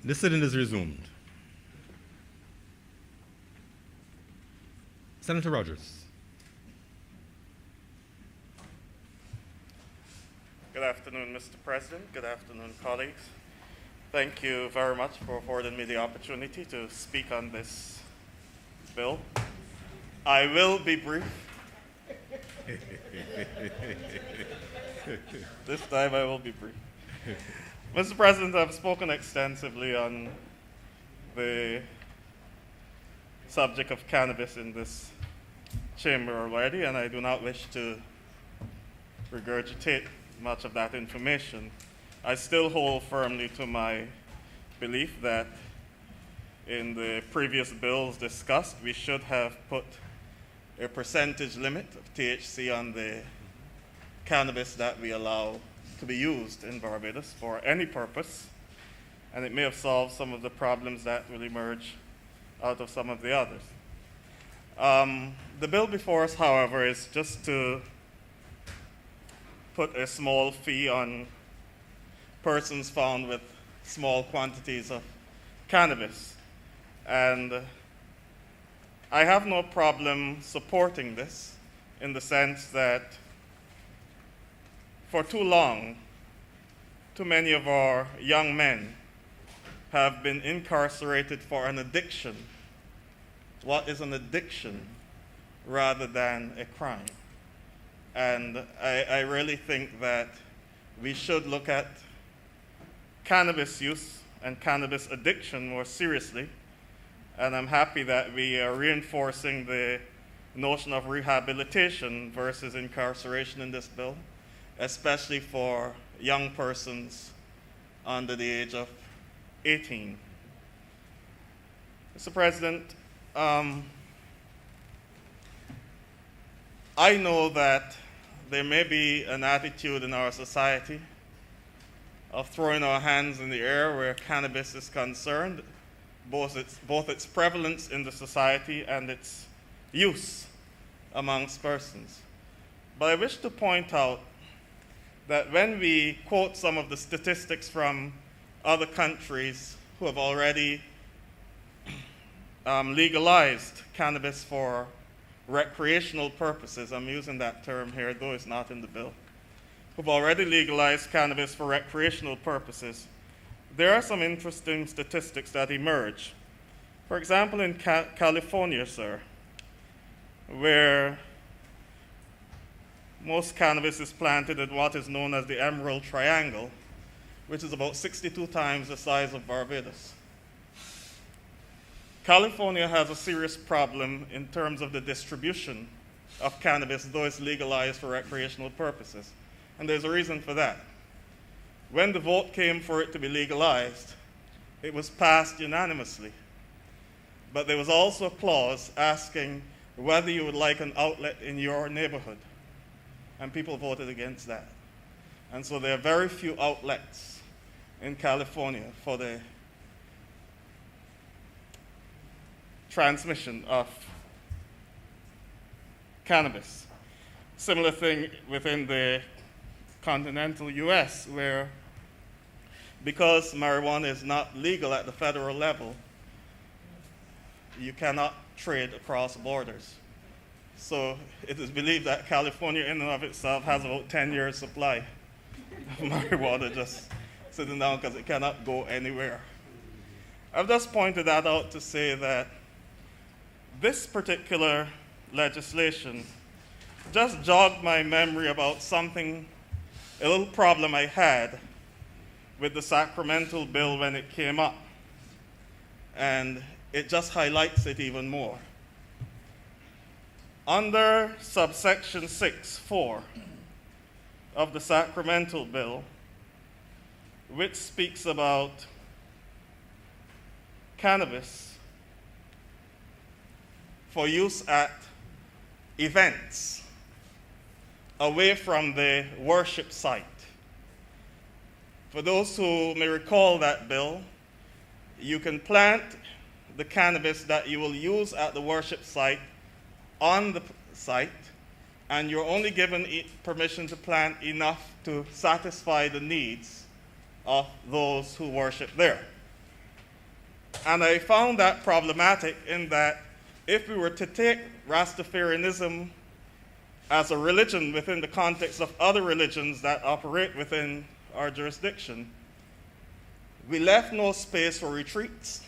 The sitting is resumed. Senator Rogers. Good afternoon, Mr. President. Good afternoon, colleagues. Thank you very much for affording me the opportunity to speak on this bill. I will be brief. This time I will be brief. Mr. President, I've spoken extensively on the subject of cannabis in this chamber already, and I do not wish to regurgitate much of that information. I still hold firmly to my belief that in the previous bills discussed, we should have put a percentage limit of THC on the cannabis that we allow to be used in Barbados for any purpose, and it may have solved some of the problems that will emerge out of some of the others. The bill before us, however, is just to put a small fee on persons found with small quantities of cannabis. And I have no problem supporting this in the sense that for too long, too many of our young men have been incarcerated for an addiction. What is an addiction rather than a crime? And I really think that we should look at cannabis use and cannabis addiction more seriously. And I'm happy that we are reinforcing the notion of rehabilitation versus incarceration in this bill, especially for young persons under the age of 18. Mr. President, I know that there may be an attitude in our society of throwing our hands in the air where cannabis is concerned, both its prevalence in the society and its use amongst persons. But I wish to point out that when we quote some of the statistics from other countries who have already legalized cannabis for recreational purposes, I'm using that term here, though it's not in the bill, who've already legalized cannabis for recreational purposes, there are some interesting statistics that emerge. For example, in California, sir, where most cannabis is planted in what is known as the Emerald Triangle, which is about 62 times the size of Barbados. California has a serious problem in terms of the distribution of cannabis, though it's legalized for recreational purposes. And there's a reason for that. When the vote came for it to be legalized, it was passed unanimously. But there was also a clause asking whether you would like an outlet in your neighborhood. And people voted against that. And so there are very few outlets in California for the transmission of cannabis. Similar thing within the continental US, where because marijuana is not legal at the federal level, you cannot trade across borders. So it is believed that California in and of itself has about 10 years supply of marijuana just sitting down because it cannot go anywhere. I've just pointed that out to say that this particular legislation just jogged my memory about something, a little problem I had with the Sacramento bill when it came up. And it just highlights it even more. Under subsection 6(4) of the Sacramento bill, which speaks about cannabis for use at events away from the worship site. For those who may recall that bill, you can plant the cannabis that you will use at the worship site on the site, and you're only given permission to plant enough to satisfy the needs of those who worship there. And I found that problematic in that if we were to take Rastafarianism as a religion within the context of other religions that operate within our jurisdiction, we left no space for retreats.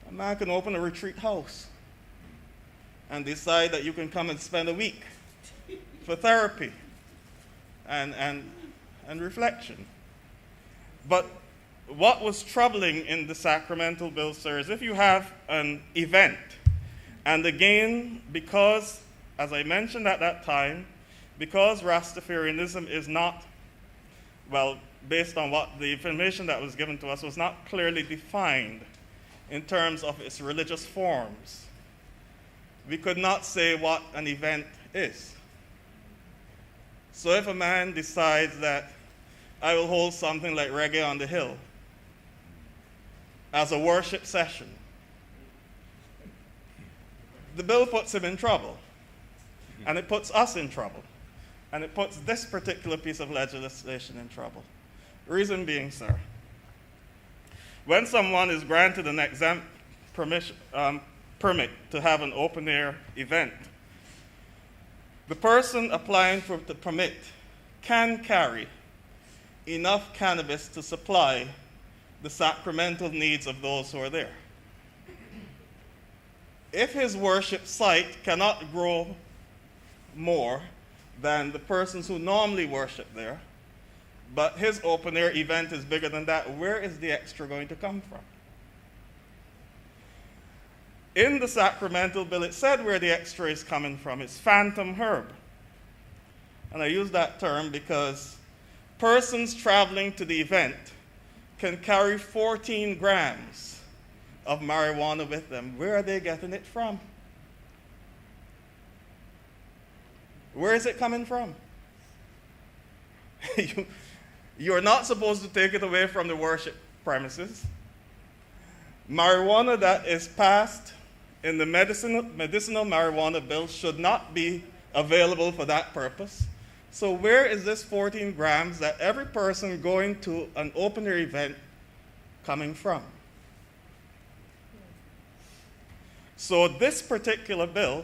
A man can open a retreat house and decide that you can come and spend a week for therapy and reflection. But what was troubling in the sacramental bill, sir, is if you have an event, and again, because, as I mentioned at that time, because Rastafarianism is not, well, based on what the information that was given to us, was not clearly defined in terms of its religious forms, we could not say what an event is. So if a man decides that I will hold something like Reggae on the Hill as a worship session, the bill puts him in trouble, and it puts us in trouble, and it puts this particular piece of legislation in trouble. Reason being, sir, when someone is granted an exempt permit to have an open-air event, the person applying for the permit can carry enough cannabis to supply the sacramental needs of those who are there. If his worship site cannot grow more than the persons who normally worship there, but his open-air event is bigger than that, where is the extra going to come from? In the sacramental bill, it said where the extra is coming from. It's phantom herb. And I use that term because persons traveling to the event can carry 14 grams of marijuana with them. Where are they getting it from? Where is it coming from? You're not supposed to take it away from the worship premises. Marijuana that is passed in the medicinal marijuana bill should not be available for that purpose. So where is this 14 grams that every person going to an open-air event coming from? So this particular bill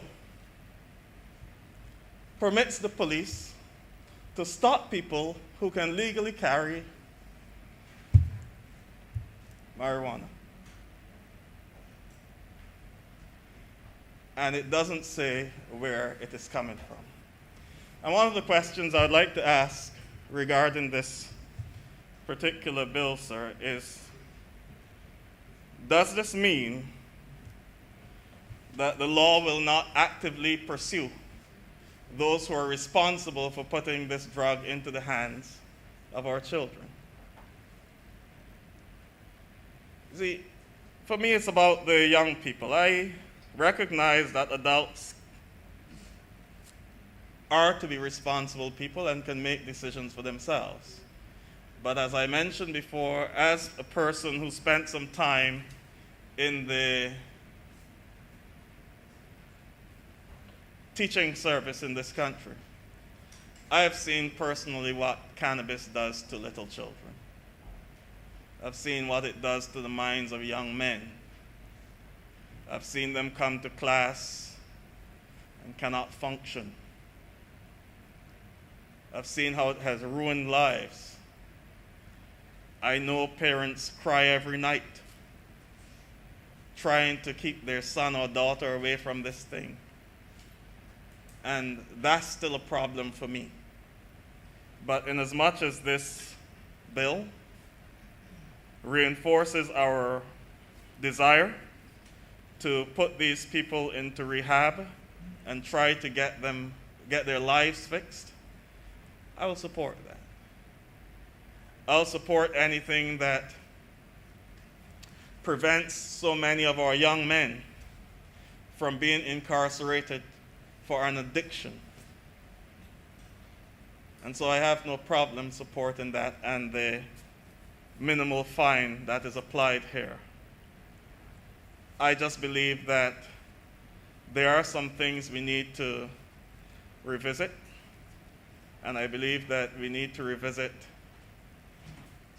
permits the police to stop people who can legally carry marijuana. And it doesn't say where it is coming from. And one of the questions I'd like to ask regarding this particular bill, sir, is, does this mean that the law will not actively pursue those who are responsible for putting this drug into the hands of our children? See, for me, it's about the young people. I recognize that adults are to be responsible people and can make decisions for themselves. But as I mentioned before, as a person who spent some time in the teaching service in this country, I have seen personally what cannabis does to little children. I've seen what it does to the minds of young men. I've seen them come to class and cannot function. I've seen how it has ruined lives. I know parents cry every night trying to keep their son or daughter away from this thing. And that's still a problem for me. But in as much as this bill reinforces our desire to put these people into rehab and try to get their lives fixed, I will support that. I'll support anything that prevents so many of our young men from being incarcerated for an addiction. And so I have no problem supporting that and the minimal fine that is applied here. I just believe that there are some things we need to revisit, and I believe that we need to revisit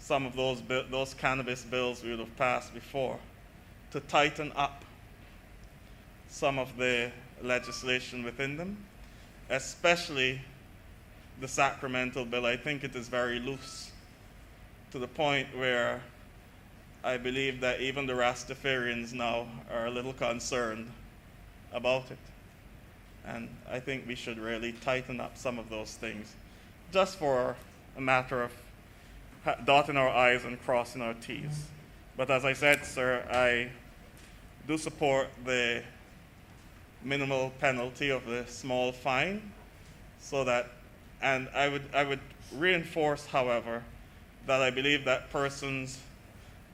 some of those cannabis bills we would have passed before to tighten up some of the legislation within them, especially the Sacramento bill. I think it is very loose to the point where I believe that even the Rastafarians now are a little concerned about it. And I think we should really tighten up some of those things, just for a matter of dotting our I's and crossing our T's. But as I said, sir, I do support the minimal penalty of the small fine, so that, and I would reinforce, however, that I believe that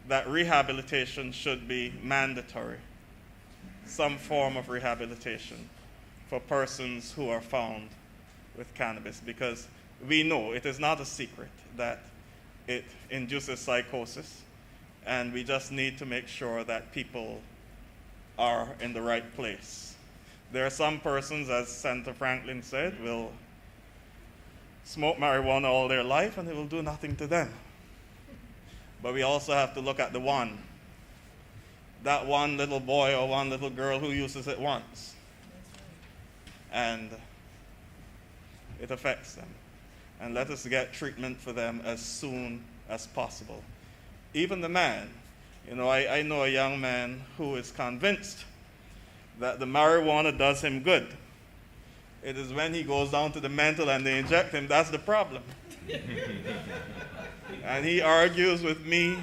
that rehabilitation should be mandatory, some form of rehabilitation for persons who are found with cannabis, because we know, it is not a secret, that it induces psychosis, and we just need to make sure that people are in the right place. There are some persons, as Senator Franklin said, will smoke marijuana all their life and it will do nothing to them. But we also have to look at that one little boy or one little girl who uses it once, and it affects them. And let us get treatment for them as soon as possible. Even the man, I know a young man who is convinced that the marijuana does him good. It is when he goes down to the mental and they inject him, that's the problem. And he argues with me,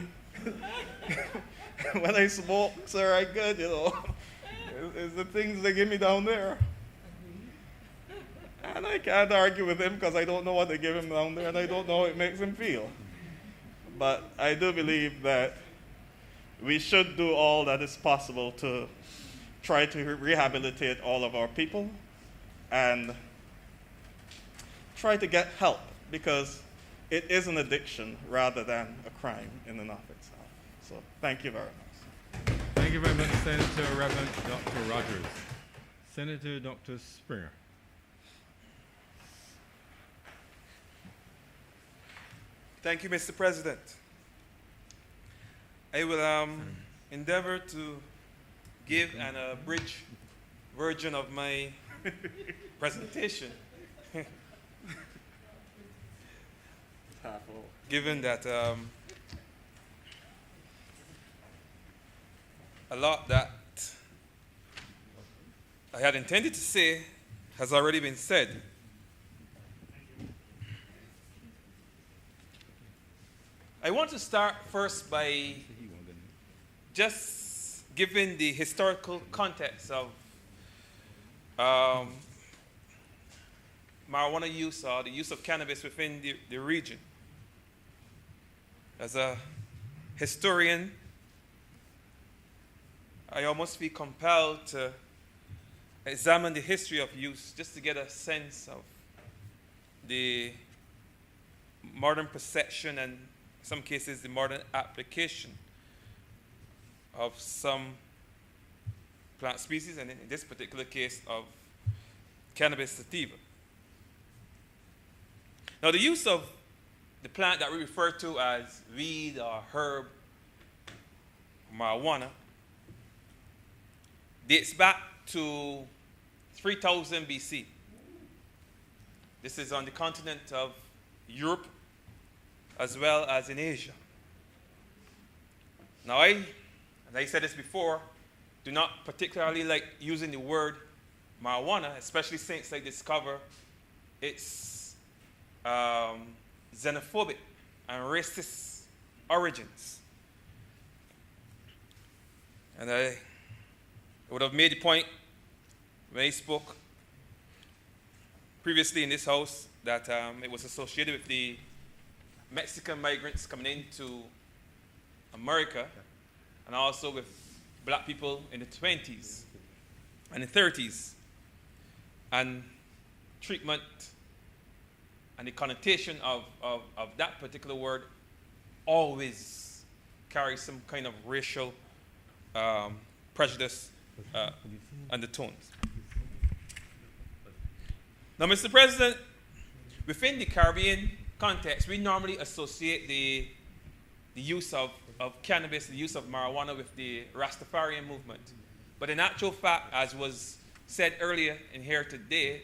when I smoke, sir, I good, It's the things they give me down there. And I can't argue with him because I don't know what they give him down there and I don't know how it makes him feel. But I do believe that we should do all that is possible to try to rehabilitate all of our people and try to get help, because it is an addiction rather than a crime in and of itself. So thank you very much. Thank you very much, Senator Reverend Dr. Rogers. Senator Dr. Springer. Thank you, Mr. President. I will endeavor to give an abridged version of my presentation. Given that a lot that I had intended to say has already been said. I want to start first by just giving the historical context of marijuana use, or the use of cannabis within the region. As a historian, I almost feel compelled to examine the history of use just to get a sense of the modern perception and, in some cases, the modern application of some plant species, and in this particular case of cannabis sativa. Now, the use of the plant that we refer to as weed or herb, marijuana, dates back to 3000 BC. This is on the continent of Europe as well as in Asia. Now, as I said this before, do not particularly like using the word marijuana, especially since I discover its xenophobic and racist origins. And I would have made the point when I spoke previously in this house that it was associated with the Mexican migrants coming into America, and also with black people in the 20s and the 30s. And treatment and the connotation of that particular word always carries some kind of racial prejudice undertones. Now, Mr. President, within the Caribbean context, we normally associate the the use of cannabis, the use of marijuana with the Rastafarian movement. But in actual fact, as was said earlier in here today,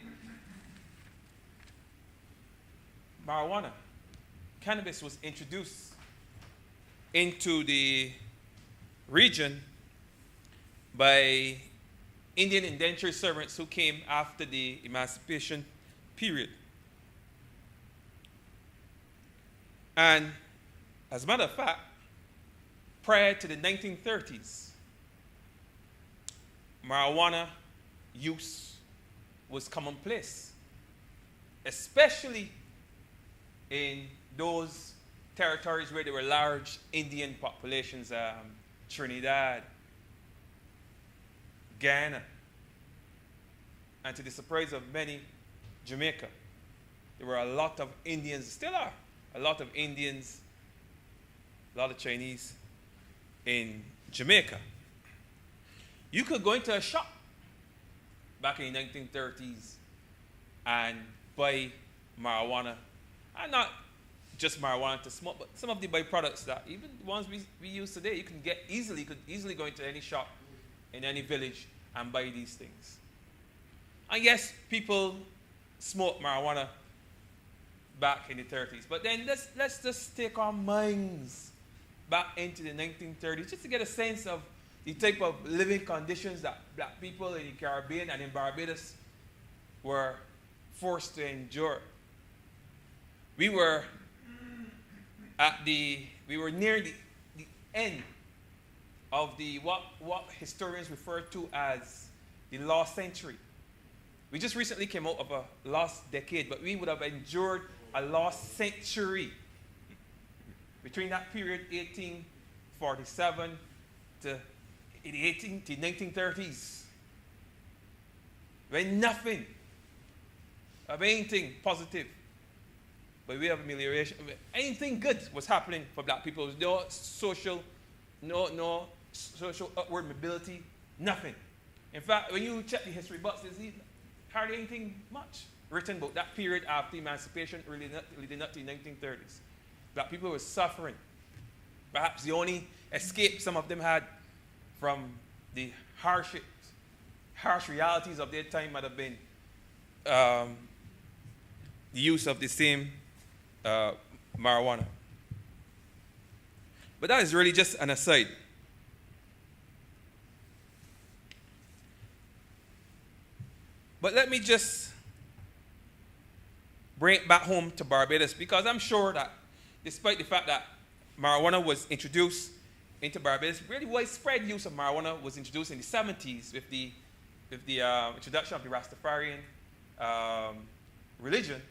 marijuana, cannabis was introduced into the region by Indian indentured servants who came after the emancipation period. And as a matter of fact, prior to the 1930s, marijuana use was commonplace, especially in those territories where there were large Indian populations, Trinidad, Guyana, and to the surprise of many, Jamaica. There were a lot of Indians, still are, a lot of Indians, a lot of Chinese in Jamaica. You could go into a shop back in the 1930s and buy marijuana, and not just marijuana to smoke, but some of the byproducts that even the ones we use today, you can get easily, you could easily go into any shop in any village and buy these things. And yes, people smoked marijuana back in the 30s, but then let's just take our minds back into the 1930s just to get a sense of the type of living conditions that black people in the Caribbean and in Barbados were forced to endure. We were near the end of what historians refer to as the lost century. We just recently came out of a lost decade, but we would have endured a lost century between that period, 1847 to the 1930s, when nothing of anything positive, but we have amelioration, anything good was happening for black people. No social upward mobility, nothing. In fact, when you check the history books, there's hardly anything much written about that period after emancipation, leading up to the 1930s. Black people were suffering. Perhaps the only escape some of them had from the harsh realities of their time might have been the use of the same marijuana. But that is really just an aside. But let me just bring it back home to Barbados, because I'm sure that despite the fact that marijuana was introduced into Barbados, really widespread use of marijuana was introduced in the 70s with the introduction of the Rastafarian religion.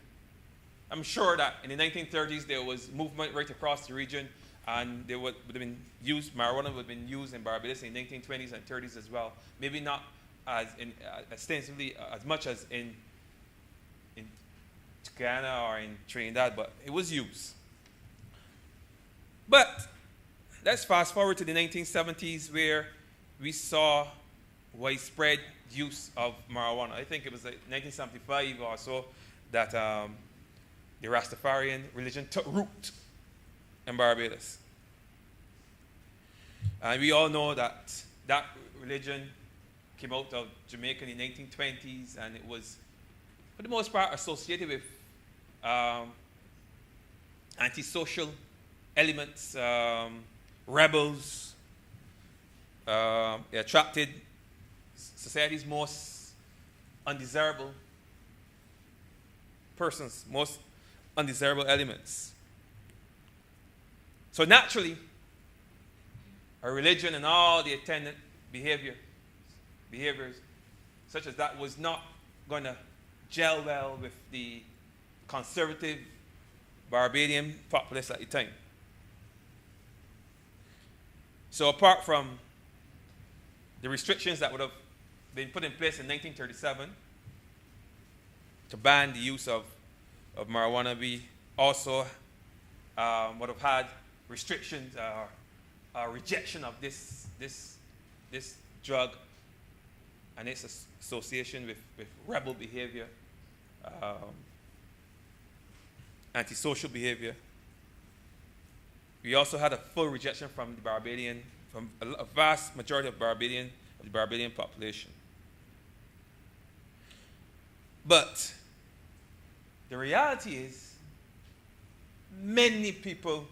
I'm sure that in the 1930s there was movement right across the region, and there would have been marijuana would have been used in Barbados in the 1920s and 30s as well. Maybe not as extensively as much as in Guyana or in Trinidad, but it was used. But let's fast forward to the 1970s, where we saw widespread use of marijuana. I think it was like 1975 or so that the Rastafarian religion took root in Barbados. And we all know that that religion came out of Jamaica in the 1920s, and it was, for the most part, associated with antisocial elements, rebels. It attracted society's most undesirable persons, most undesirable elements. So naturally, a religion and all the attendant behaviors such as that was not going to gel well with the conservative Barbadian populace at the time. So apart from the restrictions that would have been put in place in 1937 to ban the use of marijuana, we also would have had restrictions or rejection of this drug and its association with rebel behavior, antisocial behavior. we also had a full rejection from the Barbadian, from a vast majority of the Barbadian population. But the reality is, many people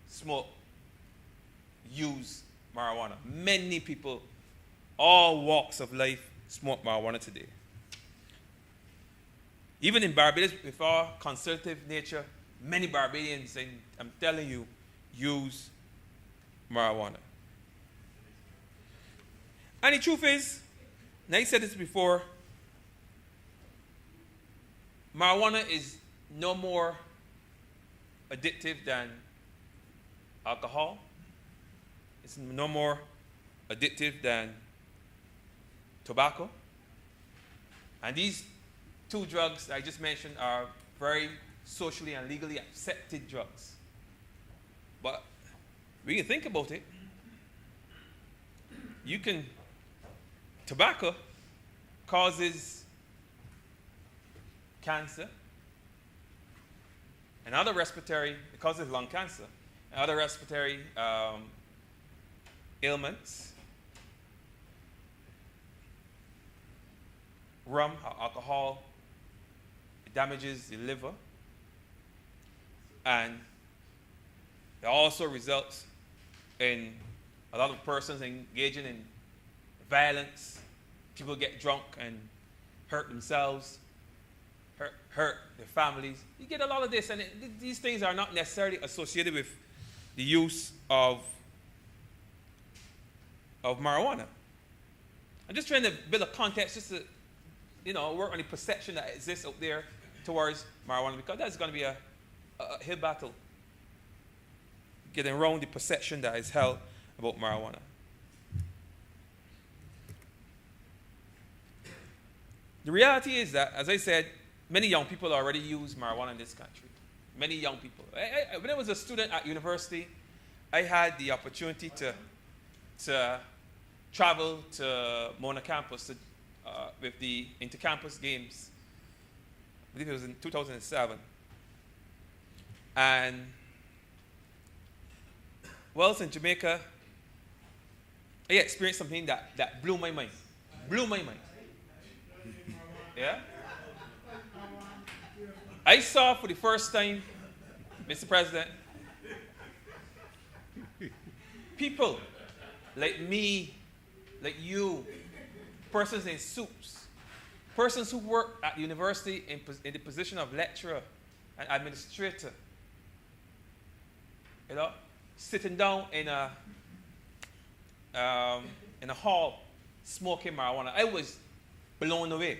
smoke, use marijuana. Many people, all walks of life, smoke marijuana today. Even in Barbados, with our conservative nature, many Barbadians, and I'm telling you, use marijuana. And the truth is, and I said this before, marijuana is no more addictive than alcohol. It's no more addictive than tobacco. And these two drugs I just mentioned are very socially and legally accepted drugs. But we can think about it. Tobacco causes cancer and other respiratory, it causes lung cancer and other respiratory ailments. Rum, alcohol, it damages the liver, and it also results in a lot of persons engaging in violence. People get drunk and hurt themselves, hurt their families. You get a lot of this, and these things are not necessarily associated with the use of marijuana. I'm just trying to build a context just to work on the perception that exists out there towards marijuana, because that's going to be a hill battle, getting around the perception that is held about marijuana. The reality is that, as I said, many young people already use marijuana in this country. Many young people. When I was a student at university, I had the opportunity to travel to Mona campus with the intercampus games. I believe it was in 2007. And whilst in Jamaica, I experienced something that blew my mind. Blew my mind. Yeah? I saw for the first time, Mr. President, people like me, like you, persons in suits, persons who work at the university in the position of lecturer and administrator, sitting down in a hall smoking marijuana. I was blown away,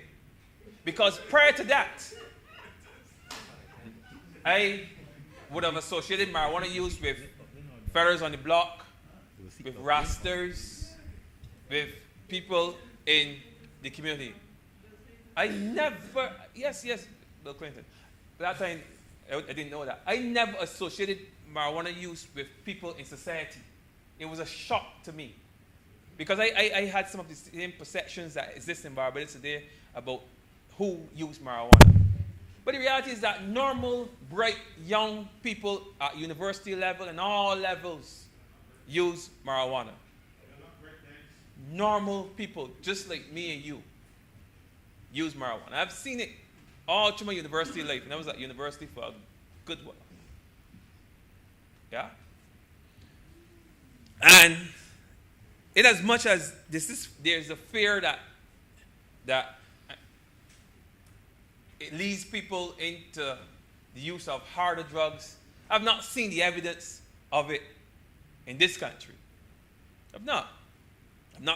because prior to that, I would have associated marijuana use with fellas on the block, with rasters, with people in the community. I never, yes, Bill Clinton. That time, I didn't know that. I never associated marijuana use with people in society. It was a shock to me, because I had some of the same perceptions that exist in Barbados today about who used marijuana. But the reality is that normal, bright, young people at university level and all levels use marijuana. Normal people, just like me and you, use marijuana. I've seen it all through my university life, and I was at university for a good while. Yeah? And in as much as there's a fear that it leads people into the use of harder drugs, I've not seen the evidence of it in this country. I've not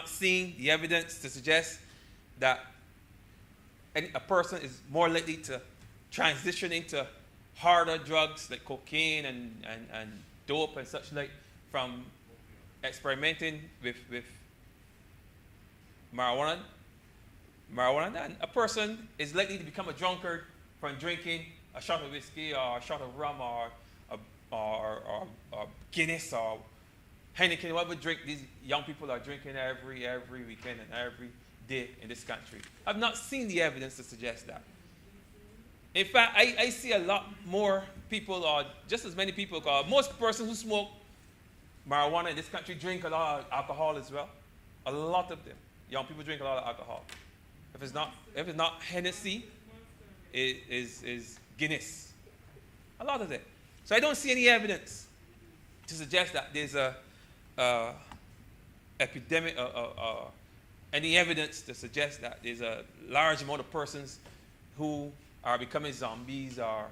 seen the evidence to suggest that a person is more likely to transition into harder drugs like cocaine and dope and such like from experimenting with marijuana. And a person is likely to become a drunkard from drinking a shot of whiskey or a shot of rum or Guinness or Heineken, whatever drink these young people are drinking every weekend and every day in this country. I've not seen the evidence to suggest that. In fact, I see a lot more people, or just as many people, because most persons who smoke marijuana in this country drink a lot of alcohol as well. A lot of them. Young people drink a lot of alcohol. If it's not Hennessy, it is Guinness. A lot of it. So I don't see any evidence to suggest that there's a epidemic, any evidence to suggest that there's a large amount of persons who are becoming zombies or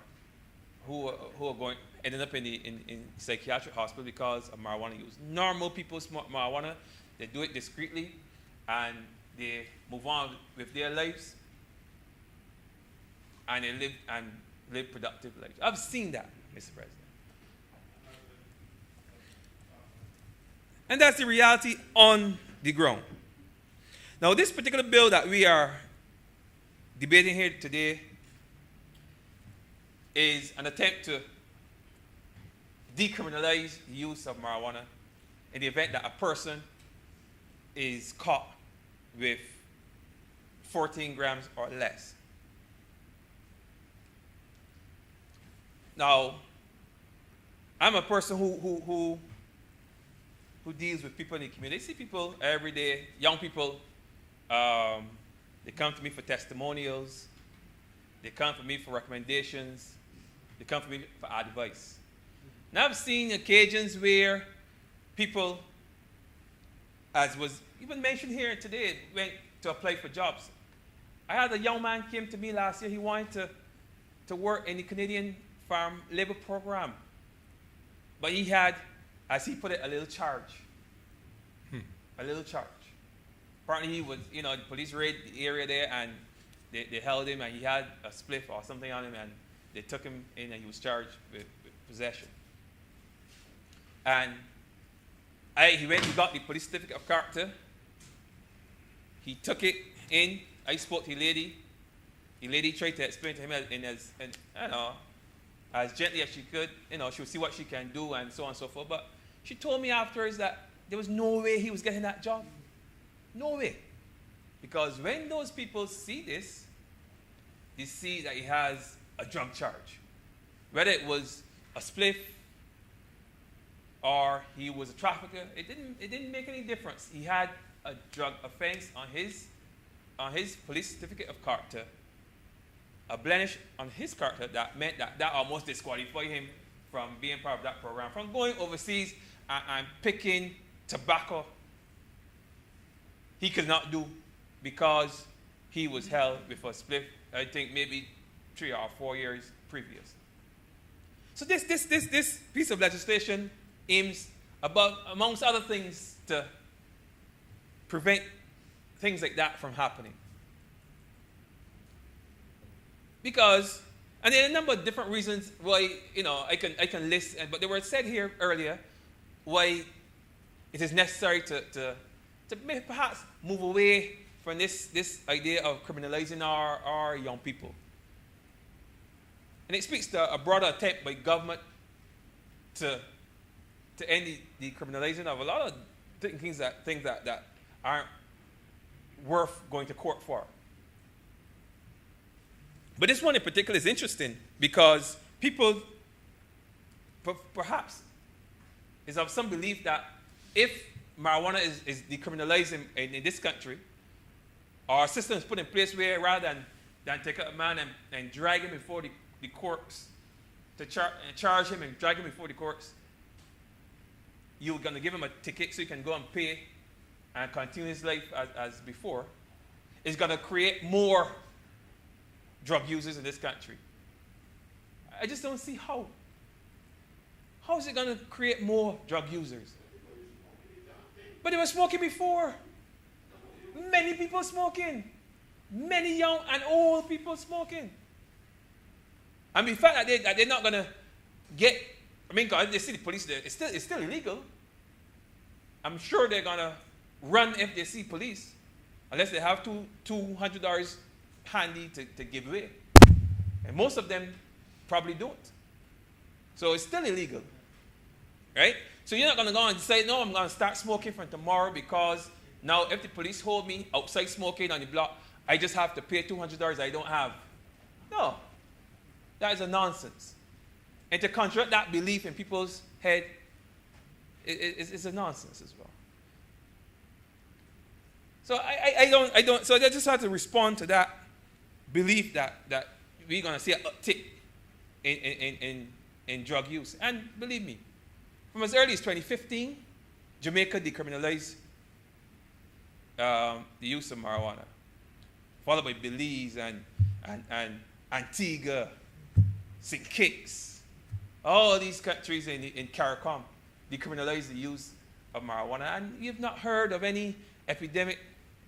who are ending up in psychiatric hospital because of marijuana use. Normal people smoke marijuana, they do it discreetly, and they move on with their lives, and they live productive lives. I've seen that, Mr. President. And that's the reality on the ground. Now, this particular bill that we are debating here today is an attempt to decriminalize the use of marijuana in the event that a person is caught with 14 grams or less. Now, I'm a person who deals with people in the community. I see people every day, young people, they come to me for testimonials, they come to me for recommendations, they come to me for advice. Now I've seen occasions where people, as was even mentioned here today, went to apply for jobs. I had a young man came to me last year, he wanted to work in the Canadian Farm Labor Program. But he had, as he put it, a little charge. A little charge. Apparently he was, the police raided the area there and they held him and he had a spliff or something on him and they took him in and he was charged with possession. And he got the police certificate of character. He took it in. I spoke to the lady. The lady tried to explain to him as gently as she could. She would see what she can do and so on and so forth. But she told me afterwards that there was no way he was getting that job. No way. Because when those people see this, they see that he has a drug charge. Whether it was a spliff or he was a trafficker, it didn't make any difference. He had a drug offense on his police certificate of character, a blemish on his character that meant that almost disqualified him from being part of that program, from going overseas and picking tobacco. He could not do because he was held with a spliff, I think maybe 3 or 4 years previous. So this piece of legislation aims, amongst other things, to prevent things like that from happening. Because, and there are a number of different reasons why, I can list, but they were said here earlier, why it is necessary to perhaps move away from this idea of criminalizing our young people. And it speaks to a broader attempt by government to end the criminalizing of a lot of things that aren't worth going to court for. But this one in particular is interesting because people perhaps is of some belief that if marijuana is decriminalized in this country, our system is put in place where rather than take a man and drag him before the courts, to charge him and drag him before the courts, you're going to give him a ticket so he can go and pay and continue his life as before, is going to create more drug users in this country. I just don't see how. How is it going to create more drug users? But they were smoking before. Many people smoking. Many young and old people smoking. And the fact that they're not going to get, because they see the police there, it's still illegal. I'm sure they're going to run if they see police, unless they have $200 handy to give away. And most of them probably don't. So it's still illegal. Right? So you're not going to go and say, no, I'm going to start smoking from tomorrow because now if the police hold me outside smoking on the block, I just have to pay $200 I don't have. No. That is a nonsense. And to contract that belief in people's head is a nonsense as well. So I don't. So I just have to respond to that belief that we're going to see an uptick in drug use. And believe me, from as early as 2015, Jamaica decriminalized the use of marijuana, followed by Belize and Antigua, St. Kitts. All these countries in CARICOM decriminalized the use of marijuana, and you've not heard of any epidemic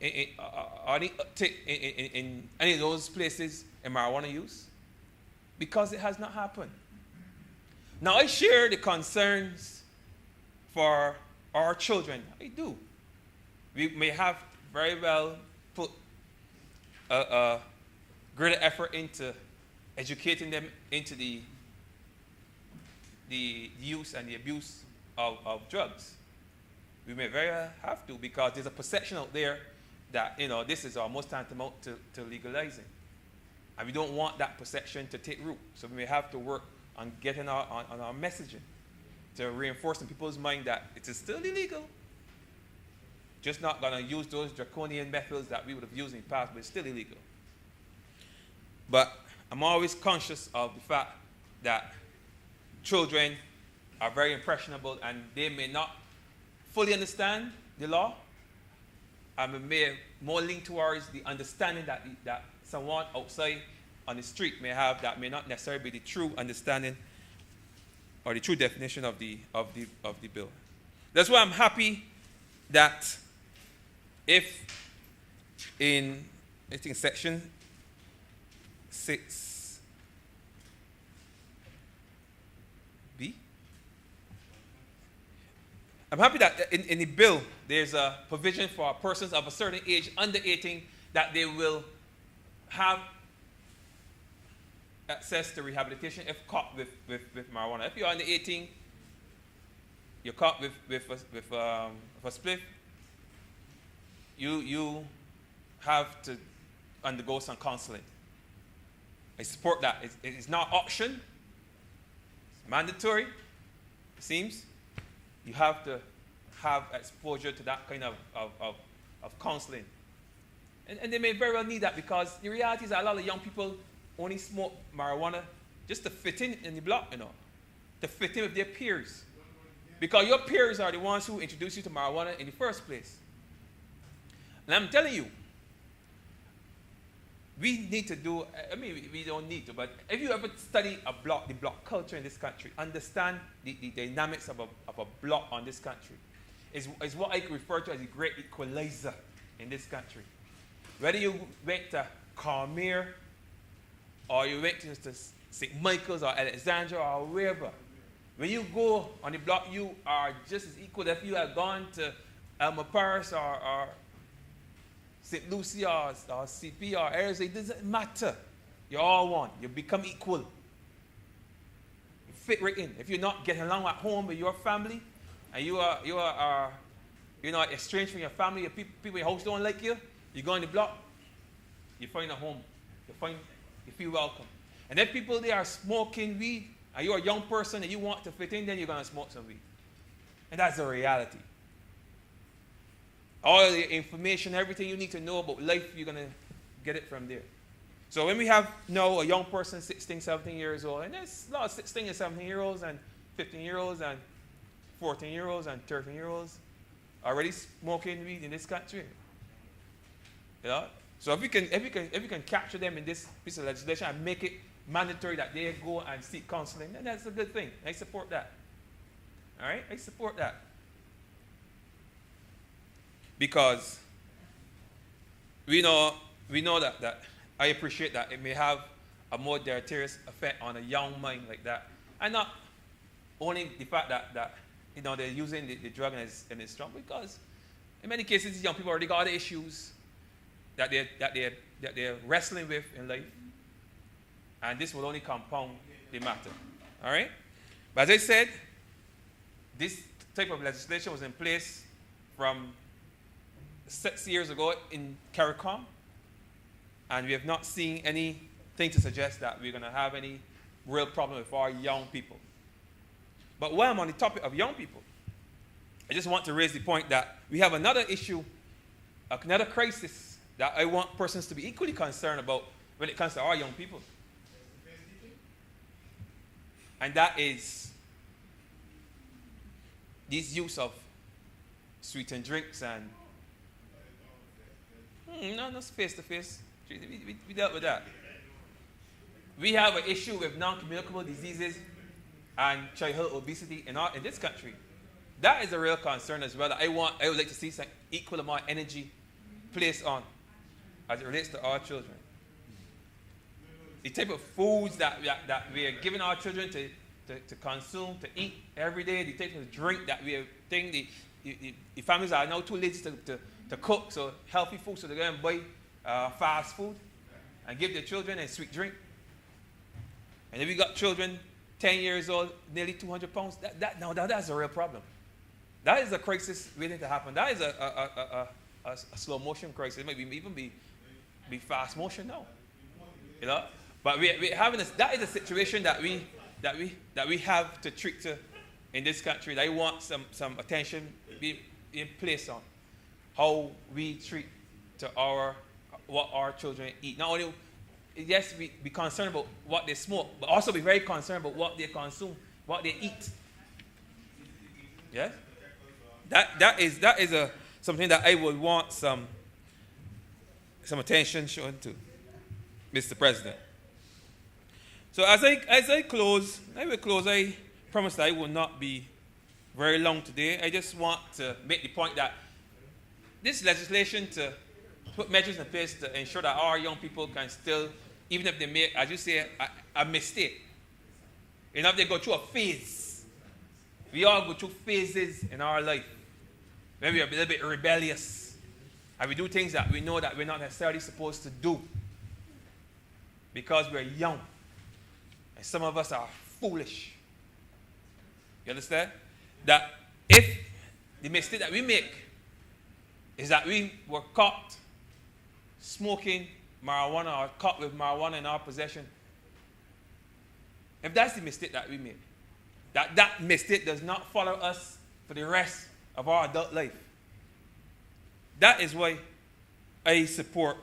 or any uptick in any of those places in marijuana use, because it has not happened. Now, I share the concerns for our children. I do. We may have very well put a greater effort into educating them into the use and the abuse of drugs. We may very well have to, because there's a perception out there that, this is almost tantamount to legalizing. And we don't want that perception to take root. So we may have to work on getting on our messaging to reinforce in people's mind that it is still illegal. Just not going to use those draconian methods that we would have used in the past, but it's still illegal. But I'm always conscious of the fact that children are very impressionable and they may not fully understand the law. And may more lean towards the understanding that someone outside on the street may have, that may not necessarily be the true understanding or the true definition of the bill. That's why I'm happy that if in, I think, section 6B, I'm happy that in the bill there's a provision for persons of a certain age, under 18, that they will have access to rehabilitation if caught with marijuana. If you're under 18, you're caught with a spliff, you have to undergo some counseling. I support that. It's not option. It's mandatory, it seems. You have to have exposure to that kind of counseling. And they may very well need that, because the reality is that a lot of young people only smoke marijuana just to fit in the block, to fit in with their peers. Because your peers are the ones who introduce you to marijuana in the first place. And I'm telling you, we need to do, we don't need to, but if you ever study the block culture in this country, understand the dynamics of a block on this country, is what I refer to as the great equalizer in this country. Whether you went to Carmere, or you went to St. Michael's or Alexandria or wherever, when you go on the block, you are just as equal. If you have gone to Elmer Paris or St. Lucie or CP or areas, it doesn't matter. You're all one. You become equal. You fit right in. If you're not getting along at home with your family, and you are estranged from your family, people in your house don't like you, you go on the block, you find a home. You feel welcome. And if people there are smoking weed, and you're a young person and you want to fit in, then you're going to smoke some weed. And that's the reality. All the information, everything you need to know about life, you're going to get it from there. So when we have now a young person, 16, 17 years old, and there's a lot of 16 and 17-year-olds and 15-year-olds and 14-year-olds and 13-year-olds already smoking weed in this country. So if we can capture them in this piece of legislation and make it mandatory that they go and seek counseling, then that's a good thing. I support that. All right? I support that. Because we know that I appreciate that it may have a more deleterious effect on a young mind like that. And not only the fact that they're using the drug and it's strong, because in many cases these young people already got other issues that they're wrestling with in life. And this will only compound the matter. All right? But as I said, this type of legislation was in place from 6 years ago in CARICOM, and we have not seen anything to suggest that we're going to have any real problem with our young people. But while I'm on the topic of young people, I just want to raise the point that we have another issue, another crisis that I want persons to be equally concerned about when it comes to our young people. And that is this use of sweetened drinks and no, not face to face. We dealt with that. We have an issue with non-communicable diseases and childhood obesity in this country. That is a real concern as well. That I would like to see some equal amount of energy placed on as it relates to our children. The type of foods that we are giving our children to consume, to eat every day, the type of drink that we are taking, the families are now too lazy to cook, so healthy food, so they're going to buy fast food and give their children a sweet drink. And if we got children 10 years old, nearly 200 pounds, that's a real problem. That is a crisis waiting to happen. That is a slow motion crisis. It might even be fast motion now. You know? But we're having that is a situation that we have to treat to in this country. That I want some attention being placed on how we treat to what our children eat. Not only yes, be concerned about what they smoke, but also be very concerned about what they consume, what they eat. Yes, that is something that I would want some attention shown to, Mr. President. So as I close, I promise that I will not be very long today. I just want to make the point that this legislation to put measures in place to ensure that our young people can still, even if they make, as you say, a mistake, you know, if they go through a phase, we all go through phases in our life. Maybe we're a little bit rebellious, and we do things that we know that we're not necessarily supposed to do because we're young. And some of us are foolish. You understand? That if the mistake that we make is that we were caught smoking marijuana or caught with marijuana in our possession, if that's the mistake that we made, that mistake does not follow us for the rest of our adult life. That is why I support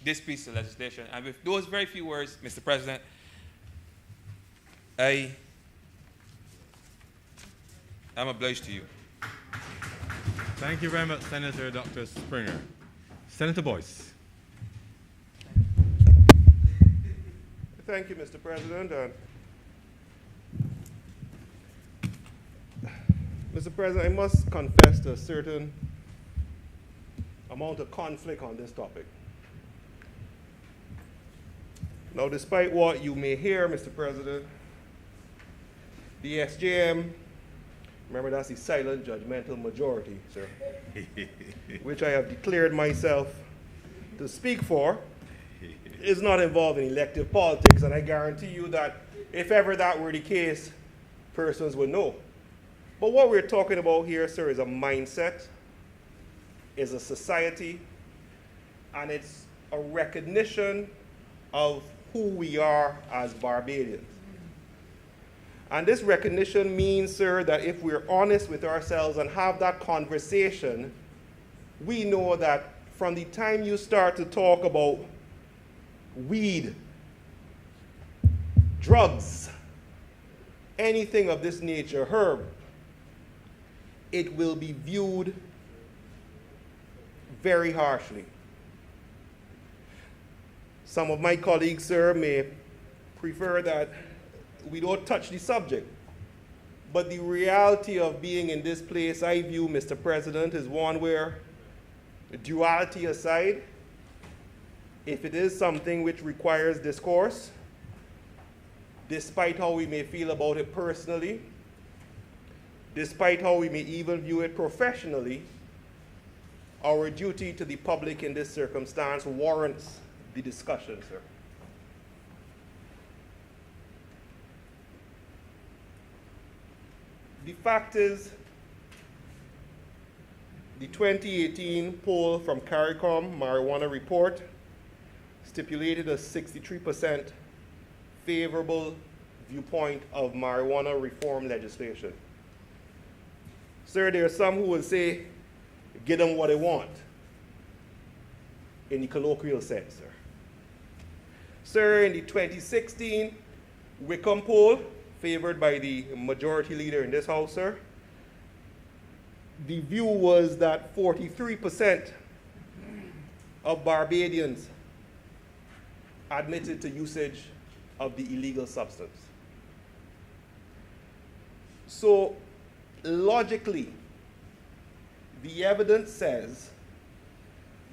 this piece of legislation. And with those very few words, Mr. President, I am obliged to you. Thank you very much, Senator Dr. Springer. Senator Boyce. Thank you, Mr. President. Mr. President, I must confess to a certain amount of conflict on this topic. Now, despite what you may hear, Mr. President, the SJM, remember that's the silent judgmental majority, sir, which I have declared myself to speak for, is not involved in elective politics, and I guarantee you that if ever that were the case, persons would know. But what we're talking about here, sir, is a mindset, is a society, and it's a recognition of who we are as Barbadians. And this recognition means, sir, that if we're honest with ourselves and have that conversation, we know that from the time you start to talk about weed, drugs, anything of this nature, herb, it will be viewed very harshly. Some of my colleagues, sir, may prefer that we don't touch the subject. But the reality of being in this place, I view, Mr. President, is one where, duality aside, if it is something which requires discourse, despite how we may feel about it personally, despite how we may even view it professionally, our duty to the public in this circumstance warrants the discussion, sir. The fact is, the 2018 poll from CARICOM marijuana report stipulated a 63% favorable viewpoint of marijuana reform legislation. Sir, there are some who will say, get them what they want, in the colloquial sense, sir. Sir, in the 2016 Wickham poll, favored by the majority leader in this house, sir, the view was that 43% of Barbadians admitted to usage of the illegal substance. So, logically, the evidence says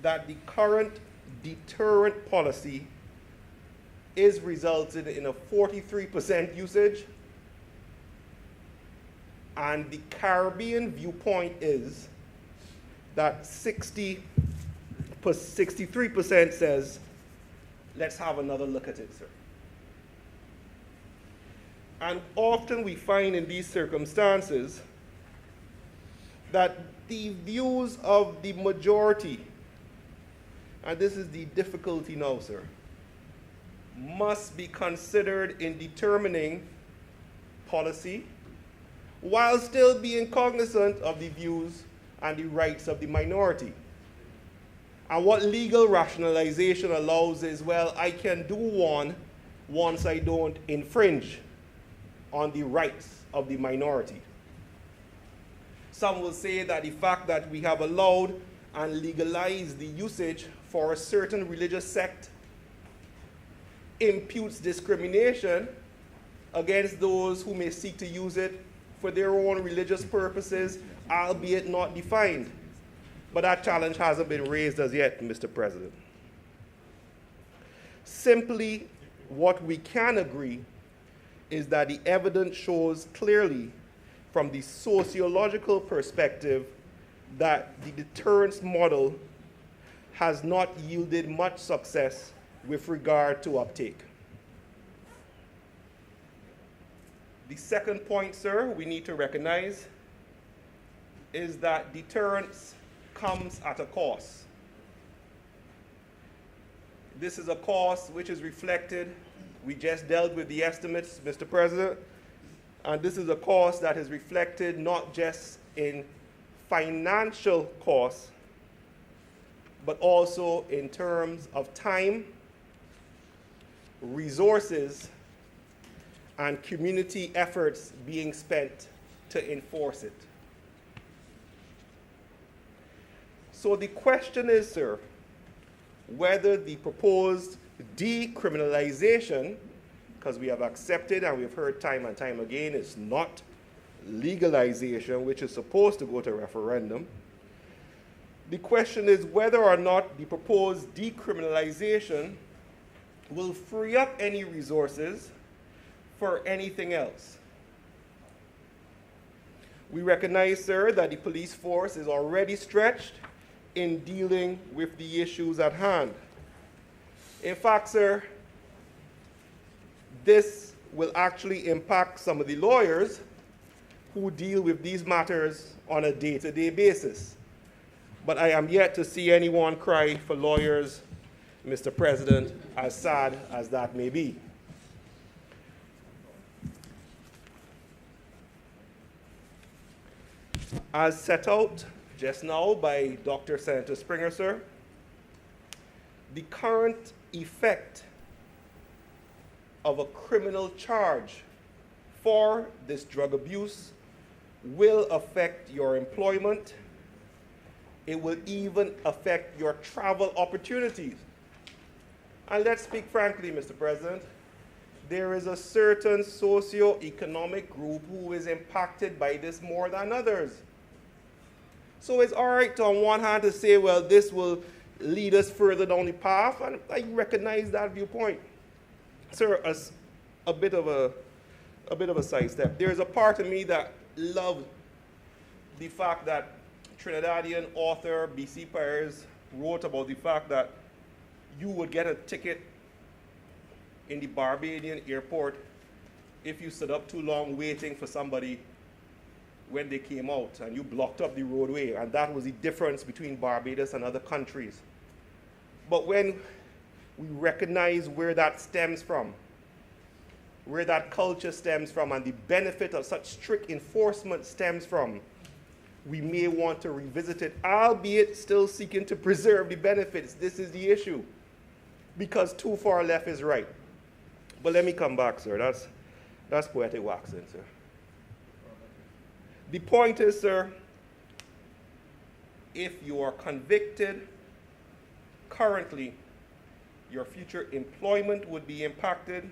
that the current deterrent policy is resulting in a 43% usage, and the Caribbean viewpoint is that 63% says, let's have another look at it, sir. And often we find in these circumstances that the views of the majority, and this is the difficulty now, sir, must be considered in determining policy while still being cognizant of the views and the rights of the minority. And what legal rationalization allows is, well, I can do one once I don't infringe on the rights of the minority. Some will say that the fact that we have allowed and legalized the usage for a certain religious sect imputes discrimination against those who may seek to use it for their own religious purposes, albeit not defined. But that challenge hasn't been raised as yet, Mr. President. Simply, what we can agree is that the evidence shows clearly from the sociological perspective that the deterrence model has not yielded much success with regard to uptake. The second point, sir, we need to recognize is that deterrence comes at a cost. This is a cost which is reflected. We just dealt with the estimates, Mr. President, and this is a cost that is reflected not just in financial costs, but also in terms of time, resources, and community efforts being spent to enforce it. So the question is, sir, whether the proposed decriminalization, because we have accepted and we've heard time and time again, it's not legalization, which is supposed to go to referendum. The question is whether or not the proposed decriminalization will free up any resources for anything else. We recognize, sir, that the police force is already stretched in dealing with the issues at hand. In fact, sir, this will actually impact some of the lawyers who deal with these matters on a day-to-day basis. But I am yet to see anyone cry for lawyers, Mr. President, as sad as that may be. As set out just now by Dr. Senator Springer, sir, the current effect of a criminal charge for this drug abuse will affect your employment. It will even affect your travel opportunities. And let's speak frankly, Mr. President, there is a certain socio-economic group who is impacted by this more than others. So it's all right to, on one hand, to say, well, this will lead us further down the path, and I recognize that viewpoint. Sir, a bit of a sidestep. There is a part of me that loves the fact that Trinidadian author B.C. Pires wrote about the fact that you would get a ticket in the Barbadian airport if you stood up too long waiting for somebody when they came out and you blocked up the roadway, and that was the difference between Barbados and other countries. But when we recognize where that stems from, where that culture stems from and the benefit of such strict enforcement stems from, we may want to revisit it, albeit still seeking to preserve the benefits. This is the issue, because too far left is right. But let me come back, sir. That's poetic waxing, sir. The point is, sir, if you are convicted currently, your future employment would be impacted,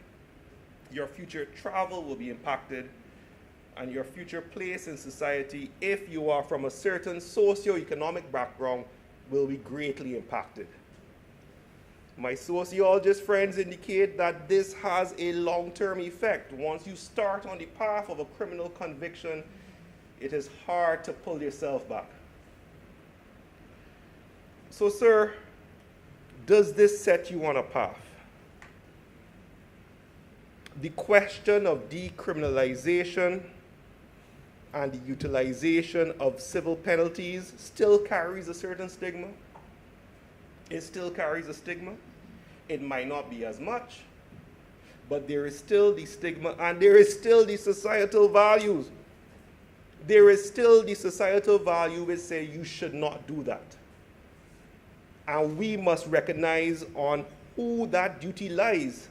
your future travel will be impacted, and your future place in society, if you are from a certain socio-economic background, will be greatly impacted. My sociologist friends indicate that this has a long-term effect. Once you start on the path of a criminal conviction, it is hard to pull yourself back. So, sir, does this set you on a path? The question of decriminalization and the utilization of civil penalties still carries a certain stigma. It still carries a stigma. It might not be as much, but there is still the stigma, and there is still the societal values. There is still the societal value which say you should not do that. And we must recognize on who that duty lies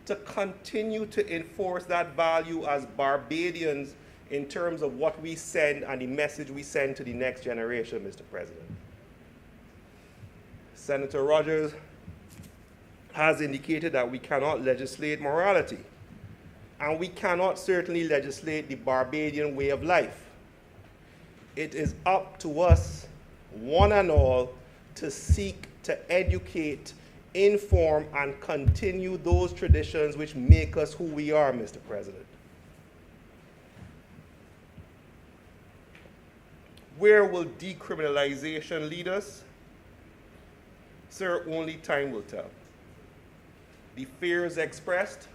to continue to enforce that value as Barbadians in terms of what we send and the message we send to the next generation, Mr. President. Senator Rogers has indicated that we cannot legislate morality, and we cannot certainly legislate the Barbadian way of life. It is up to us, one and all, to seek to educate, inform, and continue those traditions which make us who we are, Mr. President. Where will decriminalization lead us? Sir, only time will tell. The fears expressed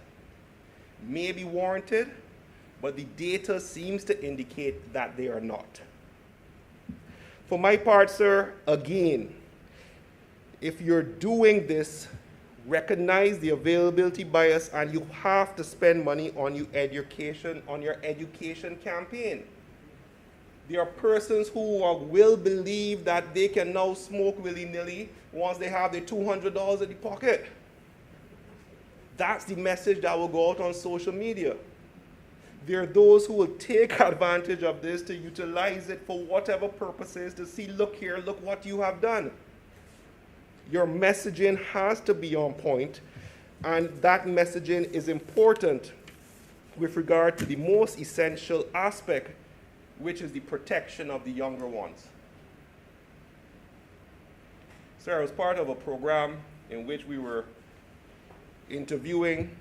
may be warranted, but the data seems to indicate that they are not. For my part, sir, again, if you're doing this, recognize the availability bias, and you have to spend money on your education campaign. There are persons who will believe that they can now smoke willy-nilly once they have their $200 in the pocket. That's the message that will go out on social media. There are those who will take advantage of this to utilize it for whatever purposes, to see, look here, look what you have done. Your messaging has to be on point, and that messaging is important with regard to the most essential aspect, which is the protection of the younger ones. Sir, I was part of a program in which we were interviewing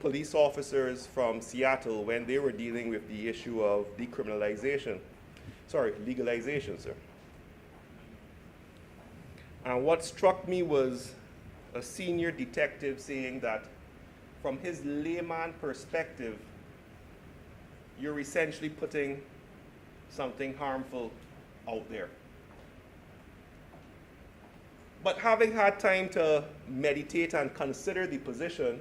police officers from Seattle when they were dealing with the issue of legalization, sir. And what struck me was a senior detective saying that from his layman perspective, you're essentially putting something harmful out there. But having had time to meditate and consider the position,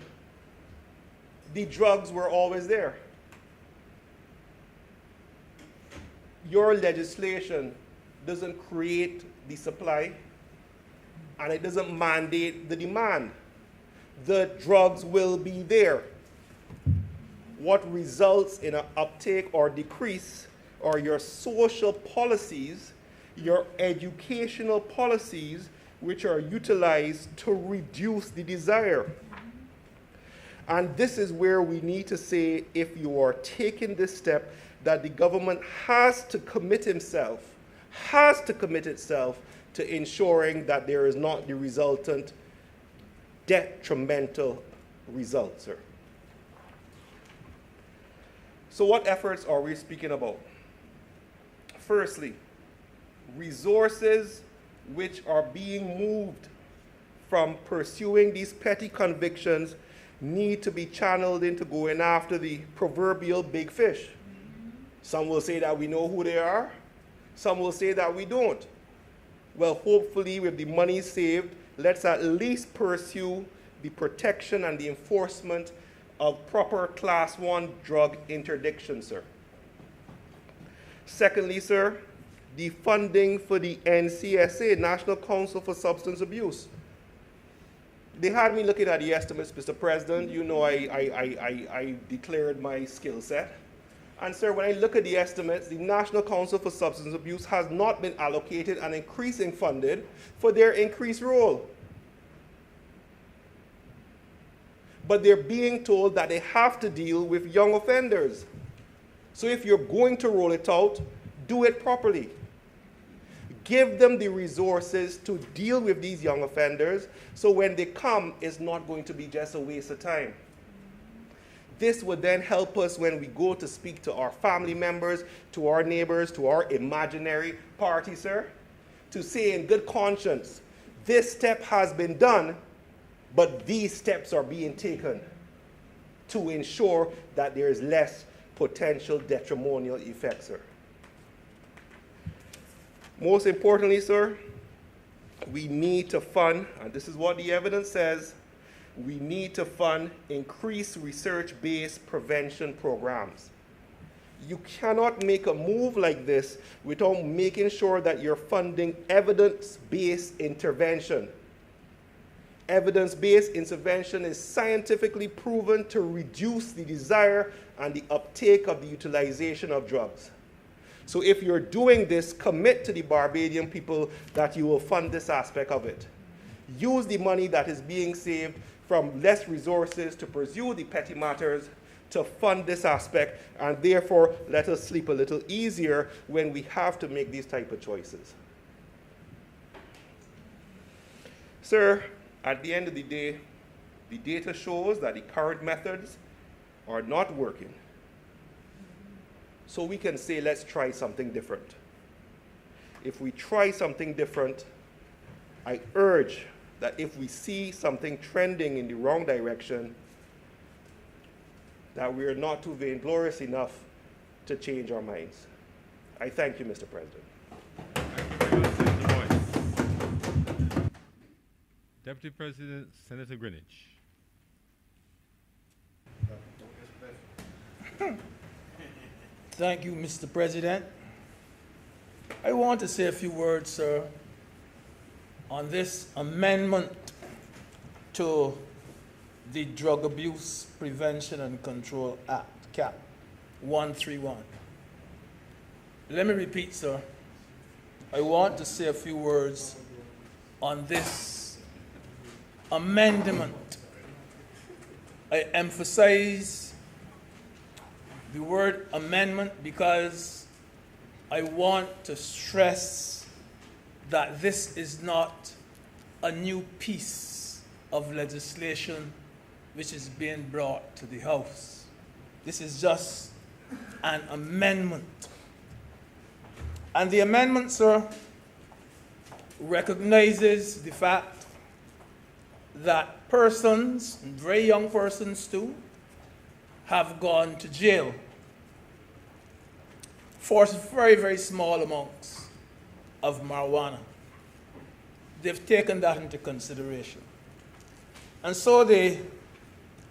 the drugs were always there. Your legislation doesn't create the supply, and it doesn't mandate the demand. The drugs will be there. What results in an uptake or decrease are your social policies, your educational policies, which are utilized to reduce the desire. And this is where we need to say, if you are taking this step, that the government has to commit itself to ensuring that there is not the resultant detrimental result, sir. So what efforts are we speaking about? Firstly, resources which are being moved from pursuing these petty convictions need to be channeled into going after the proverbial big fish. Some will say that we know who they are. Some will say that we don't. Well, hopefully with the money saved, let's at least pursue the protection and the enforcement of proper class 1 drug interdiction, sir. Secondly, sir, the funding for the NCSA, National Council for Substance Abuse. They had me looking at the estimates, Mr. President. You know I declared my skill set. And sir, when I look at the estimates, the National Council for Substance Abuse has not been allocated an increasing funded for their increased role. But they're being told that they have to deal with young offenders. So if you're going to roll it out, do it properly. Give them the resources to deal with these young offenders, so when they come, it's not going to be just a waste of time. This would then help us when we go to speak to our family members, to our neighbors, to our imaginary party, sir, to say in good conscience, this step has been done, but these steps are being taken to ensure that there is less potential detrimental effects, sir. Most importantly, sir, we need to fund, and this is what the evidence says, we need to fund increased research-based prevention programs. You cannot make a move like this without making sure that you're funding evidence-based intervention. Evidence-based intervention is scientifically proven to reduce the desire and the uptake of the utilization of drugs. So if you're doing this, commit to the Barbadian people that you will fund this aspect of it. Use the money that is being saved from less resources to pursue the petty matters to fund this aspect, and therefore let us sleep a little easier when we have to make these type of choices. Sir, at the end of the day, the data shows that the current methods are not working. So we can say, let's try something different. If we try something different, I urge that if we see something trending in the wrong direction, that we are not too vainglorious enough to change our minds. I thank you, Mr. President. Thank you very much, Senator Boyce. Deputy President, Senator Greenwich. Thank you, Mr. President. I want to say a few words, sir, on this amendment to the Drug Abuse Prevention and Control Act, CAP 131. Let me repeat, sir. I want to say a few words on this amendment. I emphasize the word amendment because I want to stress that this is not a new piece of legislation which is being brought to the House. This is just an amendment. And the amendment, sir, recognizes the fact that persons, and very young persons too, have gone to jail for very, very small amounts of marijuana. They've taken that into consideration. And so the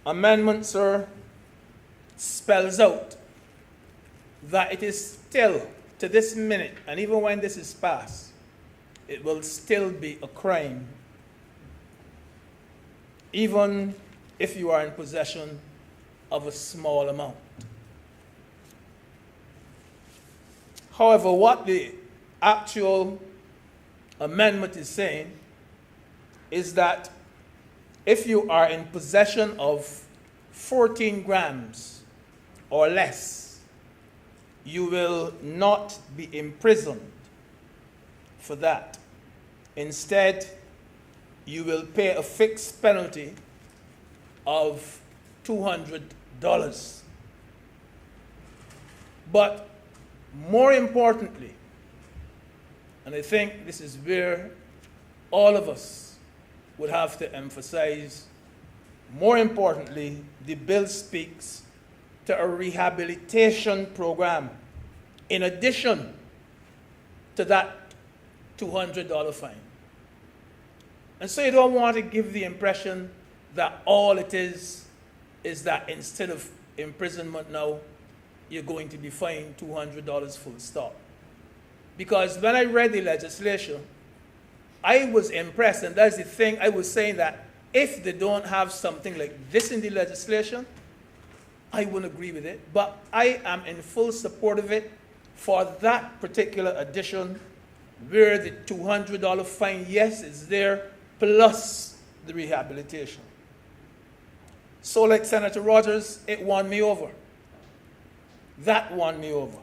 amendment, sir, spells out that it is still, to this minute, and even when this is passed, it will still be a crime, even if you are in possession of a small amount. However, what the actual amendment is saying is that if you are in possession of 14 grams or less, you will not be imprisoned for that. Instead, you will pay a fixed penalty of $200. But more importantly, and I think this is where all of us would have to emphasize, more importantly, the bill speaks to a rehabilitation program in addition to that $200 fine. And so you don't want to give the impression that all it is is that instead of imprisonment now, you're going to be fined $200 full stop. Because when I read the legislation, I was impressed, and that's the thing I was saying, that if they don't have something like this in the legislation, I wouldn't agree with it. But I am in full support of it for that particular addition, where the $200 fine, yes, is there, plus the rehabilitation. So like Senator Rogers, it won me over. That won me over.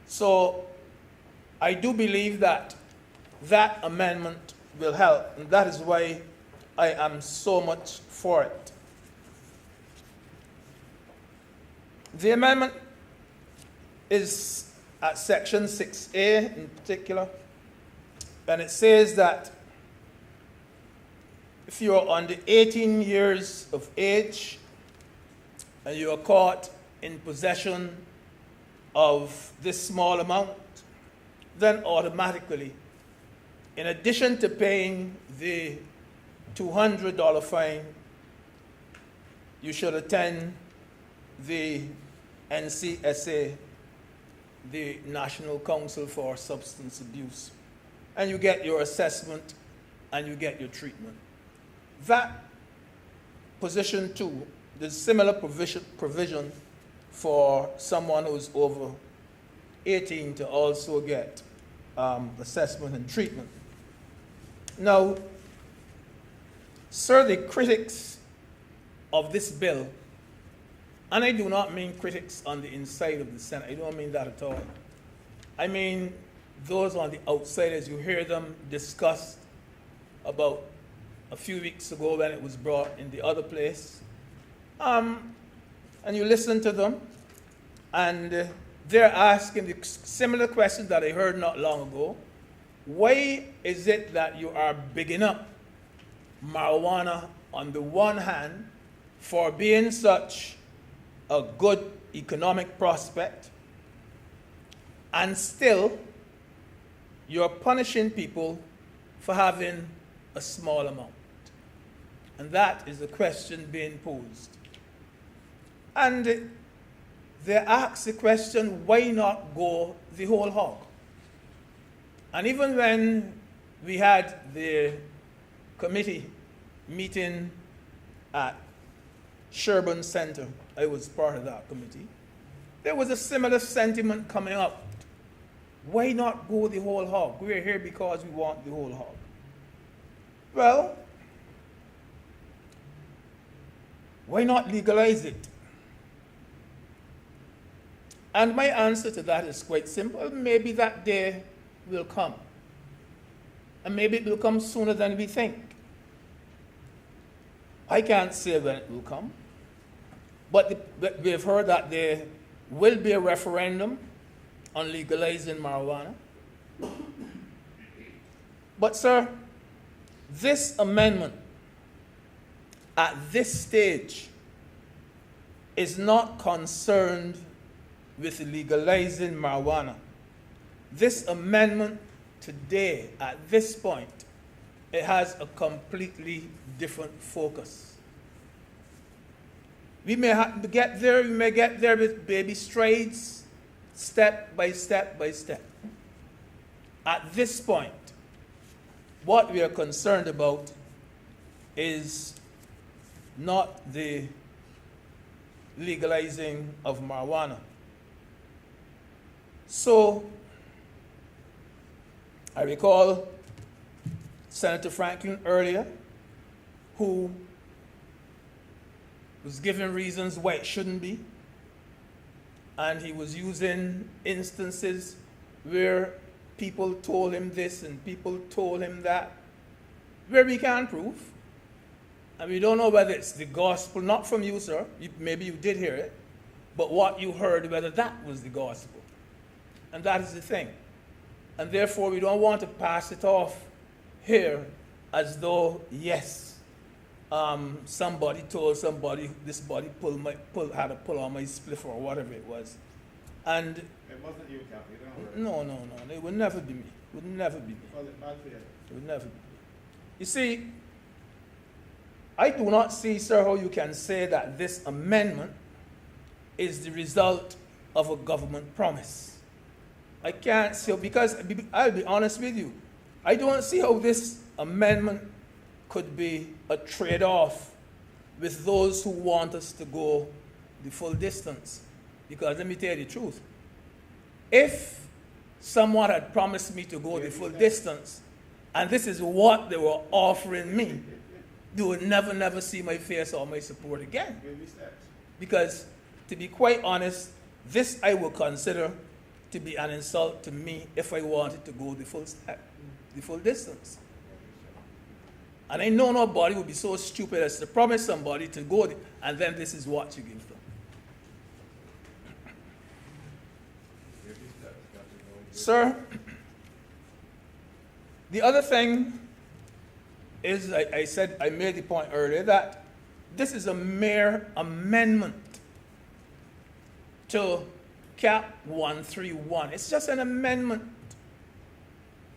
So I do believe that that amendment will help, and that is why I am so much for it. The amendment is at section 6A in particular, and it says that if you are under 18 years of age and you are caught in possession of this small amount, then automatically, in addition to paying the $200 fine, you should attend the NCSA, the National Council for Substance Abuse, and you get your assessment and you get your treatment. That position 2, there's similar provision for someone who's over 18 to also get assessment and treatment. Now, sir, the critics of this bill, and I do not mean critics on the inside of the Senate, I don't mean that at all. I mean those on the outside, as you hear them discussed about a few weeks ago when it was brought in the other place. And you listen to them, and they're asking the similar questions that I heard not long ago. Why is it that you are bigging up marijuana on the one hand for being such a good economic prospect, and still you're punishing people for having a small amount? And that is the question being posed. And they ask the question, why not go the whole hog? And even when we had the committee meeting at Sherburne Center, I was part of that committee, there was a similar sentiment coming up. Why not go the whole hog? We're here because we want the whole hog. Well, why not legalize it? And my answer to that is quite simple. Maybe that day will come. And maybe it will come sooner than we think. I can't say when it will come. But we've heard that there will be a referendum on legalizing marijuana. But, sir, this amendment at this stage is not concerned with legalizing marijuana. This amendment today, at this point, it has a completely different focus. We may get there, we may get there with baby strides, step by step by step. At this point, what we are concerned about is not the legalizing of marijuana. So, I recall Senator Franklin earlier, who was giving reasons why it shouldn't be, and he was using instances where people told him this and people told him that, where we can't prove, and we don't know whether it's the gospel, not from you, sir, maybe you did hear it, but what you heard, whether that was the gospel. And that is the thing. And therefore, we don't want to pass it off here as though, yes, somebody told somebody, this body had to pull on my spliff or whatever it was. And it wasn't you, Kathy, don't worry. no, it would never be me. It would never be me. Well, it's bad for you. It would never be me. You see, I do not see, sir, how you can say that this amendment is the result of a government promise. I can't see, because I'll be honest with you, I don't see how this amendment could be a trade-off with those who want us to go the full distance. Because let me tell you the truth. If someone had promised me to go the full distance, and this is what they were offering me, they would never see my face or my support again. Because, to be quite honest, this I would consider to be an insult to me if I wanted to go the full distance. And I know nobody would be so stupid as to promise somebody to go, and then this is what you give them. Sir, the other thing is, I made the point earlier that this is a mere amendment to Cap 131. It's just an amendment.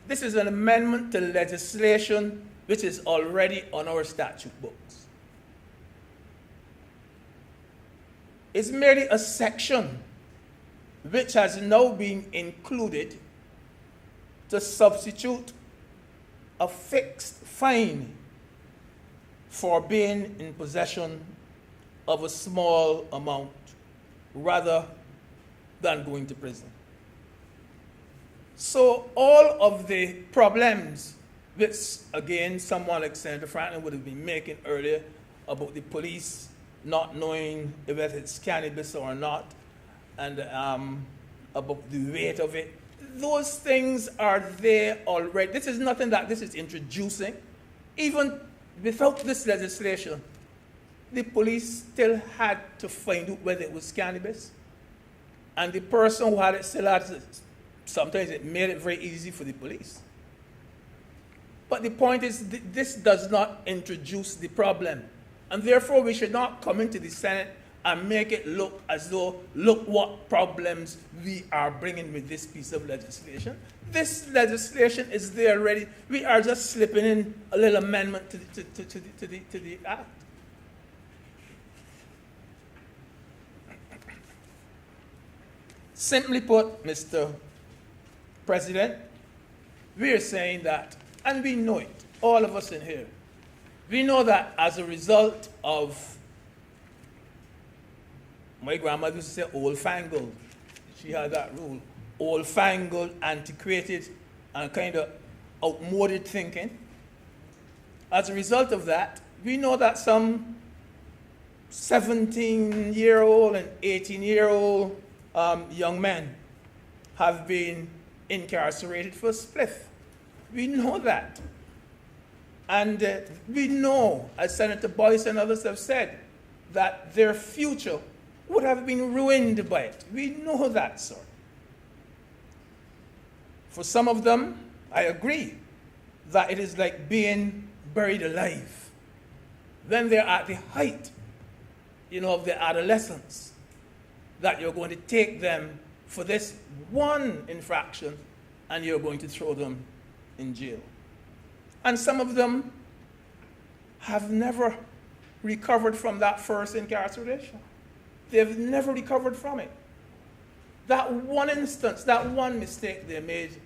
This is an amendment to legislation which is already on our statute books. It's merely a section which has now been included to substitute a fixed fine for being in possession of a small amount rather than going to prison. So all of the problems which, again, someone like Senator Franklin would have been making earlier about the police not knowing whether it's cannabis or not, and about the weight of it, those things are there already. This is nothing that this is introducing. Even without this legislation, the police still had to find out whether it was cannabis. And the person who had it still had to, sometimes it made it very easy for the police. But the point is, this does not introduce the problem. And therefore, we should not come into the Senate and make it look as though, look what problems we are bringing with this piece of legislation. This legislation is there already. We are just slipping in a little amendment to the act. Simply put, Mr. President, we are saying that, and we know it, all of us in here, we know that as a result of, my grandmother used to say old-fangled. She had that rule. Old-fangled, antiquated, and kind of outmoded thinking. As a result of that, we know that some 17-year-old and 18-year-old young men have been incarcerated for spliff. We know that. And we know, as Senator Boyce and others have said, that their future would have been ruined by it. We know that, sir. For some of them, I agree that it is like being buried alive. Then they're at the height, of their adolescence, that you're going to take them for this one infraction and you're going to throw them in jail. And some of them have never recovered from that first incarceration. They've never recovered from it. That one instance, that one mistake they made,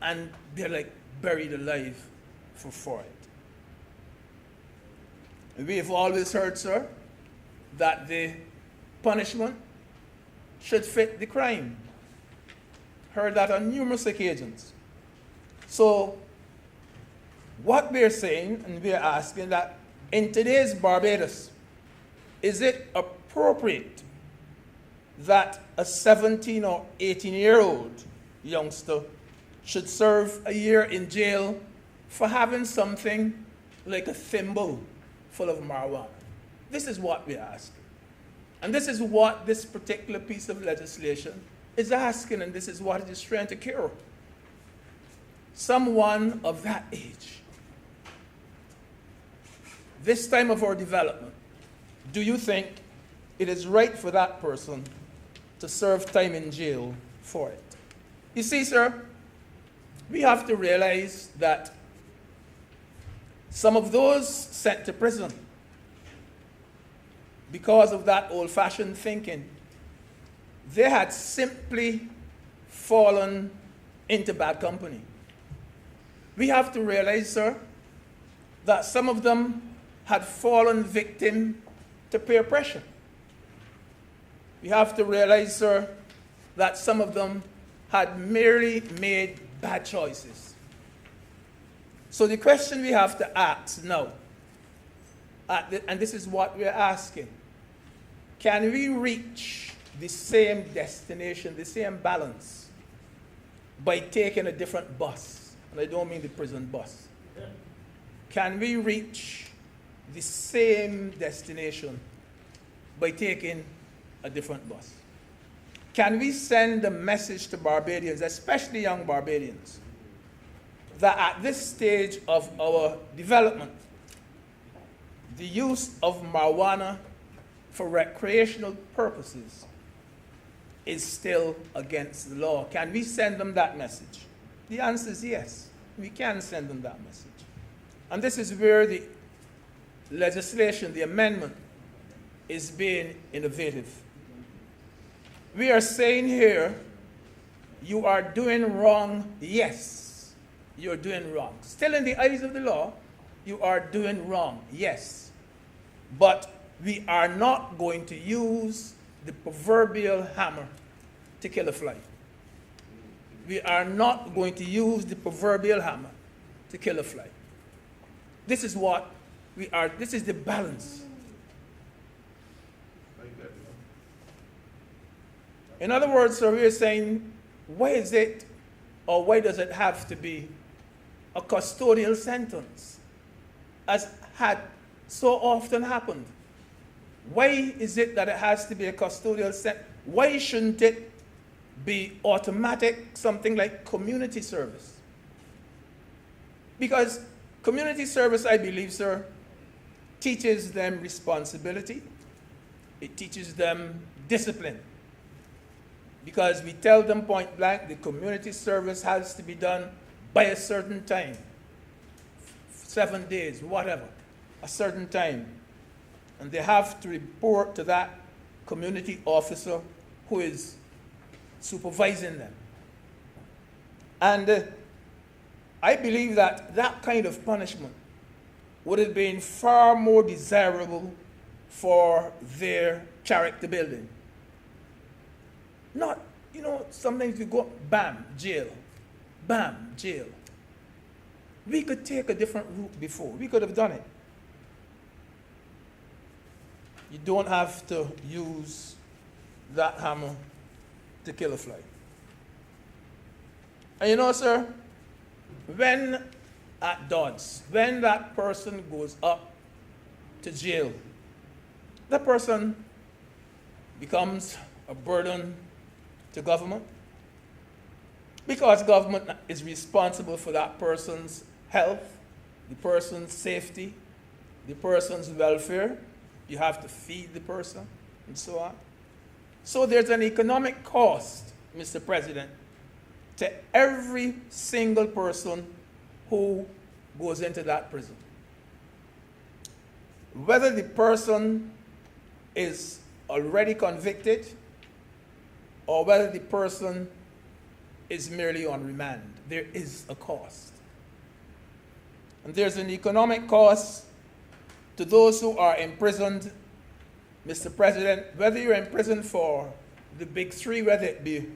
and they're like buried alive for it. We've always heard, sir, that the punishment should fit the crime. Heard that on numerous occasions. So, what we're saying, and we're asking that in today's Barbados, is it appropriate that a 17 or 18-year-old youngster should serve a year in jail for having something like a thimble full of marijuana? This is what we're asking. And this is what this particular piece of legislation is asking, and this is what it is trying to cure. Someone of that age, this time of our development, do you think it is right for that person to serve time in jail for it? You see, sir, we have to realize that some of those sent to prison because of that old-fashioned thinking, they had simply fallen into bad company. We have to realize, sir, that some of them had fallen victim to peer pressure. We have to realize, sir, that some of them had merely made bad choices. So the question we have to ask now, and this is what we're asking, can we reach the same destination, the same balance, by taking a different bus? And I don't mean the prison bus. Can we reach the same destination by taking a different bus? Can we send a message to Barbadians, especially young Barbadians, that at this stage of our development, the use of marijuana for recreational purposes is still against the law? Can we send them that message? The answer is yes, we can send them that message. And this is where the legislation, the amendment, is being innovative. We are saying here, you are doing wrong, yes, you're doing wrong. Still in the eyes of the law, you are doing wrong, yes. But we are not going to use the proverbial hammer to kill a fly. We are not going to use the proverbial hammer to kill a fly. This is what we are, this is the balance. In other words, sir, we are saying, why is it, or why does it have to be a custodial sentence, as had so often happened? Why is it that it has to be a custodial sentence? Why shouldn't it be automatic, something like community service? Because community service, I believe, sir, teaches them responsibility. It teaches them discipline. Because we tell them point blank, the community service has to be done by a certain time. 7 days, whatever, a certain time. And they have to report to that community officer who is supervising them. And I believe that that kind of punishment would have been far more desirable for their character building. Not, sometimes you go, bam, jail, bam, jail. We could take a different route before. We could have done it. You don't have to use that hammer to kill a fly. And sir, when at Dodds, when that person goes up to jail, that person becomes a burden to government, because government is responsible for that person's health, the person's safety, the person's welfare. You have to feed the person, and so on. So there's an economic cost, Mr. President, to every single person who goes into that prison. Whether the person is already convicted or whether the person is merely on remand, there is a cost. And there's an economic cost to those who are imprisoned, Mr. President, whether you're in prison for the big three, whether it be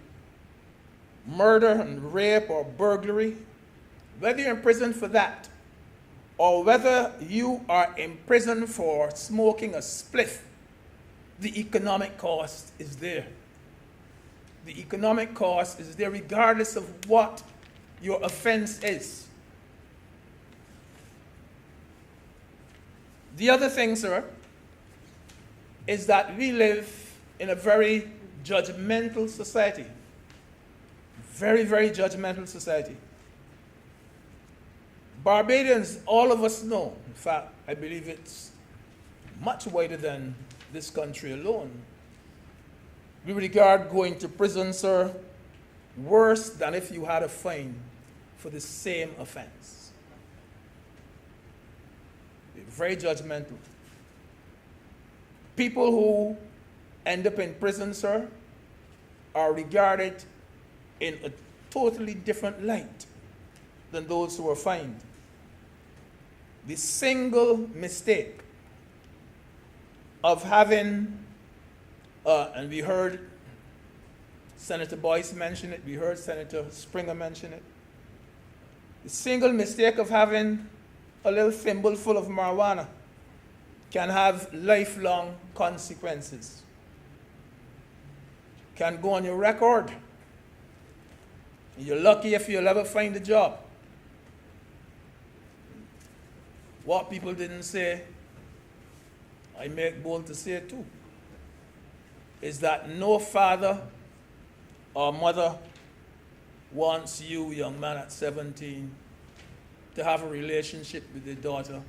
murder and rape or burglary, whether you're in prison for that, or whether you are in prison for smoking a spliff, the economic cost is there. The economic cost is there regardless of what your offense is. The other thing, sir, is that we live in a very judgmental society. Very, very judgmental society. Barbadians, all of us know, in fact, I believe it's much wider than this country alone. We regard going to prison, sir, worse than if you had a fine for the same offense. Very judgmental. people who end up in prison, sir, are regarded in a totally different light than those who are fined. The single mistake of having, and we heard Senator Boyce mention it, we heard Senator Springer mention it, the single mistake of having a little thimble full of marijuana can have lifelong consequences. Can go on your record. You're lucky if you'll ever find a job. What people didn't say, I make bold to say too, is that no father or mother wants you, young man at 17, to have a relationship with your daughter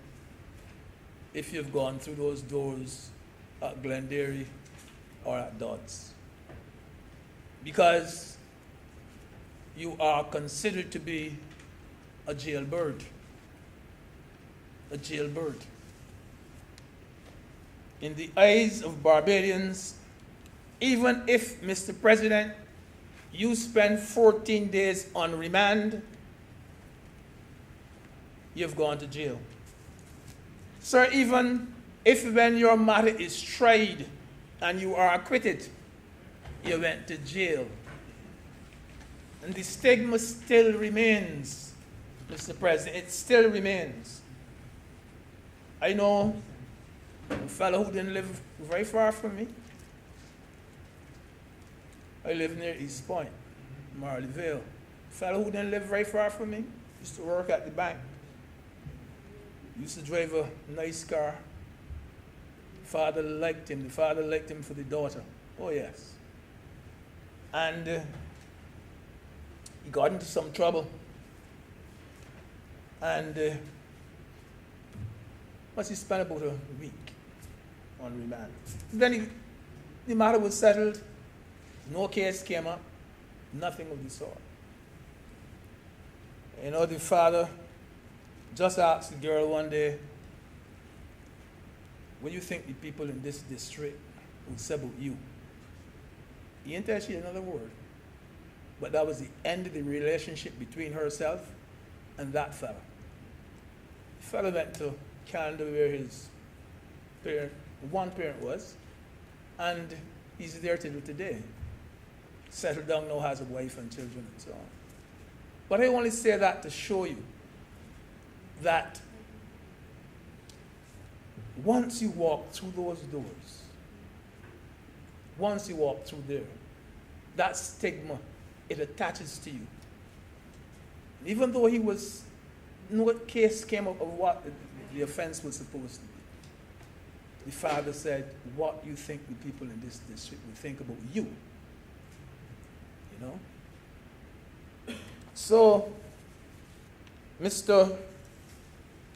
if you've gone through those doors at Glenderry or at Dodds. Because you are considered to be a jailbird. A jailbird. In the eyes of Barbadians, even if, Mr. President, you spend 14 days on remand, you've gone to jail. Sir, even if when your matter is tried and you are acquitted, you went to jail. And the stigma still remains, Mr. President. It still remains. I know a fellow who didn't live very far from me. I live near East Point, Marley Vale. A fellow who didn't live very far from me used to work at the bank. Used to drive a nice car. Father liked him. The father liked him for the daughter. Oh, yes. And he got into some trouble. And once he spent about a week on remand. Then the matter was settled. No case came up. Nothing of the sort. You know, the father just asked the girl one day, what do you think the people in this district will say about you? He didn't tell she another word. But that was the end of the relationship between herself and that fella. The fella went to Canada where his one parent was, and he's there till today. Settled down now, has a wife and children and so on. But I only say that to show you that once you walk through those doors, once you walk through there, that stigma, it attaches to you. Even though no case came up of what the offense was supposed to be, the father said, what you think the people in this district will think about you. You know? So, Mr.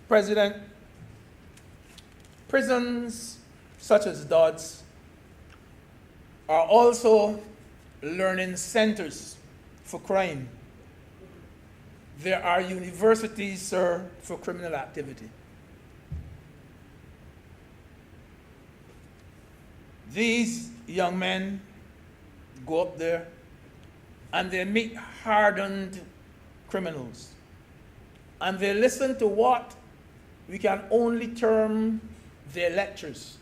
President, prisons such as Dodds are also learning centers for crime. There are universities, sir, for criminal activity. These young men go up there and they meet hardened criminals. And they listen to what we can only term their lectures.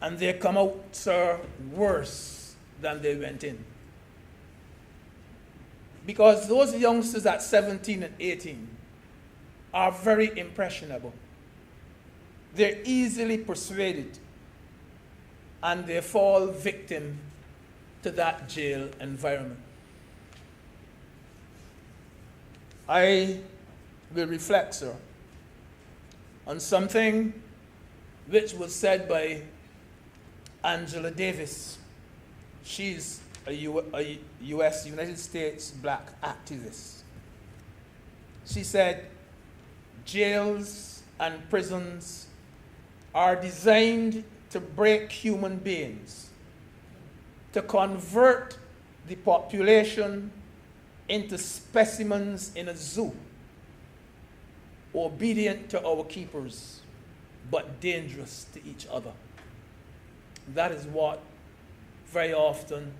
And they come out, sir, worse than they went in. Because those youngsters at 17 and 18 are very impressionable. They're easily persuaded, and they fall victim to that jail environment. I will reflect, sir, on something which was said by Angela Davis. She's a U.S., United States black activist. She said, jails and prisons are designed to break human beings, to convert the population into specimens in a zoo, obedient to our keepers, but dangerous to each other. That is what very often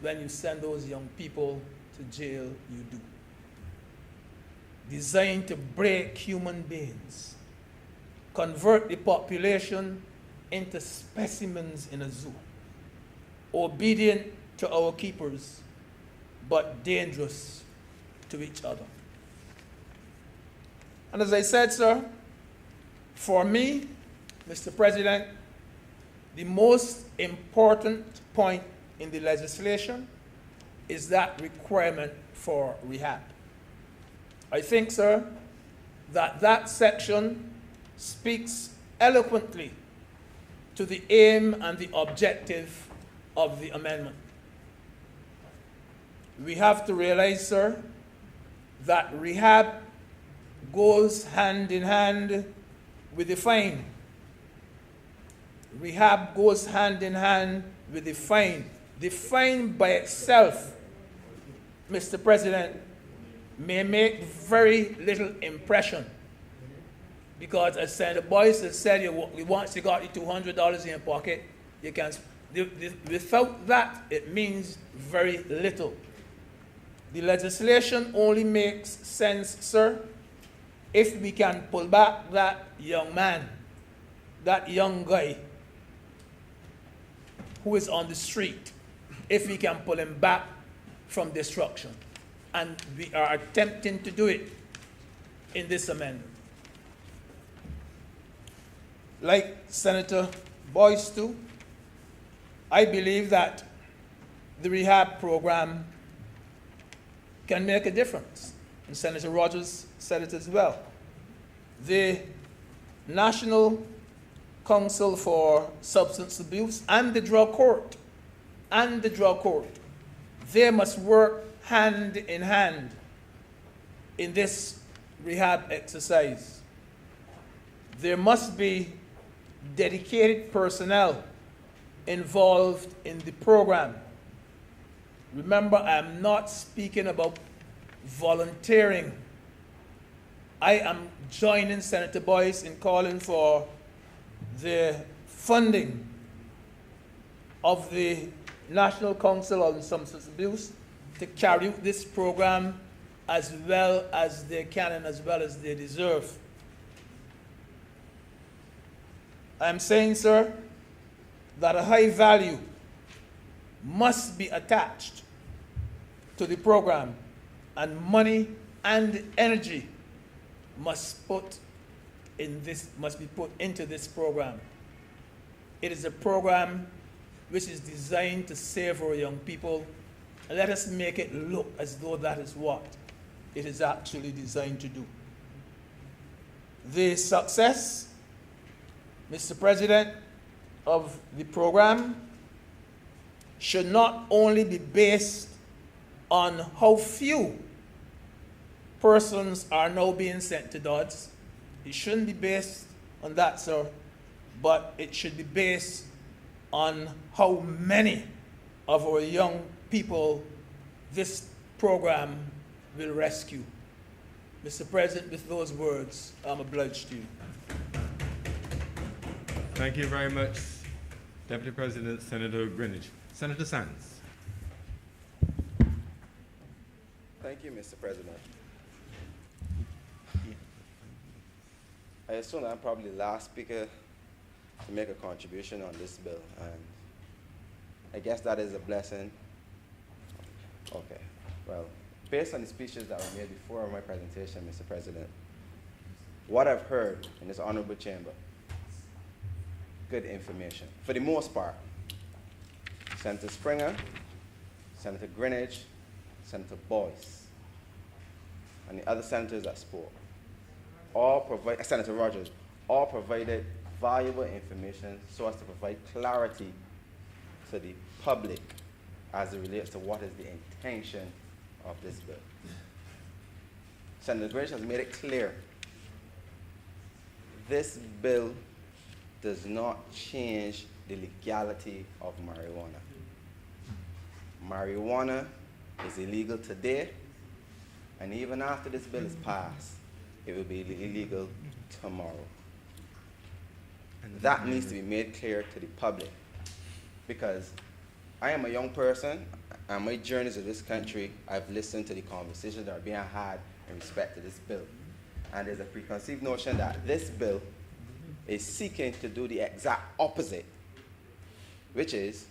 when you send those young people to jail, you do. Designed to break human beings, convert the population into specimens in a zoo, obedient to our keepers, but dangerous to each other. And as I said, sir, for me, Mr. President, the most important point in the legislation is that requirement for rehab. I think, sir, that that section speaks eloquently to the aim and the objective of the amendment. We have to realize, sir, that rehab goes hand in hand with the fine. Rehab goes hand in hand with the fine. The fine by itself, Mr. President, may make very little impression. Because as Senator Boyce has said, once you got the $200 in your pocket, you can. Without that, it means very little. The legislation only makes sense, sir, if we can pull back that young man, that young guy who is on the street, if we can pull him back from destruction. And we are attempting to do it in this amendment. Like Senator Boyce too, I believe that the rehab program can make a difference. And Senator Rogers said it as well. The National Council for Substance Abuse and the Drug Court, they must work hand in hand in this rehab exercise. There must be dedicated personnel involved in the program. Remember, I'm not speaking about volunteering. I am joining Senator Boyce in calling for the funding of the National Council on Substance Abuse to carry out this program as well as they can and as well as they deserve. I'm saying, sir, that a high value must be attached to the program, and money and energy must be put into this program. It is a program which is designed to save our young people, and let us make it look as though that is what it is actually designed to do. The success, Mr. President, of the program should not only be based on how few persons are now being sent to DODS. It shouldn't be based on that, sir, but it should be based on how many of our young people this program will rescue. Mr. President, with those words, I'm obliged to you. Thank you very much, Deputy President Senator Greenwich. Senator Sands. Thank you, Mr. President. I assume I'm probably the last speaker to make a contribution on this bill, and I guess that is a blessing. Okay, well, based on the speeches that were made before my presentation, Mr. President, what I've heard in this honorable chamber, good information. For the most part, Senator Springer, Senator Greenwich, Senator Boyce, and the other senators that spoke, Senator Rogers, all provided valuable information so as to provide clarity to the public as it relates to what is the intention of this bill. Senator Greenwich has made it clear this bill does not change the legality of marijuana. Marijuana is illegal today, and even after this bill is passed, it will be illegal tomorrow. That needs to be made clear to the public, because I am a young person, and my journeys of this country, I've listened to the conversations that are being had in respect to this bill. And there's a preconceived notion that this bill is seeking to do the exact opposite, which is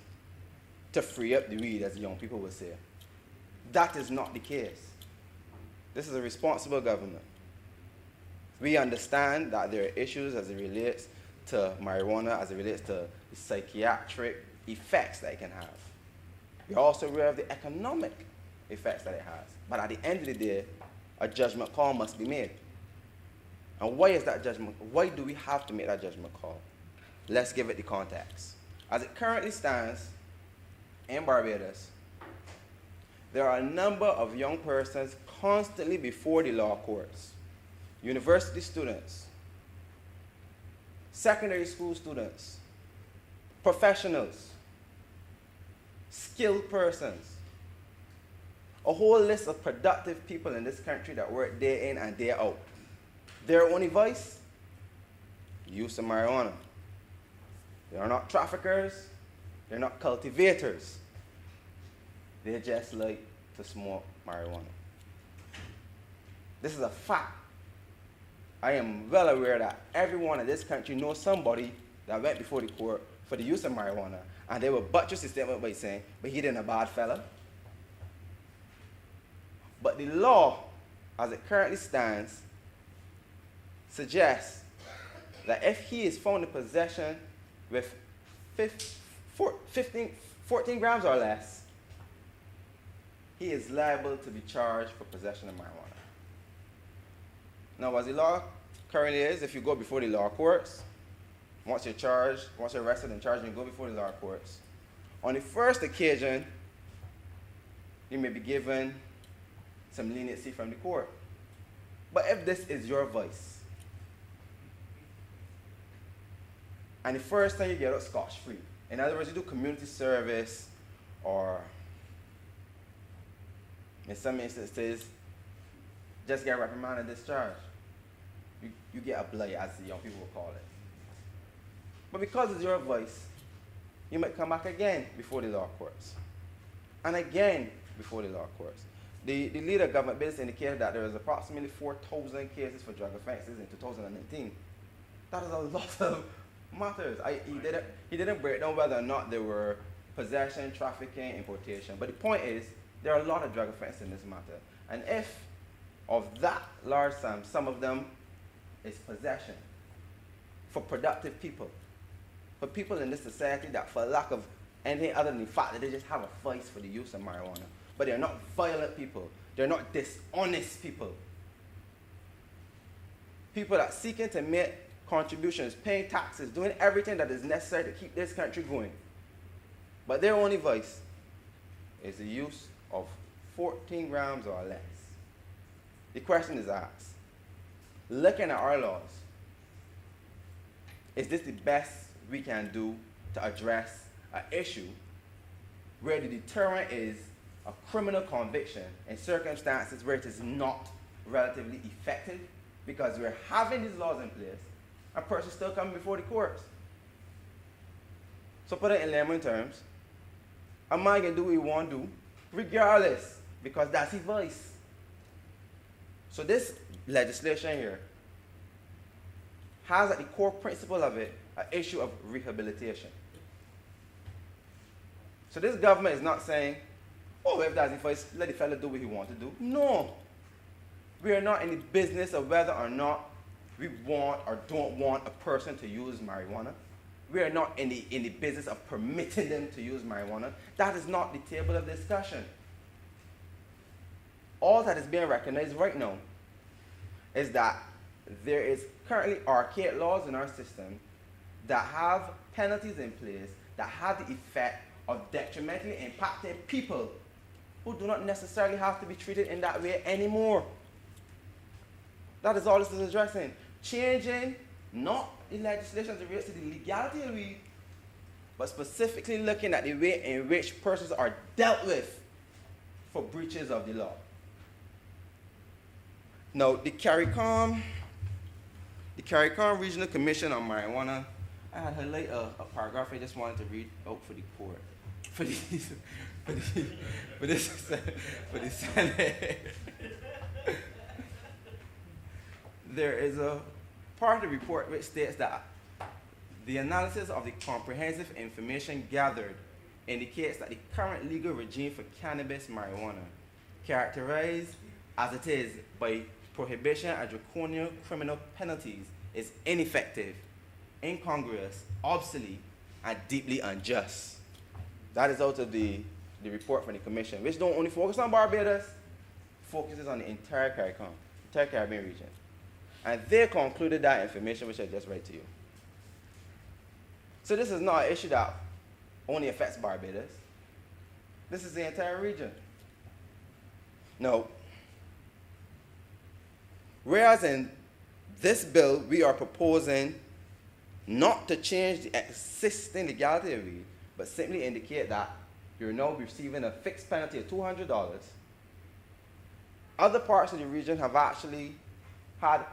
to free up the weed, as the young people would say. That is not the case. This is a responsible government. We understand that there are issues as it relates to marijuana, as it relates to the psychiatric effects that it can have. We're also aware of the economic effects that it has. But at the end of the day, a judgment call must be made. And why is that judgment? Why do we have to make that judgment call? Let's give it the context. As it currently stands in Barbados, there are a number of young persons constantly before the law courts. University students, secondary school students, professionals, skilled persons, a whole list of productive people in this country that work day in and day out. Their only vice? Use of marijuana. They are not traffickers, they're not cultivators. They just like to smoke marijuana. This is a fact. I am well aware that everyone in this country knows somebody that went before the court for the use of marijuana, and they will buttress the statement by saying, but he didn't a bad fella. But the law, as it currently stands, suggests that if he is found in possession with 14 grams or less, he is liable to be charged for possession of marijuana. Now, as the law currently is, if you go before the law courts, once you're arrested and charged, and you go before the law courts, on the first occasion, you may be given some leniency from the court. But if this is your vice, and the first time you get out scotch-free, in other words, you do community service, or in some instances, just get reprimanded and discharged. You get a blight, as the young people will call it. But because it's your voice, you might come back again before the law courts. And again before the law courts. The leader of government business indicated that there was approximately 4,000 cases for drug offenses in 2019. That is a lot of matters. He didn't break down whether or not there were possession, trafficking, importation. But the point is, there are a lot of drug offenses in this matter. And if of that large sum, some of them is possession for productive people, for people in this society that, for lack of anything other than the fact that they just have a vice for the use of marijuana, but they're not violent people, they're not dishonest people. People that are seeking to make contributions, paying taxes, doing everything that is necessary to keep this country going. But their only vice is the use of 14 grams or less. The question is asked, looking at our laws, is this the best we can do to address an issue where the deterrent is a criminal conviction in circumstances where it is not relatively effective, because we're having these laws in place, a person still coming before the courts? So put it in layman terms, a man can do what he want to do, regardless, because that's his voice. So this legislation here has at the core principle of it an issue of rehabilitation. So this government is not saying, oh, if that's the voice, let the fella do what he wants to do. No. We are not in the business of whether or not we want or don't want a person to use marijuana. We are not in the business of permitting them to use marijuana. That is not the table of discussion. All that is being recognized right now is that there is currently archaic laws in our system that have penalties in place that have the effect of detrimentally impacting people who do not necessarily have to be treated in that way anymore. That is all this is addressing. Changing not the legislation as it relates to the legality of weed, but specifically looking at the way in which persons are dealt with for breaches of the law. Now, the CARICOM Regional Commission on Marijuana I had highlight a paragraph I just wanted to read out for the court. For the, for the Senate. There is a part of the report which states that the analysis of the comprehensive information gathered indicates that the current legal regime for cannabis marijuana, characterized as it is by prohibition and draconian criminal penalties, is ineffective, incongruous, obsolete, and deeply unjust. That is out of the report from the commission, which don't only focus on Barbados, focuses on the entire Caribbean region. And they concluded that information, which I just read to you. So this is not an issue that only affects Barbados. This is the entire region. Now, whereas in this bill, we are proposing not to change the existing legality of weed, but simply indicate that you're now receiving a fixed penalty of $200. Other parts of the region have actually had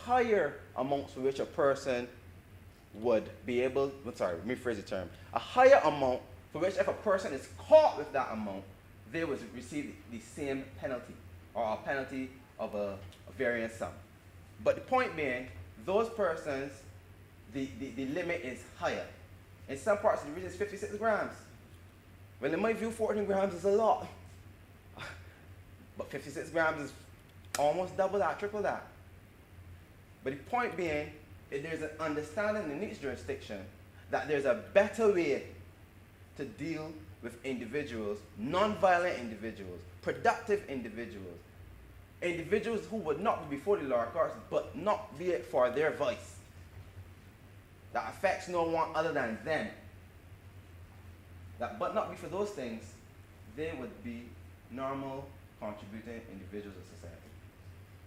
higher amounts for which a person would be able, let me rephrase the term, a higher amount for which if a person is caught with that amount, they would receive the same penalty, or a penalty of a varying sum. But the point being, those persons, the limit is higher. In some parts of the region, it's 56 grams. Well, in my view, 14 grams is a lot. But 56 grams is almost double that, triple that. But the point being, there's an understanding in each jurisdiction that there's a better way to deal with individuals, non-violent individuals, productive individuals, individuals who would not be before the lower courts, but not be it for their voice, that affects no one other than them. That but not be for those things, they would be normal, contributing individuals of society.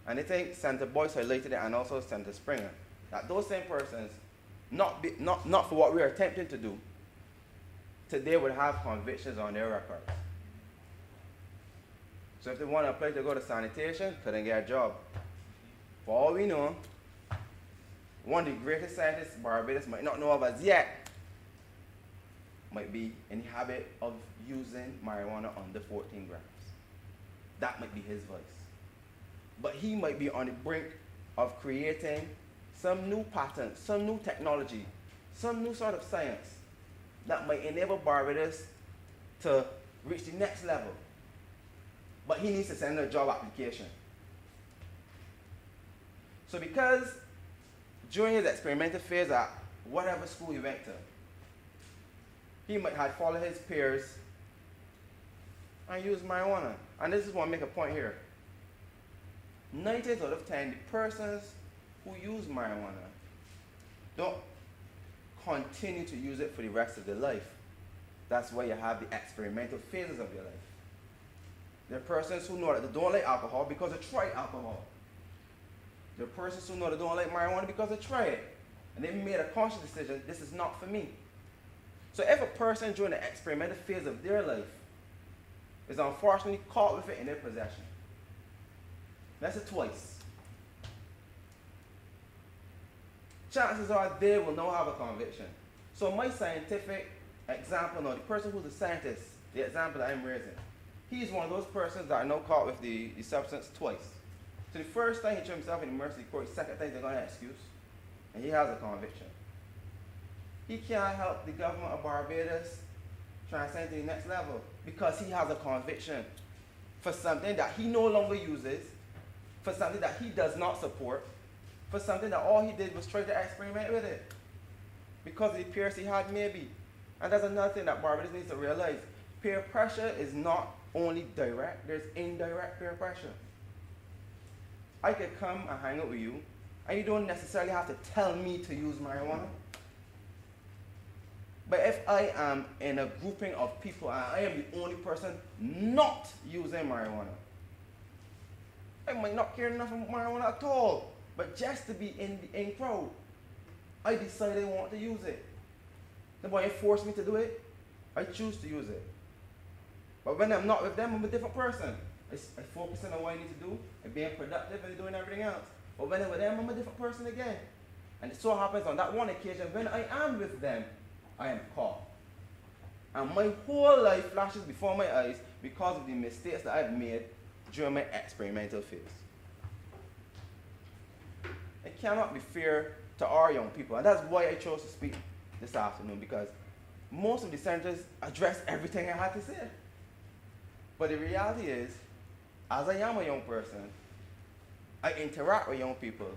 And I think Senator Boyce highlighted it, and also Senator Springer, that those same persons, not for what we are attempting to do, today would have convictions on their records. So if they want to apply to go to sanitation, couldn't get a job. For all we know, one of the greatest scientists Barbados might not know of as yet might be in the habit of using marijuana under 14 grams. That might be his voice. But he might be on the brink of creating some new pattern, some new technology, some new sort of science that might enable Barbados to reach the next level. But he needs to send a job application. So because during his experimental phase at whatever school he went to, he might have followed his peers and used marijuana. And this is what I make a point here. 9 out of 10, the persons who use marijuana don't continue to use it for the rest of their life. That's why you have the experimental phases of your life. There are persons who know that they don't like alcohol because they try alcohol. There are persons who know they don't like marijuana because they try it. And they made a conscious decision, this is not for me. So if a person during the experimental phase of their life is unfortunately caught with it in their possession, that's it twice, chances are they will now have a conviction. So my scientific example, now the person who's a scientist, the example that I'm raising, he's one of those persons that are now caught with the substance twice. So the first time he threw himself in the mercy court, the second time they're going to excuse, and he has a conviction. He can't help the government of Barbados transcend to the next level because he has a conviction for something that he no longer uses, for something that he does not support, for something that all he did was try to experiment with it because of the peers he had maybe. And that's another thing that Barbados needs to realize. Peer pressure is not only direct, there's indirect peer pressure. I could come and hang out with you, and you don't necessarily have to tell me to use marijuana. But if I am in a grouping of people and I am the only person not using marijuana, I might not care enough about marijuana at all. But just to be in the in crowd, I decide I want to use it. Nobody forced me to do it. I choose to use it. But when I'm not with them, I'm a different person. I focus on what I need to do, and being productive and doing everything else. But when I'm with them, I'm a different person again. And it so happens on that one occasion when I am with them, I am caught. And my whole life flashes before my eyes because of the mistakes that I've made during my experimental phase. It cannot be fair to our young people, and that's why I chose to speak this afternoon, because most of the senators addressed everything I had to say. But the reality is, as I am a young person, I interact with young people.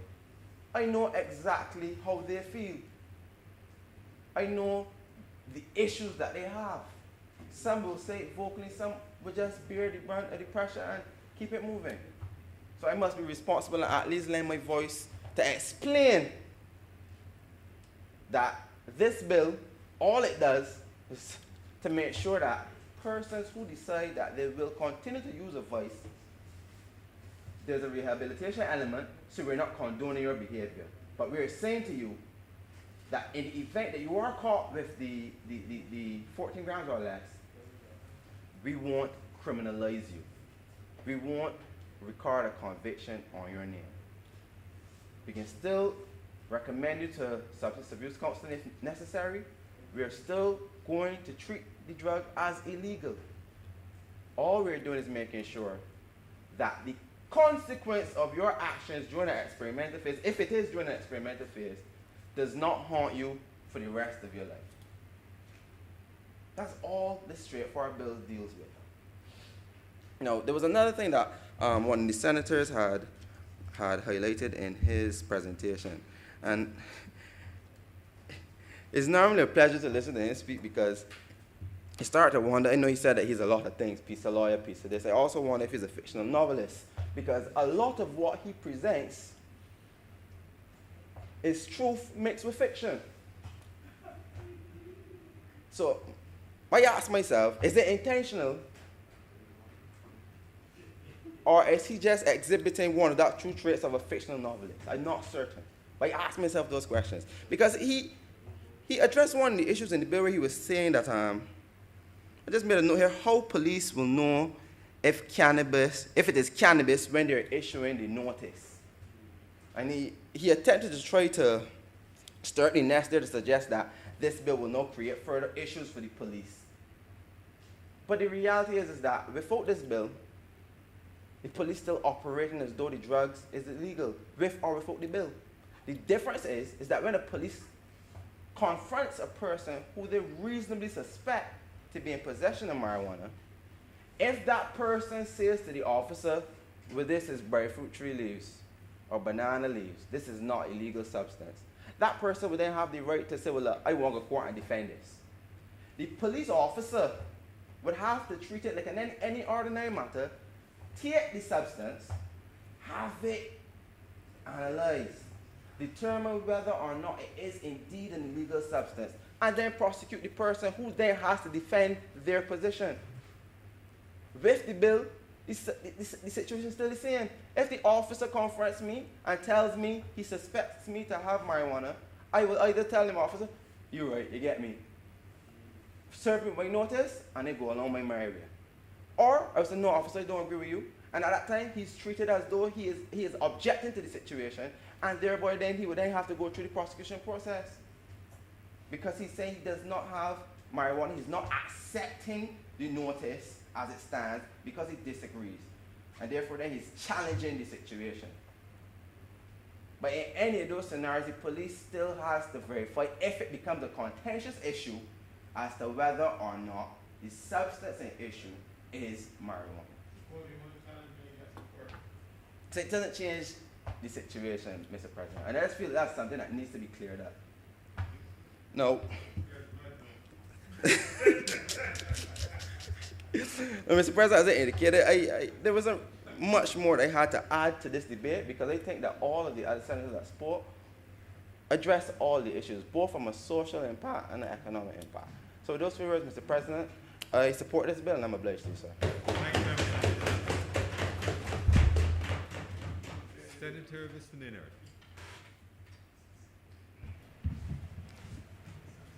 I know exactly how they feel. I know the issues that they have. Some will say it vocally, some will just bear the brunt of the pressure and keep it moving. So I must be responsible and at least lend my voice to explain that this bill, all it does is to make sure that persons who decide that they will continue to use a voice, there's a rehabilitation element, so we're not condoning your behavior. But we're saying to you that in the event that you are caught with the 14 grams or less, we won't criminalize you. We won't record a conviction on your name. We can still recommend you to substance abuse counseling if necessary. We are still going to treat the drug as illegal. All we're doing is making sure that the consequence of your actions during an experimental phase, if it is during an experimental phase, does not haunt you for the rest of your life. That's all this straightforward bill deals with. Now, there was another thing that one of the senators had highlighted in his presentation, and it's normally a pleasure to listen to him speak because I started to wonder. I know he said that he's a lot of things, piece of lawyer, piece of this. I also wonder if he's a fictional novelist, because a lot of what he presents is truth mixed with fiction. So I ask myself, is it intentional, or is he just exhibiting one of the true traits of a fictional novelist? I'm not certain. But I ask myself those questions. Because he addressed one of the issues in the bill where he was saying that, I just made a note here, how police will know if it is cannabis when they're issuing the notice. And he attempted to try to stir the nest there to suggest that this bill will not create further issues for the police. But the reality is that without this bill, the police still operating as though the drugs is illegal, with or without the bill. The difference is that when the police confronts a person who they reasonably suspect to be in possession of marijuana, if that person says to the officer, well, this is breadfruit tree leaves or banana leaves, this is not illegal substance, that person would then have the right to say, well, look, I want to go to court and defend this. The police officer would have to treat it like any ordinary matter, take the substance, have it analyzed, determine whether or not it is indeed an illegal substance, and then prosecute the person who then has to defend their position. With the bill, the situation is still the same. If the officer confronts me and tells me he suspects me to have marijuana, I will either tell him, officer, you're right, you get me, serve me my notice, and then go along my merry way. Or I will say, no, officer, I don't agree with you. And at that time, he's treated as though he is objecting to the situation, and thereby then he would then have to go through the prosecution process. Because he's saying he does not have marijuana, he's not accepting the notice as it stands because he disagrees. And therefore then he's challenging the situation. But in any of those scenarios, the police still has to verify if it becomes a contentious issue as to whether or not the substance in issue is marijuana. So it doesn't change the situation, Mr. President. And I just feel that's something that needs to be cleared up. No. Mr. President, as I indicated, there wasn't much more that I had to add to this debate because I think that all of the other senators that spoke addressed all the issues, both from a social impact and an economic impact. So with those few words, Mr. President, I support this bill and I'm obliged to, sir. Thank you very much. Senator Mr. Ninner.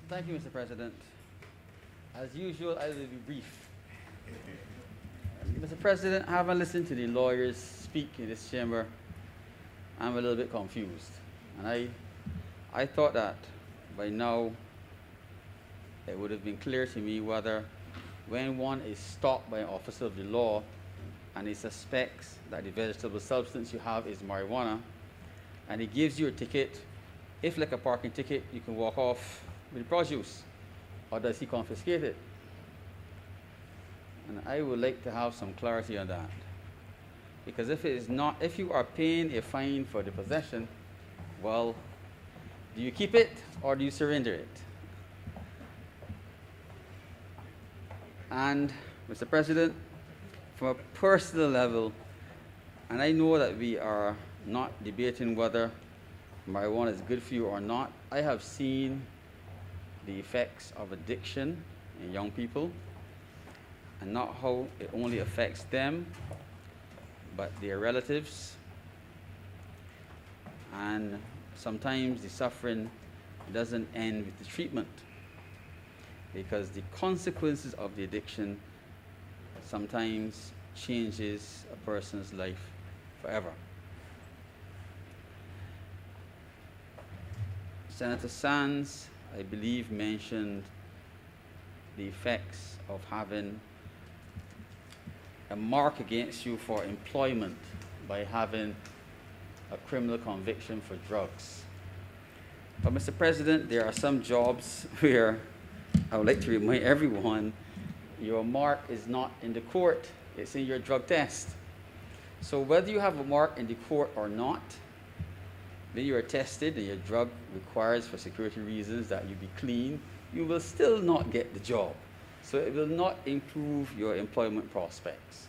Thank you, Mr. President. As usual, I will be brief. Mr. President, having listened to the lawyers speak in this chamber, I'm a little bit confused. And I I thought that by now it would have been clear to me whether when one is stopped by an officer of the law and he suspects that the vegetable substance you have is marijuana, and he gives you a ticket, if like a parking ticket, you can walk off with the produce, or does he confiscate it? And I would like to have some clarity on that. Because if it is not, if you are paying a fine for the possession, well, do you keep it or do you surrender it? And, Mr. President, from a personal level, and I know that we are not debating whether marijuana is good for you or not, I have seen the effects of addiction in young people, and not how it only affects them, but their relatives. And sometimes the suffering doesn't end with the treatment, because the consequences of the addiction sometimes changes a person's life forever. Senator Sands, I believe, mentioned the effects of having a mark against you for employment by having a criminal conviction for drugs. But Mr. President, there are some jobs where I would like to remind everyone, your mark is not in the court, it's in your drug test. So whether you have a mark in the court or not, when you are tested and your drug requires for security reasons that you be clean, you will still not get the job. So it will not improve your employment prospects.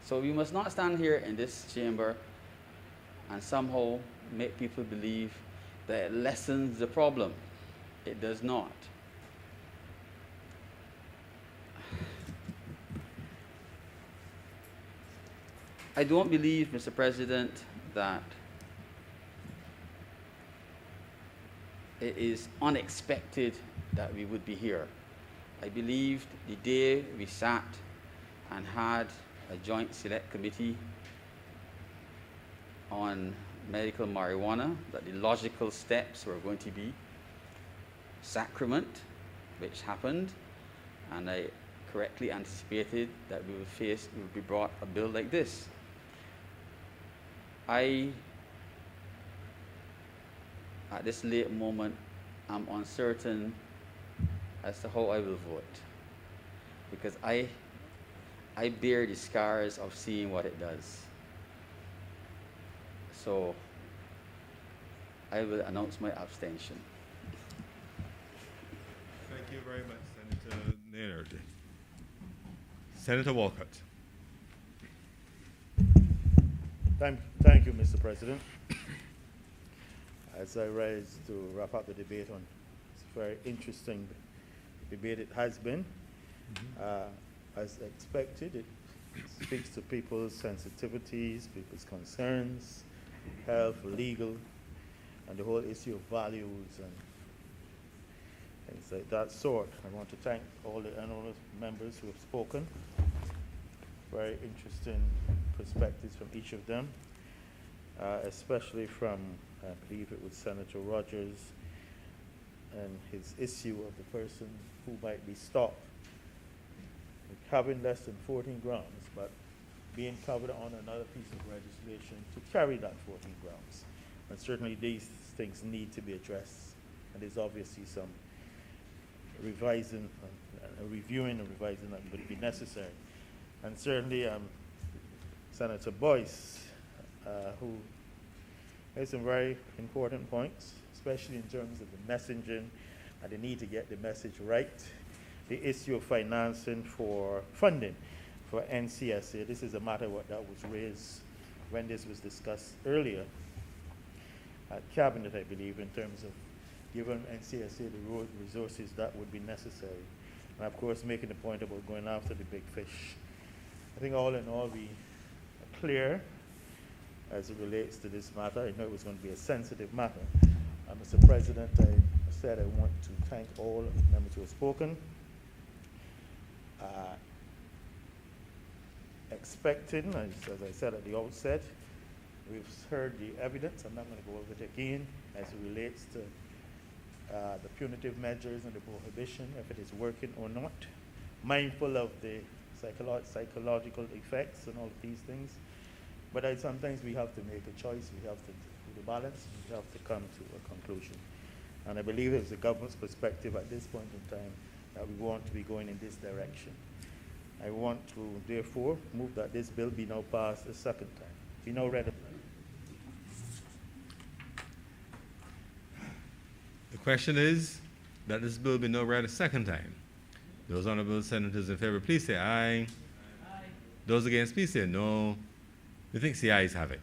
So we must not stand here in this chamber and somehow make people believe that it lessens the problem. It does not. I don't believe, Mr. President, that it is unexpected that we would be here. I believed the day we sat and had a joint select committee on medical marijuana, that the logical steps were going to be sacrament, which happened, and I correctly anticipated that we would be brought a bill like this. I, at this late moment, am uncertain as to how I will vote, because I bear the scars of seeing what it does. So I will announce my abstention. Thank you very much, Senator Naylor. Senator Walcott. Thank you, Mr. President. As I rise to wrap up the debate on this very interesting debate it has been, as expected, it speaks to people's sensitivities, people's concerns, health, legal, and the whole issue of values and things like that sort. I want to thank all the honourable members who have spoken. Very interesting perspectives from each of them, especially from, I believe it was Senator Rogers, and his issue of the person who might be stopped with having less than 14 grams, but being covered on another piece of legislation to carry that 14 grams. And certainly these things need to be addressed, and there's obviously some revising, reviewing and revising that would be necessary. And certainly Senator Boyce, who made some very important points, especially in terms of the messaging and the need to get the message right. The issue of financing for funding for NCSA. This is a matter that was raised when this was discussed earlier at Cabinet, I believe, in terms of giving NCSA the road resources that would be necessary. And of course, making the point about going after the big fish. I think all in all, we are clear as it relates to this matter. I know it was going to be a sensitive matter. Mr. President, I said I want to thank all members who have spoken. Expecting, as I said at the outset, we've heard the evidence. I'm not going to go over it again. as it relates to the punitive measures and the prohibition, if it is working or not, mindful of the psychological effects and all of these things. But sometimes we have to make a choice, we have to do the balance, we have to come to a conclusion. And I believe it's the government's perspective at this point in time that we want to be going in this direction. I want to therefore move that this bill be now passed a second time. Be now read. The question is that this bill be now read a second time. Those honourable senators in favor, please say aye. Aye. Those against, please say no. We think the ayes have it.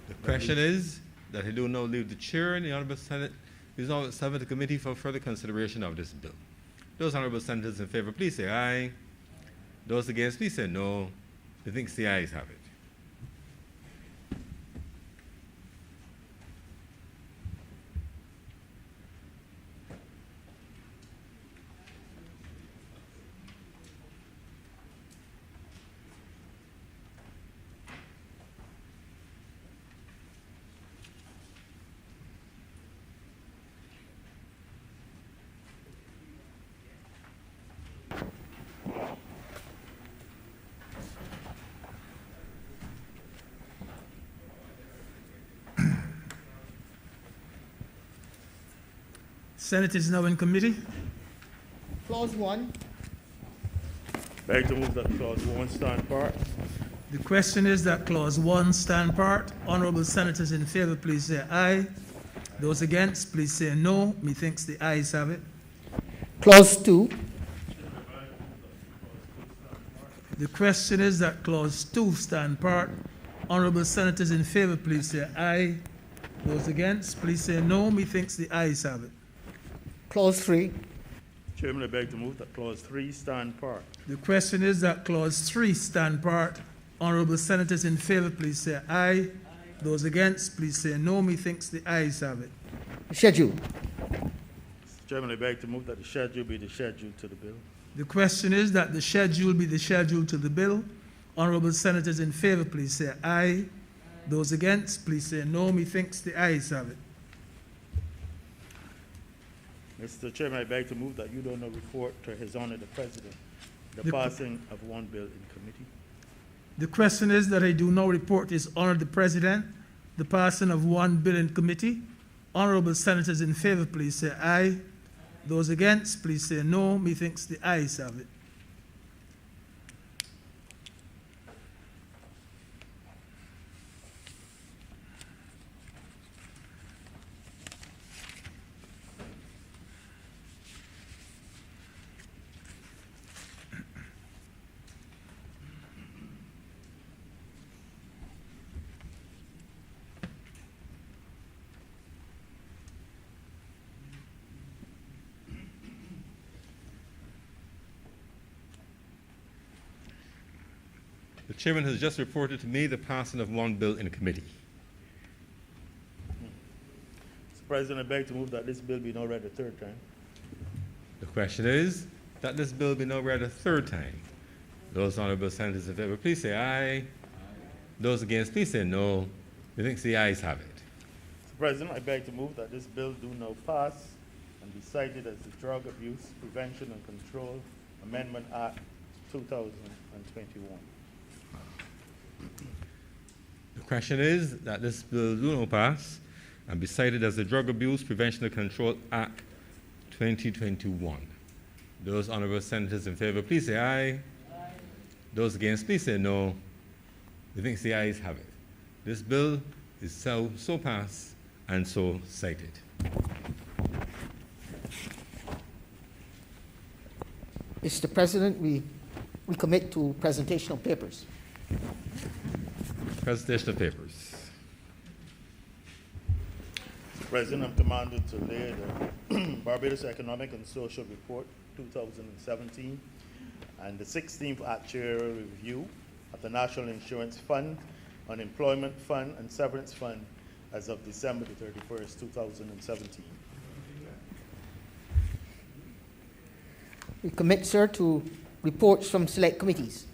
The question is that he do now leave the chair in the Honourable Senate. He is now submit to committee for further consideration of this bill. Those honourable senators in favour, please say aye. Those against, please say no. We think the ayes have it. Senate is now in committee. Clause 1. Beg to move that clause 1 stand part. The question is that clause 1 stand part. Honourable senators in favor, please say aye. Those against, please say no. Methinks the ayes have it. Clause 2. The question is that clause 2 stand part. Honourable senators in favor, please say aye. Those against, please say no. Methinks the ayes have it. Clause 3. Chairman, I beg to move that clause 3 stand part. The question is that clause 3 stand part. Honourable senators in favor, please say aye. Those against, please say no. Methinks the ayes have it. Schedule. Mr. Chairman, I beg to move that the schedule be the schedule to the bill. The question is that the schedule be the schedule to the bill. Honourable senators in favor, please say aye. Those against, please say no. Methinks the ayes have it. Mr. Chairman, I beg to move that you do not report to His Honor the President the passing of one bill in committee. The question is that I do now report to His Honor the President the passing of one bill in committee. Honourable senators in favor, please say aye. Those against, please say no. Methinks the ayes have it. The chairman has just reported to me the passing of one bill in committee. Mr. President, I beg to move that this bill be now read a third time. The question is that this bill be now read a third time. Those honourable senators in favor, please say aye. Those against, please say no. We think the ayes have it. Mr. President, I beg to move that this bill do now pass and be cited as the Drug Abuse Prevention and Control Amendment Act 2021. The question is that this bill do not pass and be cited as the Drug Abuse Prevention and Control Act 2021. Those honourable senators in favor, please say aye. Aye. Those against, please say no. We think the ayes have it. This bill is so passed and so cited. Mr. President, we commit to presentation of papers. Presentation of papers. Mr. President, I'm commanded to lay the Barbados Economic and Social Report 2017 and the 16th Actuarial Review of the National Insurance Fund, Unemployment Fund, and Severance Fund as of December the 31st, 2017. We commit, sir, to reports from select committees.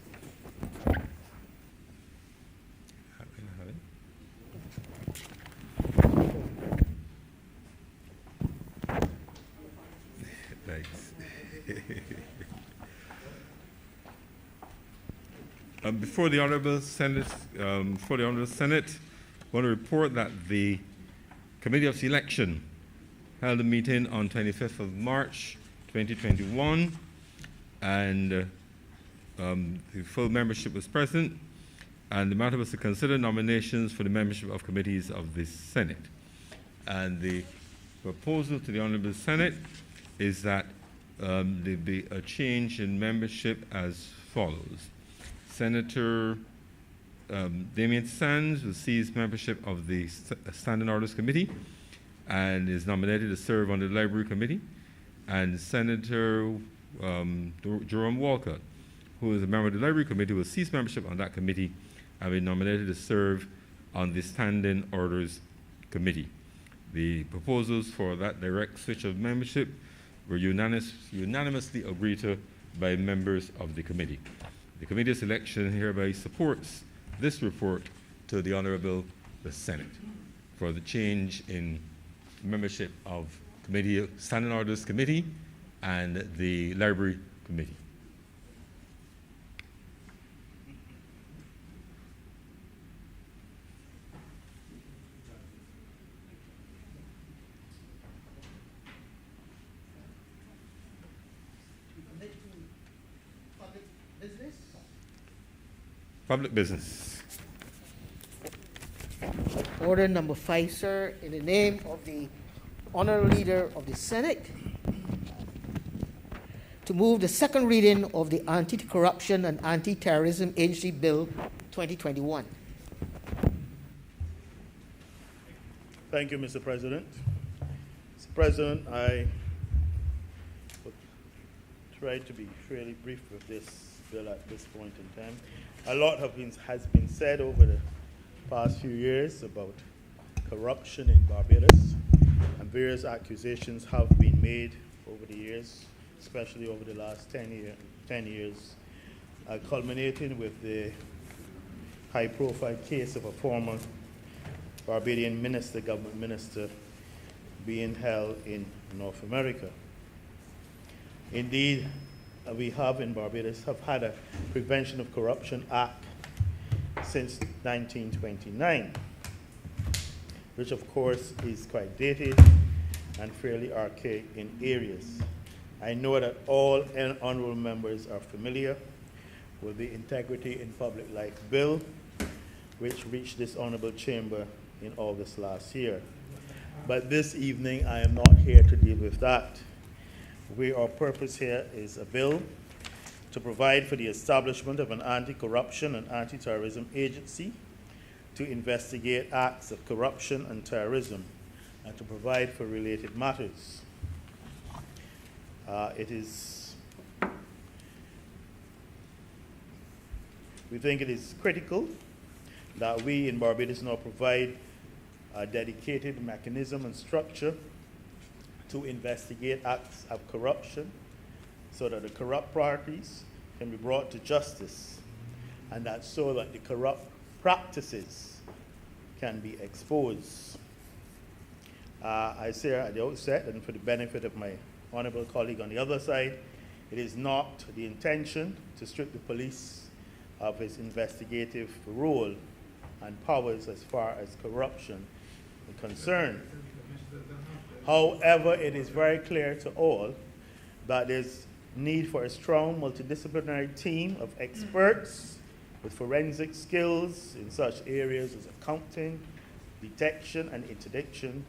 Thanks. Before the Honourable Senate, I want to report that the Committee of Selection held a meeting on 25th of March 2021, and the full membership was present, and the matter was to consider nominations for the membership of committees of the Senate. And the proposal to the Honourable Senate is that there be a change in membership as follows. Senator Damian Sands will cease membership of the Standing Orders Committee and is nominated to serve on the Library Committee. And Senator Jerome Walker, who is a member of the Library Committee, will cease membership on that committee and be nominated to serve on the Standing Orders Committee. The proposals for that direct switch of membership were unanimously agreed to by members of the committee. The Committee of Selection hereby supports this report to the Honourable the Senate for the change in membership of Standing Orders Committee and the Library Committee. Public business. Order number 5, sir, in the name of the Honourable Leader of the Senate, to move the second reading of the Anti-Corruption and Anti-Terrorism Agency Bill 2021. Thank you, Mr. President. Mr. President, I will try to be fairly brief with this bill at this point in time. A lot has been said over the past few years about corruption in Barbados, and various accusations have been made over the years, especially over the last 10 years, culminating with the high-profile case of a former Barbadian government minister, being held in North America. Indeed, we have in Barbados had a Prevention of Corruption Act since 1929, which of course is quite dated and fairly archaic in areas. I know that all honourable members are familiar with the Integrity in Public Life Bill, which reached this honourable chamber in August last year. But this evening I am not here to deal with that. Our purpose here is a bill to provide for the establishment of an anti-corruption and anti-terrorism agency to investigate acts of corruption and terrorism and to provide for related matters. We think it is critical that we in Barbados now provide a dedicated mechanism and structure to investigate acts of corruption so that the corrupt parties can be brought to justice, and that so that the corrupt practices can be exposed. I say at the outset, and for the benefit of my honourable colleague on the other side, it is not the intention to strip the police of its investigative role and powers as far as corruption is concerned. However, it is very clear to all that there's need for a strong multidisciplinary team of experts with forensic skills in such areas as accounting, detection, and interdiction,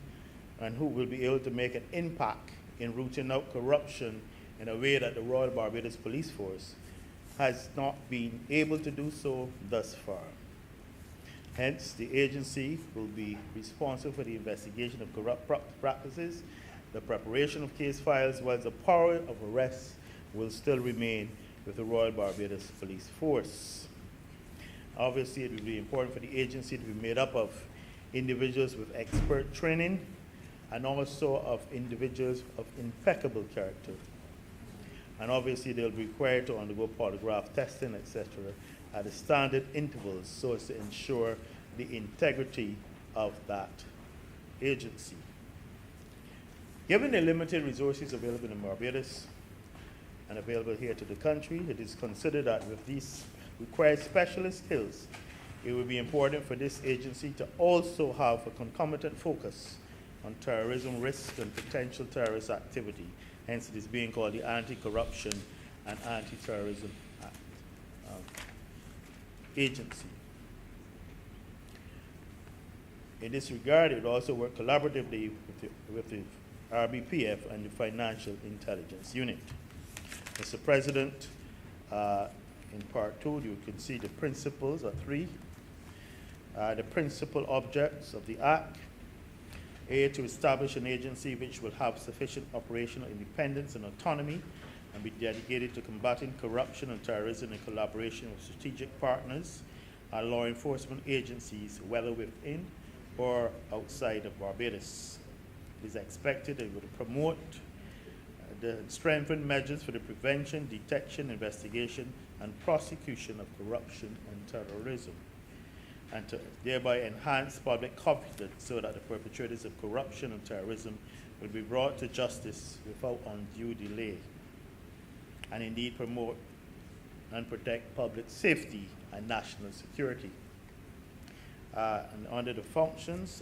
and who will be able to make an impact in rooting out corruption in a way that the Royal Barbados Police Force has not been able to do so thus far. Hence, the agency will be responsible for the investigation of corrupt practices, the preparation of case files, while the power of arrest will still remain with the Royal Barbados Police Force. Obviously, it will be important for the agency to be made up of individuals with expert training and also of individuals of impeccable character. And obviously, they'll be required to undergo polygraph testing, etc., at the standard intervals so as to ensure the integrity of that agency. Given the limited resources available in Barbados and available here to the country, it is considered that with these required specialist skills, it would be important for this agency to also have a concomitant focus on terrorism risk and potential terrorist activity. Hence, it is being called the Anti-Corruption and Anti-Terrorism Agency. In this regard, it will also work collaboratively with the RBPF and the Financial Intelligence Unit. Mr. President, in part 2, you can see the principles are 3. The principal objects of the Act: A, to establish an agency which will have sufficient operational independence and autonomy and be dedicated to combating corruption and terrorism in collaboration with strategic partners and law enforcement agencies, whether within or outside of Barbados. It is expected that it will promote the strengthened measures for the prevention, detection, investigation, and prosecution of corruption and terrorism, and to thereby enhance public confidence so that the perpetrators of corruption and terrorism will be brought to justice without undue delay, and indeed promote and protect public safety and national security. And under the functions,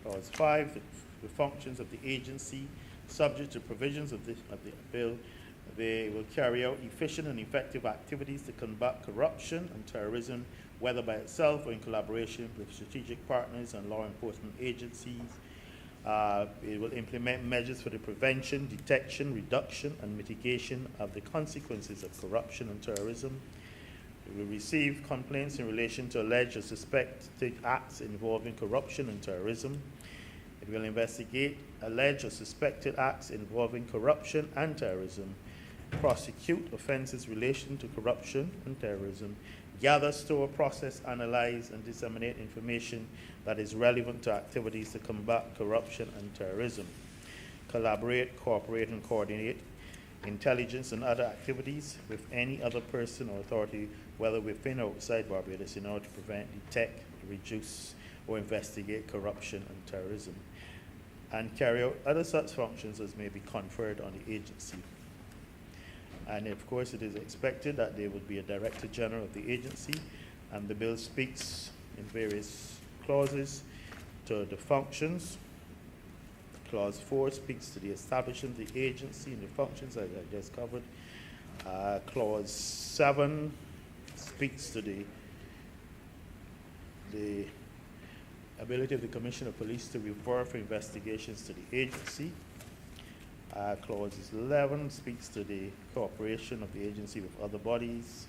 Clause 5, the functions of the agency, subject to provisions of the bill, they will carry out efficient and effective activities to combat corruption and terrorism, whether by itself or in collaboration with strategic partners and law enforcement agencies. It will implement measures for the prevention, detection, reduction, and mitigation of the consequences of corruption and terrorism. It will receive complaints in relation to alleged or suspected acts involving corruption and terrorism. It will investigate alleged or suspected acts involving corruption and terrorism, prosecute offenses relating to corruption and terrorism, gather, store, process, analyze, and disseminate information that is relevant to activities to combat corruption and terrorism, collaborate, cooperate, and coordinate intelligence and other activities with any other person or authority, whether within or outside Barbados, in order to prevent, detect, reduce, or investigate corruption and terrorism, and carry out other such functions as may be conferred on the agency. And of course, it is expected that there would be a Director General of the agency, and the bill speaks in various clauses to the functions. Clause 4 speaks to the establishment of the agency and the functions, as I just covered. Clause 7 speaks to the ability of the Commissioner of Police to refer for investigations to the agency. Clause 11 speaks to the cooperation of the agency with other bodies.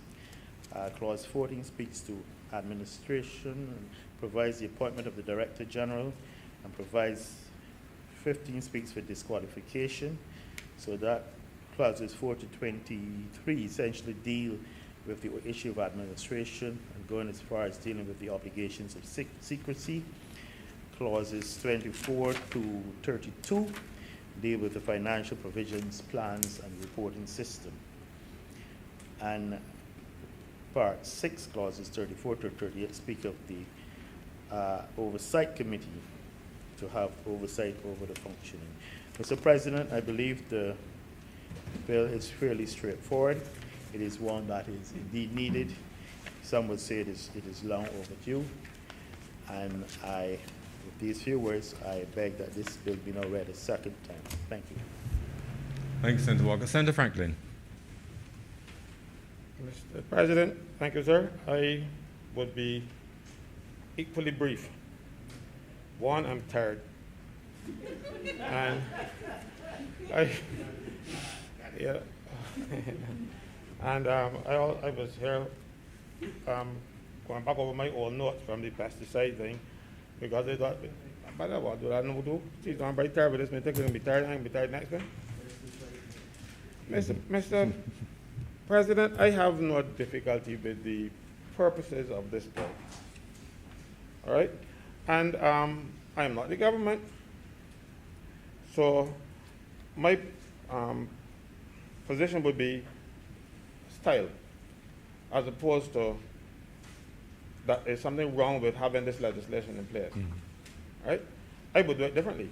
Clause 14 speaks to administration and provides the appointment of the Director General, and provides 15 speaks for disqualification. So that clauses 4 to 23 essentially deal with the issue of administration and going as far as dealing with the obligations of secrecy. Clauses 24 to 32 deal with the financial provisions, plans, and reporting system. And Part 6, clauses 34 to 38 speak of the oversight committee to have oversight over the functioning. Mr. President, I believe the bill is fairly straightforward. It is one that is indeed needed. Some would say it is long overdue. And with these few words, I beg that this bill be now read a second time. Thank you. Thank you, Senator Walker. Senator Franklin. Mr. President, thank you, sir. I would be equally brief. One, I'm tired. And yeah. And I was here going back over my old notes from the pesticide thing, because I thought, but what do I know do? She's going to be tired, but this may take her to be tired, and I'm going to be tired next time. Mr. President, I have no difficulty with the purposes of this bill. All right? And I am not the government. So my position would be style, as opposed to that there's something wrong with having this legislation in place. Right? I would do it differently.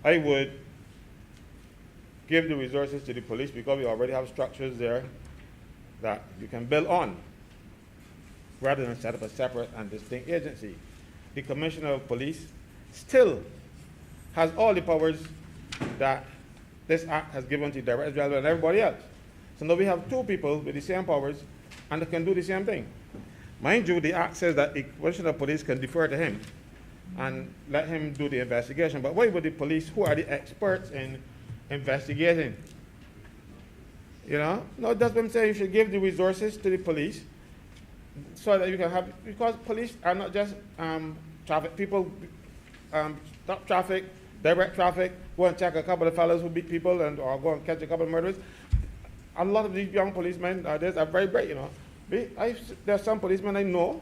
I would give the resources to the police because we already have structures there that you can build on, rather than set up a separate and distinct agency. The Commissioner of Police still has all the powers that this act has given to the Director General and everybody else. So now we have two people with the same powers and they can do the same thing. Mind you, the act says that the Commissioner of Police can defer to him and let him do the investigation. But why would the police, who are the experts in investigating? You know? No, that's what I'm saying. You should give the resources to the police so that you can have, because police are not just traffic people, stop traffic, direct traffic, go and check a couple of fellows who beat people and or go and catch a couple of murderers. A lot of these young policemen nowadays are very bright, you know. There's some policemen I know,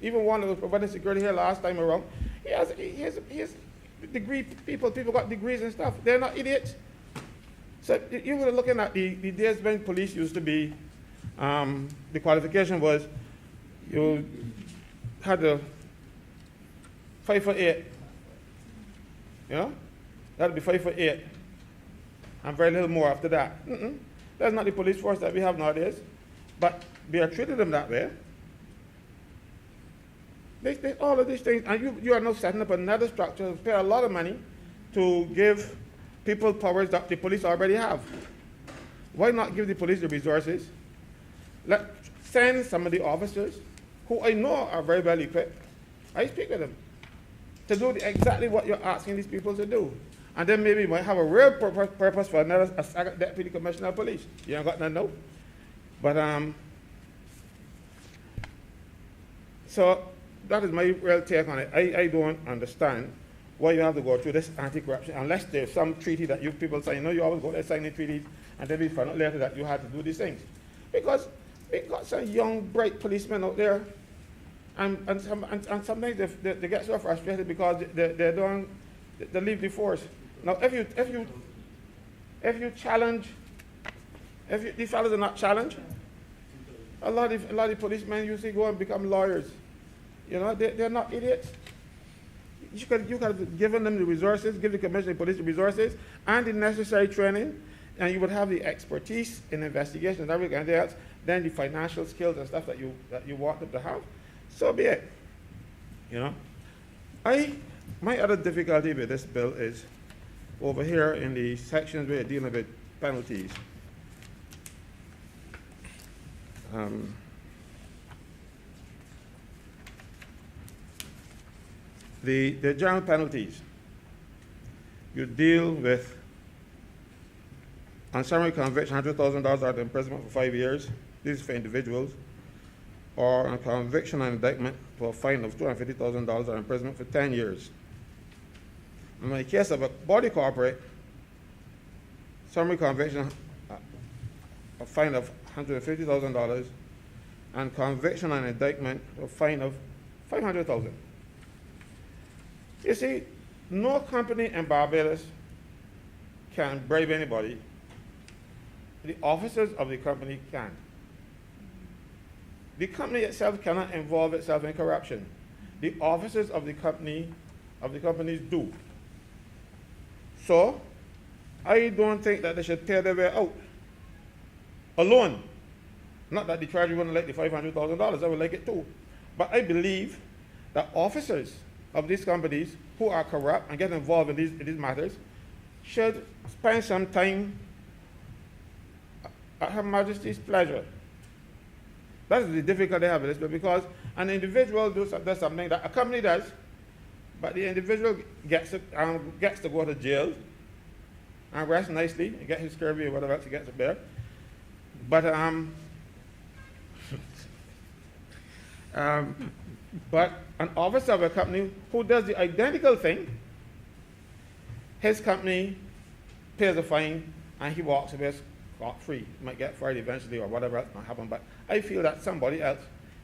even one that was providing security here last time around, he has degree people got degrees and stuff. They're not idiots. So you were looking at the days when police used to be, the qualification was you had to 5'8", you know? That'd be 5'8", and very little more after that. That's not the police force that we have nowadays, but we are treating them that way. All of these things, and you are now setting up another structure, pay a lot of money to give people powers that the police already have. Why not give the police the resources? Send some of the officers who I know are very well equipped. I speak with them to do exactly what you're asking these people to do. And then maybe you might have a real purpose for a second deputy commissioner of police. You ain't got nothing, no. But so that is my real take on it. I don't understand why you have to go through this anti-corruption unless there's some treaty that you people sign. You know, you always go there signing treaties and then we find out later that you had to do these things. Because we got some young, bright policemen out there, and sometimes they get so frustrated because they leave the force. Now, if you challenge, these fellas are not challenged, a lot of policemen usually go and become lawyers. You know, they're not idiots. You could have given them the resources, give the Commissioner of Police the resources and the necessary training, and you would have the expertise in investigation and everything else, then the financial skills and stuff that you want them to have. So be it. You know? My other difficulty with this bill is over here in the sections where you're dealing with penalties. The general penalties, you deal with, on summary conviction, $100,000 out of imprisonment for 5 years. This is for individuals. Or on conviction and indictment for a fine of $250,000 or imprisonment for 10 years. In the case of a body corporate, summary conviction, a fine of $150,000, and conviction and indictment, a fine of $500,000. You see, no company in Barbados can bribe anybody. The officers of the company can. The company itself cannot involve itself in corruption. The officers of the companies do. So, I don't think that they should pay their way out alone. Not that the Treasury wouldn't like the $500,000, I would like it too. But I believe that officers of these companies who are corrupt and get involved in these matters should spend some time at Her Majesty's pleasure. That's the difficulty I have with this bill, because an individual does something that a company does, but the individual gets to go to jail and rest nicely and get his scurvy or whatever else he gets up there. But but an officer of a company who does the identical thing, his company pays a fine and he walks away scot-free. He might get fired eventually or whatever else might happen, but I feel that somebody else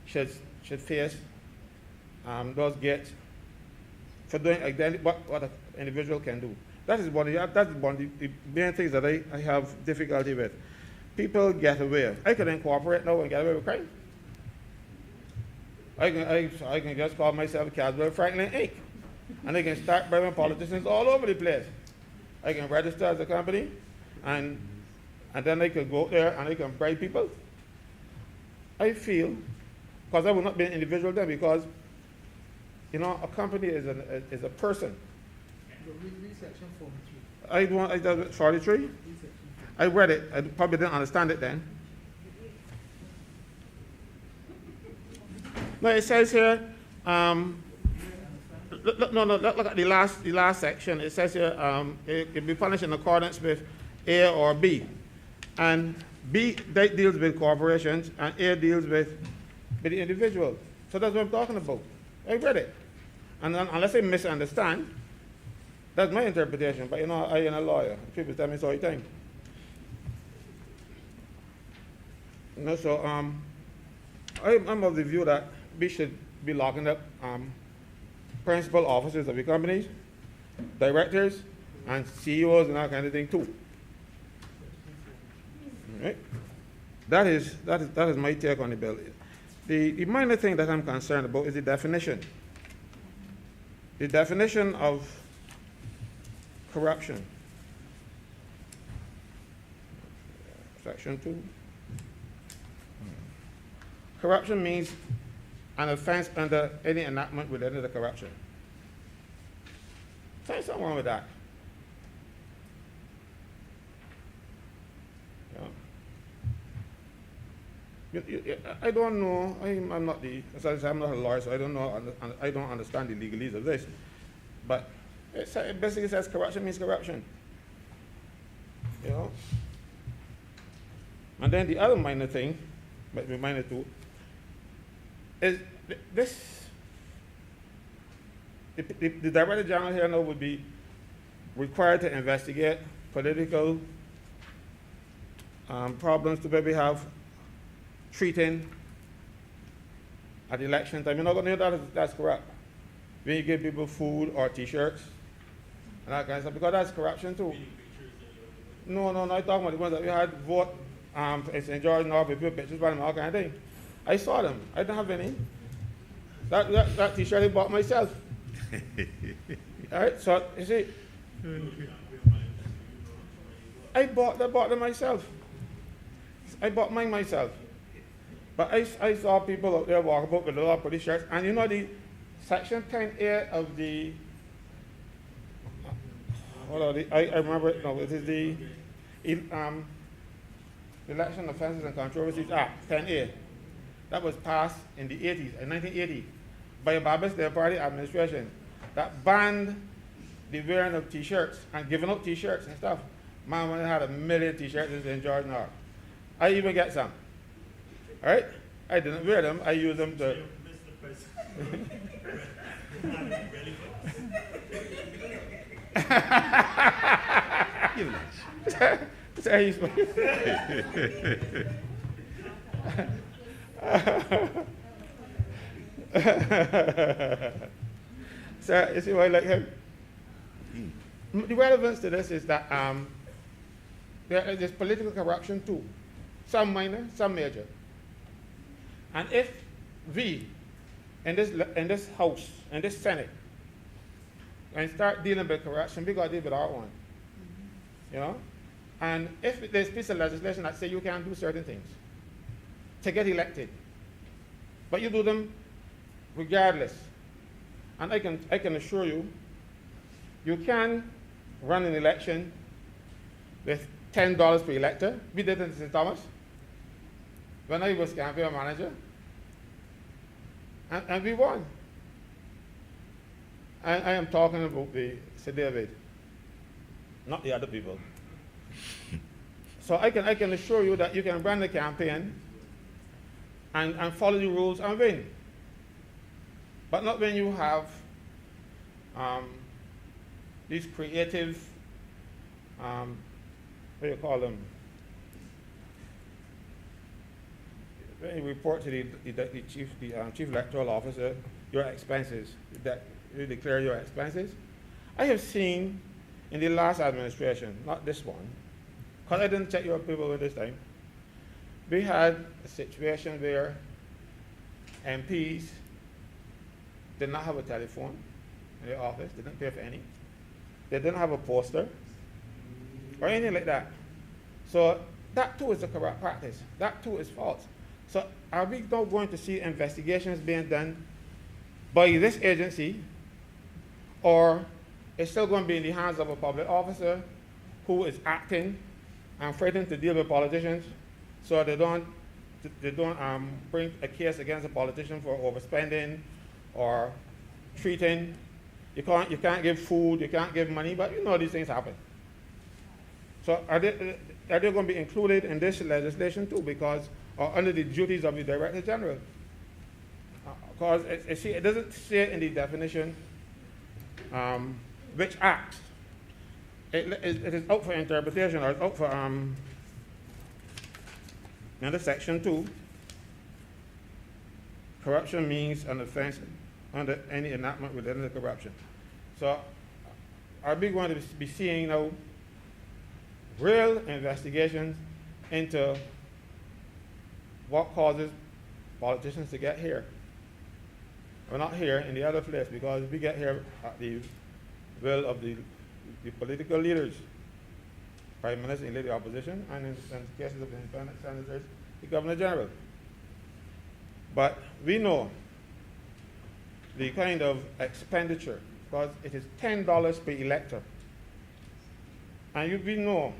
should face those gates for doing exactly what an individual can do. That is one of the main things that I have difficulty with. People get away. I can incorporate now and get away with crime. I can just call myself Caswell Franklin Inc. And I can start bribing politicians all over the place. I can register as a company, and then I can go out there and I can bribe people. I feel, because I will not be an individual then, because, you know, a company is a person. I 43. I read it. I probably didn't understand it then. No, it says here, look at the last section. It says here, it can be punished in accordance with A or B. And B deals with corporations, and A deals with the individual. So that's what I'm talking about. I read it. And then, unless I misunderstand, that's my interpretation. But you know, I am a lawyer. People tell me so all the time. You know, so I'm of the view that we should be locking up principal officers of the companies, directors, and CEOs and that kind of thing too. Right? That is my take on the bill. The minor thing that I'm concerned about is the definition. The definition of corruption. Section 2. Corruption means an offense under any enactment related to corruption. There's something wrong with that. Yeah. I don't know. I'm not a lawyer, so I don't know. I don't understand the legalese of this. But it basically says corruption means corruption. You know. And then the other minor thing, but be minor too, is this. The Director General here now would be required to investigate political problems to maybe have treating at election time. You're not going to know that's corrupt. When you give people food or T-shirts and that kind of stuff, because that's corruption too. No, I'm talking about the ones that we had vote in St. George North with people pictures by them, all kind of thing. I saw them. I didn't have any. That T-shirt I bought myself. All right, so you see, I bought them myself. I bought mine myself. But I saw people out there walking about with a lot of pretty shirts, and you know the Section 10A of the, I remember, no, it is the Election Offenses and Controversies Act, 10A. That was passed in the 80s, in 1980, by a Babis Day Party administration that banned the wearing of T-shirts and giving out T-shirts and stuff. Man, when I had 1 million T-shirts in George North. I even get some. All right? I didn't wear them. I use them to. So, you see why I like him? The relevance to this is that there's political corruption too. Some minor, some major. And if we, in this House, in this Senate, and start dealing with corruption, we got to deal with our one. You know? And if there's a piece of legislation that says you can't do certain things to get elected, but you do them regardless. And I can assure you, you can run an election with $10 per elector. We did it in St. Thomas when I was campaign manager, and we won. And I am talking about the Sir David, not the other people. So I can assure you that you can run the campaign and follow the rules and win. But not when you have these creative, what do you call them? When you report to the chief electoral officer your expenses, that you declare your expenses. I have seen in the last administration, not this one, because I didn't check your paperwork this time, we had a situation where MPs did not have a telephone in their office, they didn't pay for any. They didn't have a poster or anything like that. So that too is a corrupt practice. That too is false. So are we now going to see investigations being done by this agency, or it's still going to be in the hands of a public officer who is acting and threatening to deal with politicians so they don't bring a case against a politician for overspending or treating? You can't give food, you can't give money, but you know these things happen. So are they going to be included in this legislation too, because, or under the duties of the Director General? Because it doesn't say in the definition which act. It is out for interpretation, or it's out for, under section 2, corruption means an offense under any enactment related to corruption. So are we going to be seeing now real investigations into what causes politicians to get here? We're not here in the other place, because we get here at the will of the political leaders, Prime Minister and the opposition, and in cases of the independent senators, the Governor General. But we know the kind of expenditure, because it is $10 per elector. And we know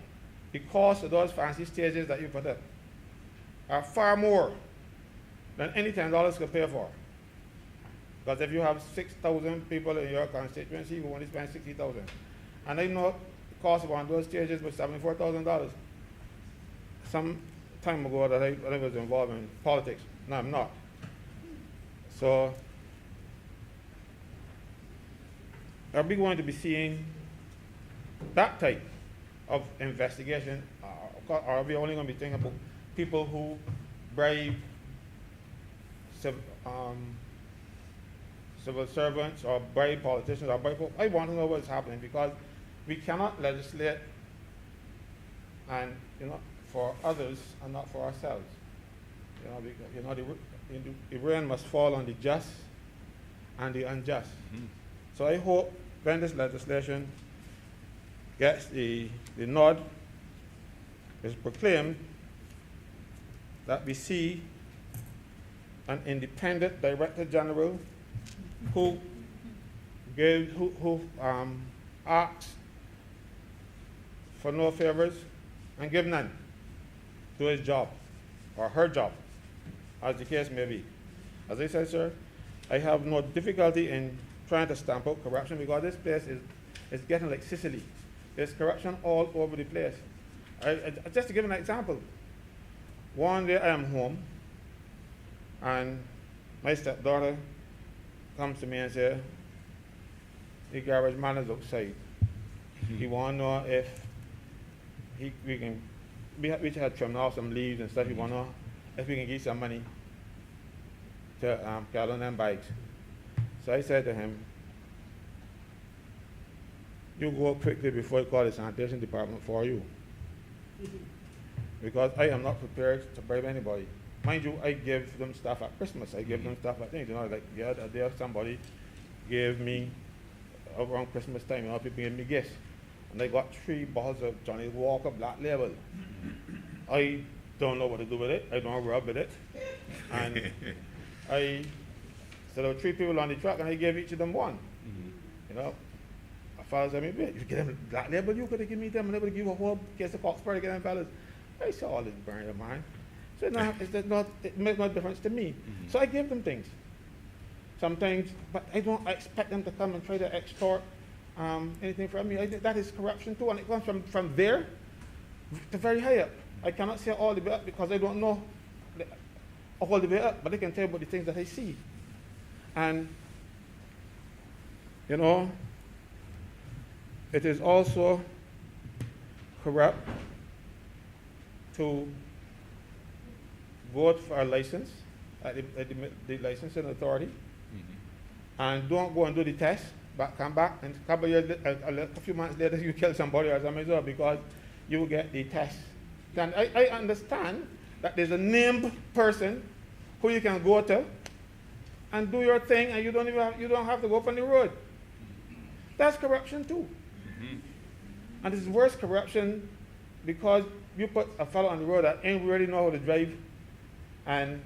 the cost of those fancy stages that you put up are far more than any $10 could pay for. Because if you have 6,000 people in your constituency, you only spend 60,000. And I know the cost of one of those stages was $74,000. Some time ago that I was involved in politics. No, I'm not. So are we going to be seeing that type of investigation? Or are we only going to be thinking about people who bribe civil servants or bribe politicians or bribe people? I want to know what's happening, because we cannot legislate and for others and not for ourselves. The rain must fall on the just and the unjust. Mm-hmm. So I hope when this legislation gets the nod, is proclaimed, that we see an independent Director General who asks for no favors and give none to his job or her job, as the case may be. As I said, sir, I have no difficulty in trying to stamp out corruption, because this place is getting like Sicily. There's corruption all over the place. Just to give an example, one day I am home and my stepdaughter comes to me and says, the garbage man is outside. He want to know if we had trimmed off some leaves and stuff. He want to know if we can get some money to carry on them bikes. So I said to him, you go quickly before you call the sanitation department for you. Because I am not prepared to bribe anybody. Mind you, I give them stuff at Christmas. I give them stuff at things, like the other day somebody gave me, around Christmas time, people gave me gifts. And I got 3 bottles of Johnny Walker Black Label. I don't know what to do with it. I don't rub with it. And so there were 3 people on the truck, and I gave each of them one. My father said, you get them Black Label, you could have given me them, and they would give you a whole case of Coxbury to get them fellas. I saw all this burn of mine. So it makes no difference to me. So I give them things. Sometimes, but I don't expect them to come and try to extort anything from me. That is corruption too, and it comes from there to very high up. I cannot say all the way up because I don't know all the way up, but I can tell you about the things that I see. And, it is also corrupt to vote for a license at the licensing authority, and don't go and do the test, come back, and a couple of years, a few months later, you kill somebody or something so because you get the test. And I understand that there's a named person who you can go to and do your thing, and you don't have to go up on the road. That's corruption too. And it's worse corruption because you put a fellow on the road that ain't really know how to drive, and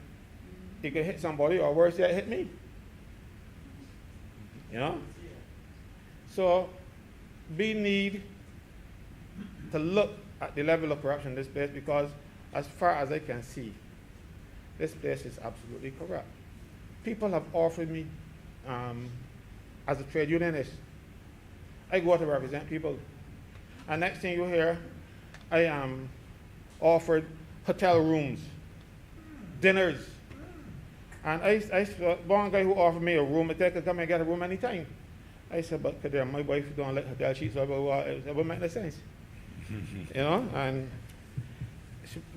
he could hit somebody, or worse yet, hit me. You know? So we need to look at the level of corruption in this place, because as far as I can see, this place is absolutely corrupt. People have offered me, as a trade unionist, I go to represent people. And next thing you hear, I am offered hotel rooms, dinners. And I saw one guy who offered me a room, I could come and get a room anytime. I said, but my wife don't like hotel sheets, so it wouldn't make no sense. You know, and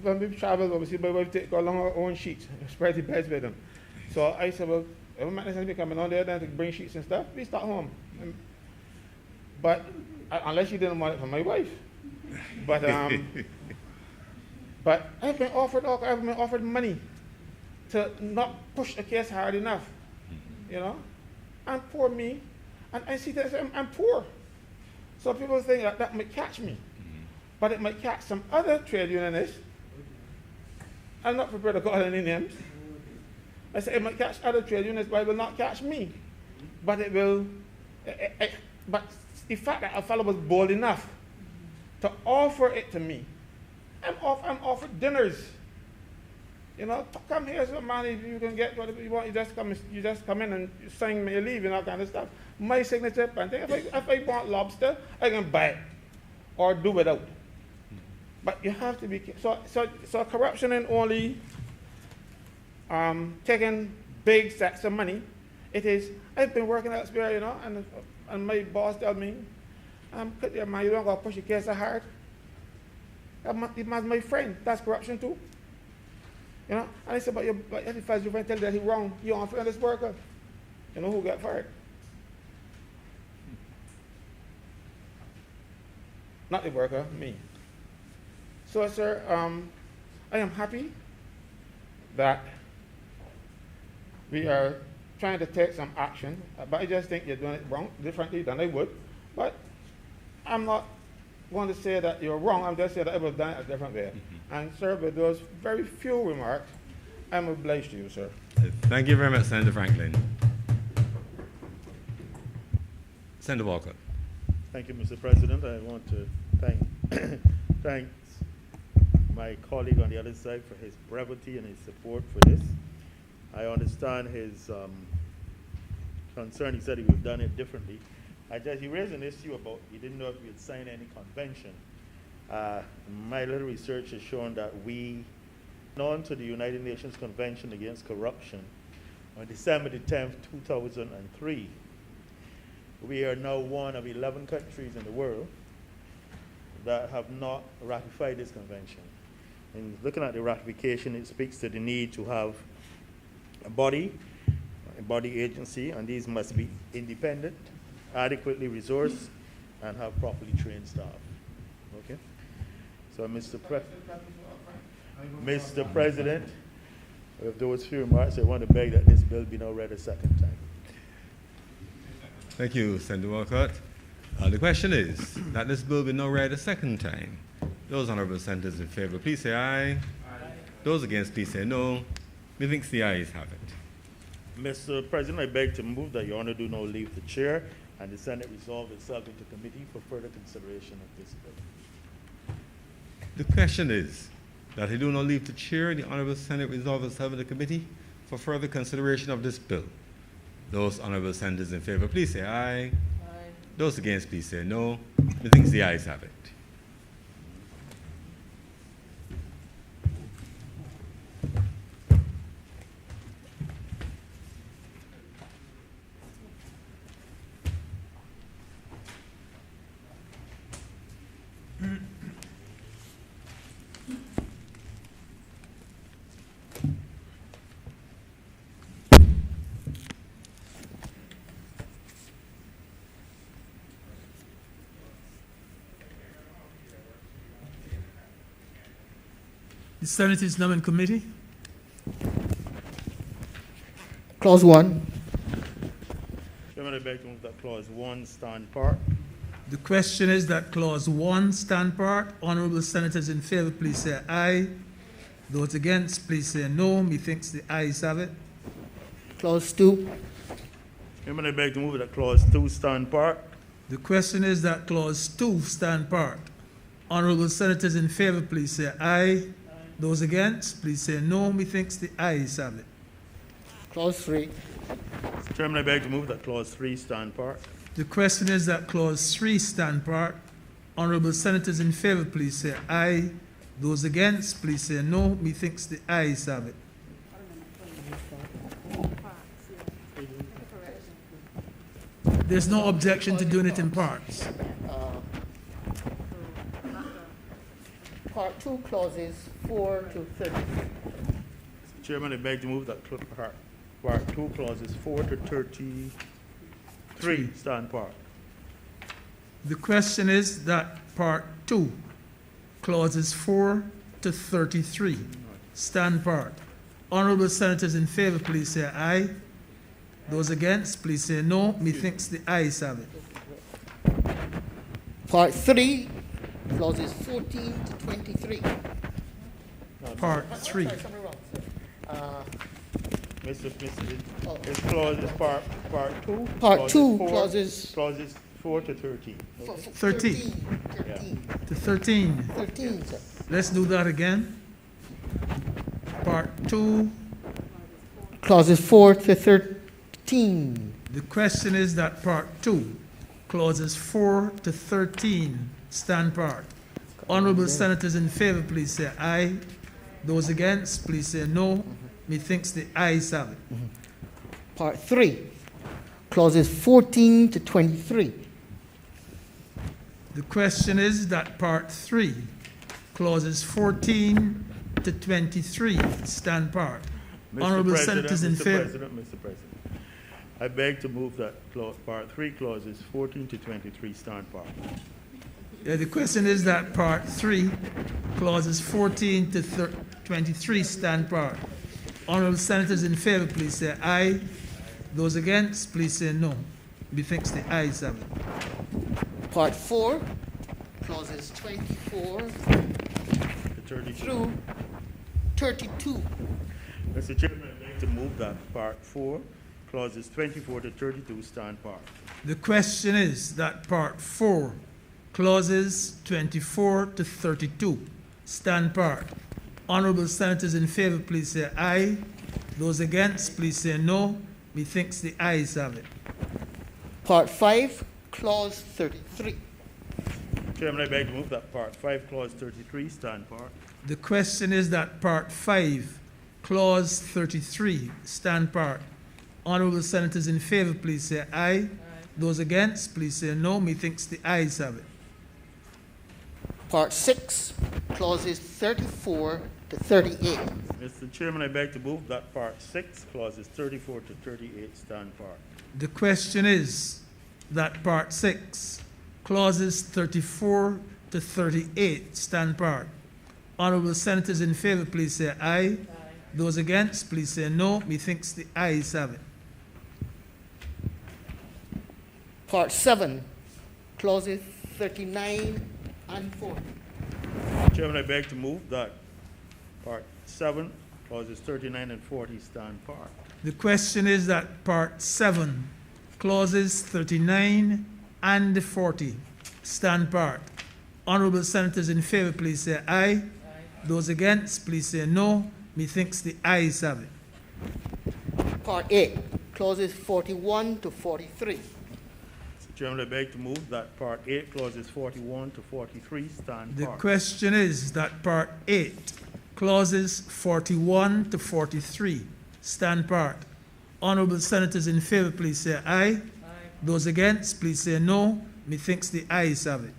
when we travel, obviously my wife take along her own sheets, spread the beds with them. So I said, well, it wouldn't make no sense me coming on there then to bring sheets and stuff. We start home. But unless you didn't want it for my wife. But but I've been offered money to not push the case hard enough. You know? And poor me. And I see that I'm poor. So people think that might catch me. But it might catch some other trade unionists. I'm not prepared to call any names. I say it might catch other trade unionists, but it will not catch me. But it will, but the fact that a fellow was bold enough to offer it to me, I'm offered dinners. You know, come here, so man, if you can get whatever you want, you just come in and sign me, you leave, and all kind of stuff. My signature, and if I want lobster, I can buy it or do without. But you have to be so corruption ain't only taking big sacks of money. It is, I've been working elsewhere, you know, and my boss tells me, cut your man, you don't gotta push your case so hard. That man's my friend. That's corruption too. You know? And I said, but if your friend tell you that he's wrong, you don't feel this worker. You know who got fired? Not the worker, me. So, sir, I am happy that we are trying to take some action, but I just think you're doing it wrong, differently than I would. But I'm not going to say that you're wrong, I'm just saying that I would have done it a different way. And, sir, with those very few remarks, I'm obliged to you, sir. Thank you very much, Senator Franklin. Senator Walker. Thank you, Mr. President. I want to thank my colleague on the other side for his brevity and his support for this. I understand his concern. He said he would have done it differently. He raised an issue about he didn't know if we had signed any convention. My little research has shown that we went on to the United Nations Convention Against Corruption on December the 10th, 2003. We are now one of 11 countries in the world that have not ratified this convention. And looking at the ratification, it speaks to the need to have a body agency, and these must be independent, adequately resourced, and have properly trained staff. Okay? So, Mr. President, with those few remarks, I want to beg that this bill be now read a second time. Thank you, Senator Walcott. The question is that this bill be now read a second time. Those honourable senators in favour, please say aye. Aye. Those against, please say no. Methinks the ayes have it. Mr. President, I beg to move that Your Honour do now leave the chair and the Senate resolve itself into committee for further consideration of this bill. The question is that he do not leave the chair and the Honourable Senate resolve itself into committee for further consideration of this bill. Those honourable senators in favour, please say aye. Aye. Those against, please say no. Methinks the ayes have it. The Senate is now in committee. Clause 1. Chairman, I beg to move that clause 1 stand part. The question is that clause 1 stand part. Honourable senators in favour, please say aye. Those against, please say no. Methinks the ayes have it. Clause 2. Chairman, I beg to move that clause 2 stand part. The question is that clause 2 stand part. Honourable senators in favour, please say aye. Those against, please say no. Methinks the ayes have it. Clause 3. Chairman, I beg to move that clause 3 stand part. The question is that clause 3 stand part. Honourable senators in favour, please say aye. Those against, please say no. Methinks the ayes have it. There's no objection to doing it in parts. Part 2, clauses 4 to 33. Chairman, I beg to move that part 2 clauses 4 to 33 stand part. The question is that part 2, clauses 4 to 33, stand part. Honourable senators in favour, please say aye. Those against, please say no. Methinks the ayes have it. Part 3, clauses 14 to 23. Part 3. Sorry, something wrong, sir. Mr. It's clauses part 2. Part 2, clauses 4 to 13. 13. To 13. 13, sir. Let's do that again. Part 2. Clauses 4 to 13. The question is that part 2, clauses 4 to 13, stand part. Honourable senators in favour, please say aye. Those against, please say no. Methinks the ayes have it. Part 3, clauses 14 to 23. The question is that part 3, clauses 14 to 23, stand part. Honourable senators in favour. Mr. President, I beg to move that part 3 clauses 14 to 23 stand part. The question is that part 3, clauses 14 to 23, stand part. Honourable senators in favour, please say aye. Those against, please say no. Methinks the ayes have it. Part 4, clauses 24 through 32. Mr. Chairman, I beg to move that part 4 clauses 24 to 32 stand part. The question is that part 4, clauses 24 to 32, stand part. Honourable senators in favour, please say aye. Those against, please say no. Methinks the ayes have it. Part 5, clause 33. Chairman, I beg to move that part 5 clause 33 stand part. The question is that part 5, clause 33, stand part. Honourable senators in favour, please say aye. Those against, please say no. Methinks the ayes have it. Part 6, clauses 34 to 38. Mr. Chairman, I beg to move that part 6 clauses 34 to 38 stand part. The question is that part 6, clauses 34 to 38, stand part. Honourable senators in favour, please say aye. Those against, please say no. Methinks the ayes have it. Part 7, clauses 39 and 40. Chairman, I beg to move that part 7 clauses 39 and 40 stand part. The question is that part 7, clauses 39 and 40, stand part. Honourable senators in favour, please say aye. Those against, please say no. Methinks the ayes have it. Part 8, clauses 41 to 43. Mr. Chairman, I beg to move that part 8 clauses 41 to 43 stand The part. question is that part 8, clauses 41 to 43, stand part. Honourable senators in favour, please say aye. Those against, please say no. Methinks the ayes have it.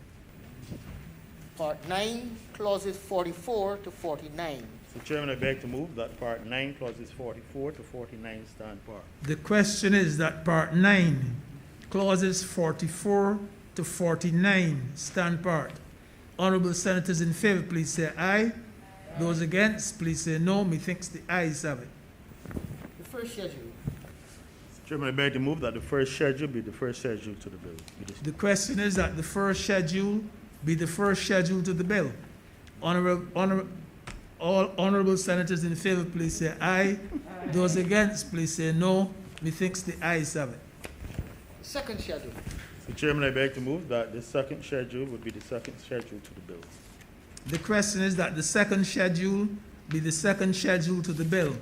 Part 9, clauses 44 to 49. Mr. Chairman, I beg to move that part 9 clauses 44 to 49 stand part. The question is that part 9, clauses 44 to 49, stand part. Honourable senators in favour, please say aye. Those against, please say no. Methinks the ayes have it. The first schedule. Chairman, I beg to move that the first schedule be the first schedule to the bill. The question is that the first schedule be the first schedule to the bill. All honorable senators in favor, please say aye. Those against, please say no. Methinks the ayes have it. Second schedule. Mr. Chairman, I beg to move that the second schedule would be the second schedule to the bill. The question is that the second schedule be the second schedule to the bill.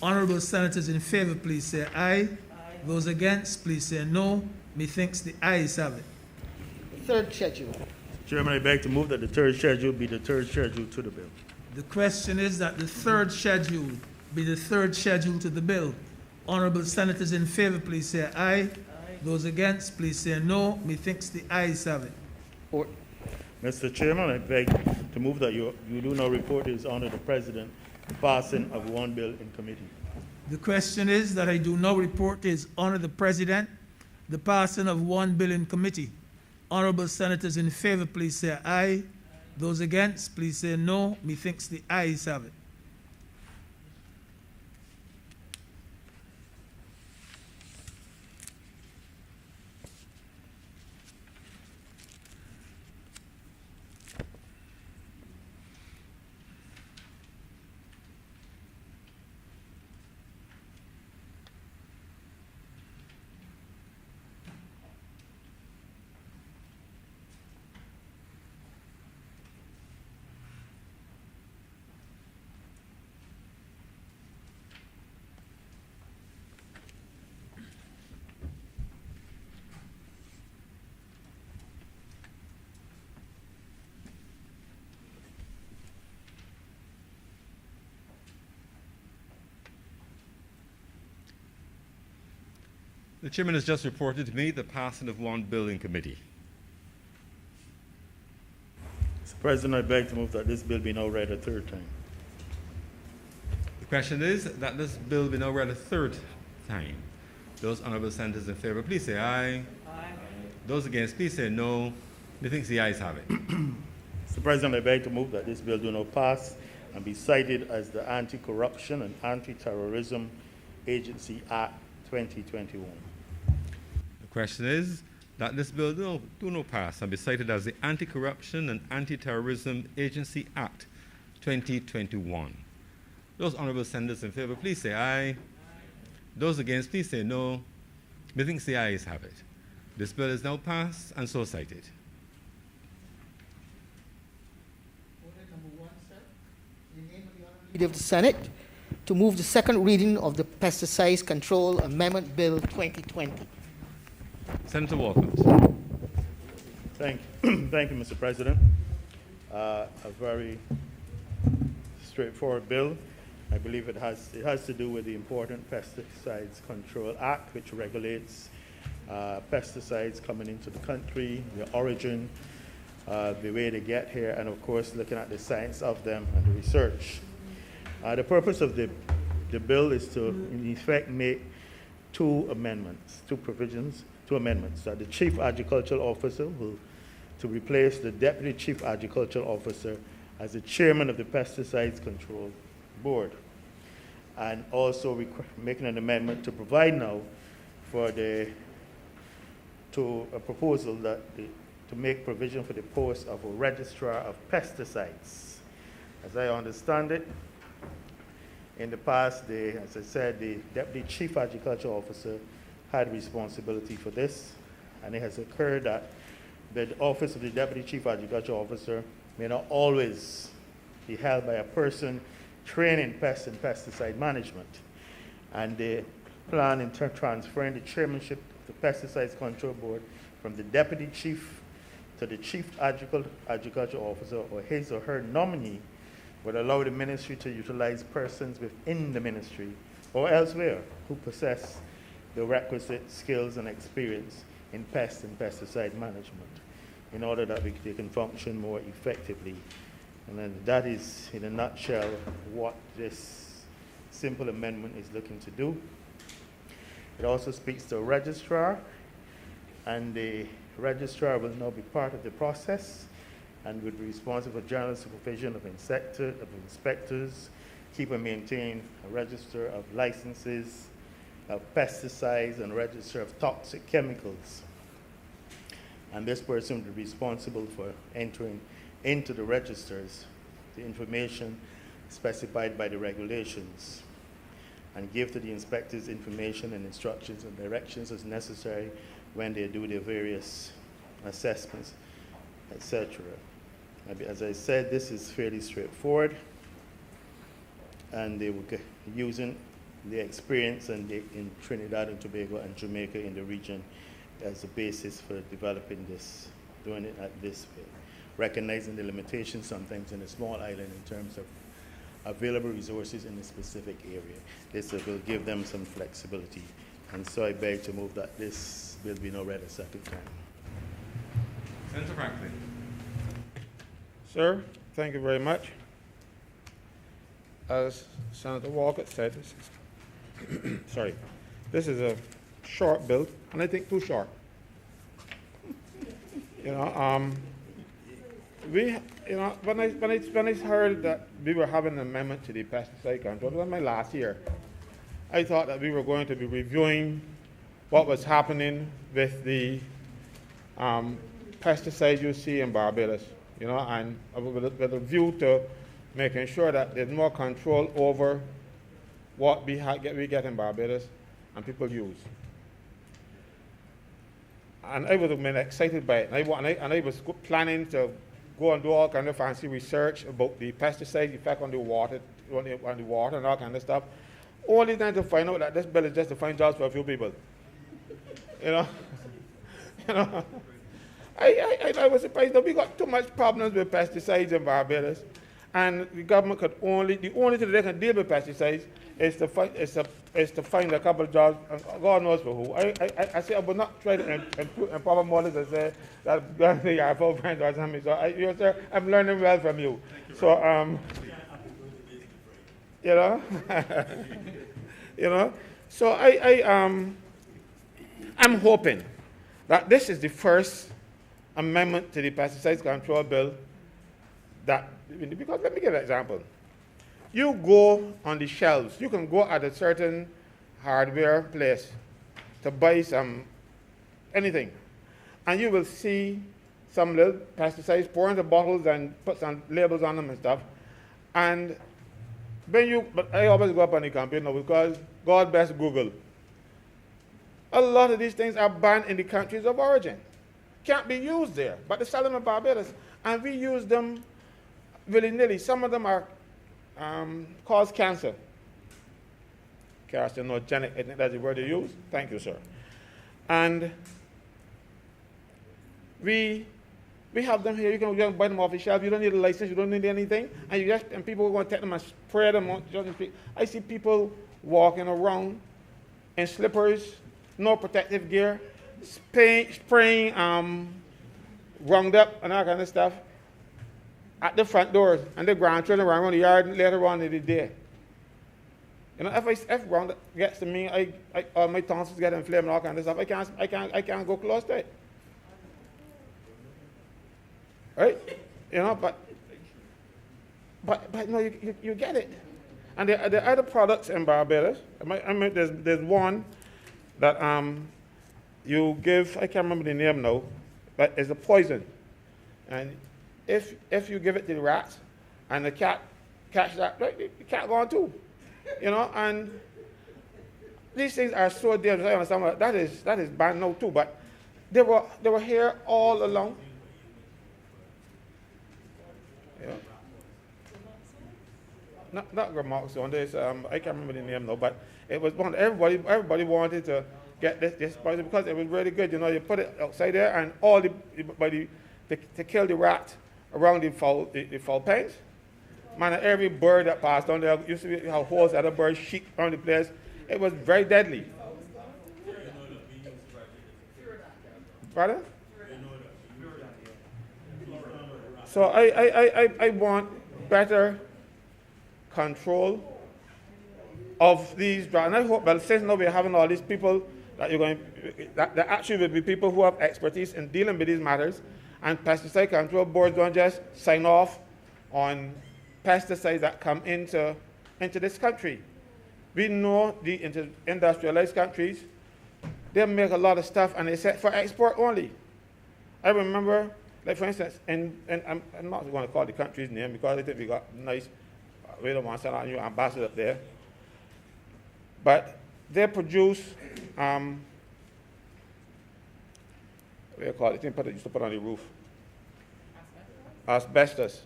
Honorable senators in favor, please say aye. Those against, please say no. Methinks the ayes have it. The third schedule. Mr. Chairman, I beg to move that the third schedule be the third schedule to the bill. The question is that the third schedule be the third schedule to the bill. Honorable senators in favor, please say aye. Those against, please say no. Methinks the ayes have it. Or, Mr. Chairman, I beg to move that you do not report to His Honor the President the passing of one bill in committee. The question is that I do now report to His Honor the President the passing of one bill in committee. Honorable senators in favor, please say aye. Those against, please say no. Methinks the ayes have it. The chairman has just reported to me the passing of one bill in committee. Mr. President, I beg to move that this bill be now read a third time. The question is that this bill be now read a third time. Those honorable senators in favor, please say aye. Aye. Those against, please say no. Methinks the ayes have it. Mr. President, I beg to move that this bill do not pass and be cited as the Anti-Corruption and Anti-Terrorism Agency Act 2021. The question is that this bill do not pass and be cited as the Anti-Corruption and Anti-Terrorism Agency Act 2021. Those honorable senators in favor, please say aye. Aye. Those against, please say no. Methinks the ayes have it. This bill is now passed and so cited. Leader of the Senate to move the second reading of the Pesticides Control Amendment Bill 2020. Senator Walters. Thank you, Mr. President. A very straightforward bill. I believe it has to do with the important Pesticides Control Act, which regulates pesticides coming into the country, the origin, the way they get here, and of course looking at the science of them and the research. The purpose of the bill is to, in effect, make two amendments. That the Chief Agricultural Officer will to replace the Deputy Chief Agricultural Officer as the Chairman of the Pesticides Control Board, and also making an amendment to provide now for a proposal to make provision for the post of a Registrar of Pesticides. As I understand it, in the past, as I said, the Deputy Chief Agricultural Officer had responsibility for this, and it has occurred that the office of the Deputy Chief Agricultural Officer may not always be held by a person trained in pest and pesticide management. And they plan in transferring the chairmanship of the Pesticides Control Board from the Deputy Chief to the Chief Agricultural Officer, or his or her nominee, would allow the ministry to utilize persons within the ministry or elsewhere who possess the requisite skills and experience in pest and pesticide management in order that they can function more effectively. And then that is, in a nutshell, what this simple amendment is looking to do. It also speaks to a registrar, and the registrar will now be part of the process and would be responsible for general supervision of inspectors, keep and maintain a register of licenses of pesticides and register of toxic chemicals. And this person would be responsible for entering into the registers the information specified by the regulations, and give to the inspectors information and instructions and directions as necessary when they do their various assessments, etc. As I said, this is fairly straightforward, and they will get using the experience in Trinidad and Tobago and Jamaica in the region as a basis for developing this, doing it at this way, recognizing the limitations sometimes in a small island in terms of available resources in a specific area. This will give them some flexibility. And so I beg to move that this bill be now read a second time. Senator Franklin. Sir, thank you very much. As Senator Walker said, this is a short bill, and I think too short. When I heard that we were having an amendment to the pesticide control, it was my last year, I thought that we were going to be reviewing what was happening with the pesticides you see in Barbados, and with a view to making sure that there's more control over what we get in Barbados and people use. And I was excited by it, and I was planning to go and do all kind of fancy research about the pesticide effect on the water and all kind of stuff. Only then to find out that this bill is just to find jobs for a few people. I was surprised that we got too much problems with pesticides in Barbados, and the government the only thing they can deal with pesticides is to find a couple of jobs, and God knows for who. I say I would not try to empower models and say that they are for friends or something. So sir, I'm learning well from you. So So I'm hoping that this is the first amendment to the pesticides control bill because let me give an example. You go on the shelves, you can go at a certain hardware place to buy anything, and you will see some little pesticides pour into bottles and put some labels on them and stuff. And but I always go up on the campaign now because God bless Google. A lot of these things are banned in the countries of origin. Can't be used there, but they sell them in Barbados, and we use them willy-nilly. Some of them are cause cancer. Carcinogenic, I think that's the word they use. Thank you, sir. And we have them here. You can just buy them off the shelf. You don't need a license. You don't need anything. And people are going to take them and spray them on. I see people walking around in slippers, no protective gear, spraying Roundup and all kind of stuff at the front doors, and the grandchildren around the yard later on in the day. If Roundup gets to me, all my tonsils get inflamed and all kind of stuff. I can't go close to it. Right? But no, you get it. And there are other products in Barbados. There's one that you give, I can't remember the name now, but it's a poison. And if you give it to the rats and the cat catch that, right, the cat gone too. And these things are so dangerous. I understand that is banned now too, but they were here all along. Not Gramoxone. There's I can't remember the name now, but it was one. Everybody wanted to get this poison because it was really good. You put it outside there, and all to kill the rat around the fowl pens. Man, every bird that passed on there used to be how holes at a bird shit around the place. It was very deadly. Pardon? So I want better control of these drugs. And I hope, well, since now we're having all these people that that actually will be people who have expertise in dealing with these matters, And pesticide control boards don't just sign off on pesticides that come into this country. We know the industrialized countries, they make a lot of stuff and they set for export only. I remember, like for instance, and I'm not going to call the country's name because I think we got nice, we don't want to send out a new ambassador up there. But they produce, what do you call it? The thing used to put on the roof. Asbestos.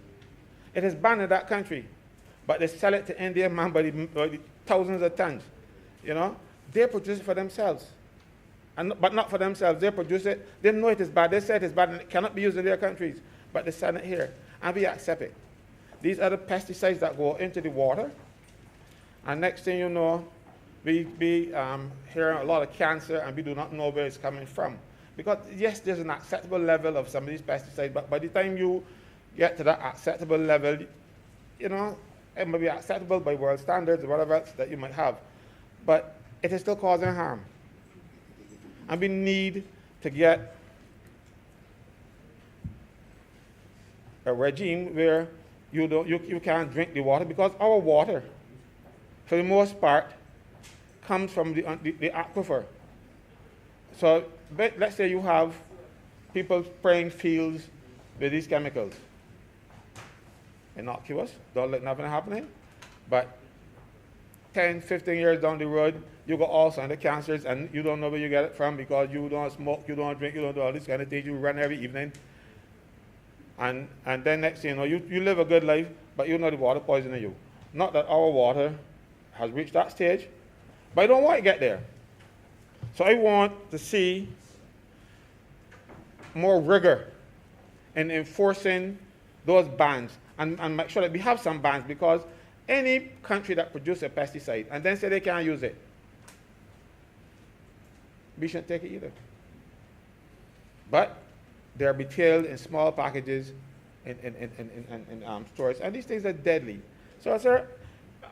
It is banned in that country, but they sell it to Indian man by the thousands of tons. You know, they produce it for themselves, but not for themselves. They produce it. They know it is bad. They say it is bad and it cannot be used in their countries, but they sell it here, and we accept it. These are the pesticides that go into the water, and next thing you know, we hearing a lot of cancer, and we do not know where it's coming from. Because yes, there's an acceptable level of some of these pesticides, but by the time you get to that acceptable level, you know, it may be acceptable by world standards or whatever else that you might have, but it is still causing harm. And we need to get a regime where you can't drink the water, because our water, for the most part, comes from the aquifer. So let's say you have people spraying fields with these chemicals. Innocuous, don't let nothing happening. But 10, 15 years down the road, you got all kinds of cancers and you don't know where you get it from because you don't smoke, you don't drink, you don't do all these kind of things. You run every evening. And then next thing you know, you live a good life, but you know the water poisoning you. Not that our water has reached that stage, but I don't want to get there. So I want to see more rigor in enforcing those bans and make sure that we have some bans, because any country that produces a pesticide and then say they can't use it, we shouldn't take it either. But they're retailed in small packages in stores, and these things are deadly. So, sir,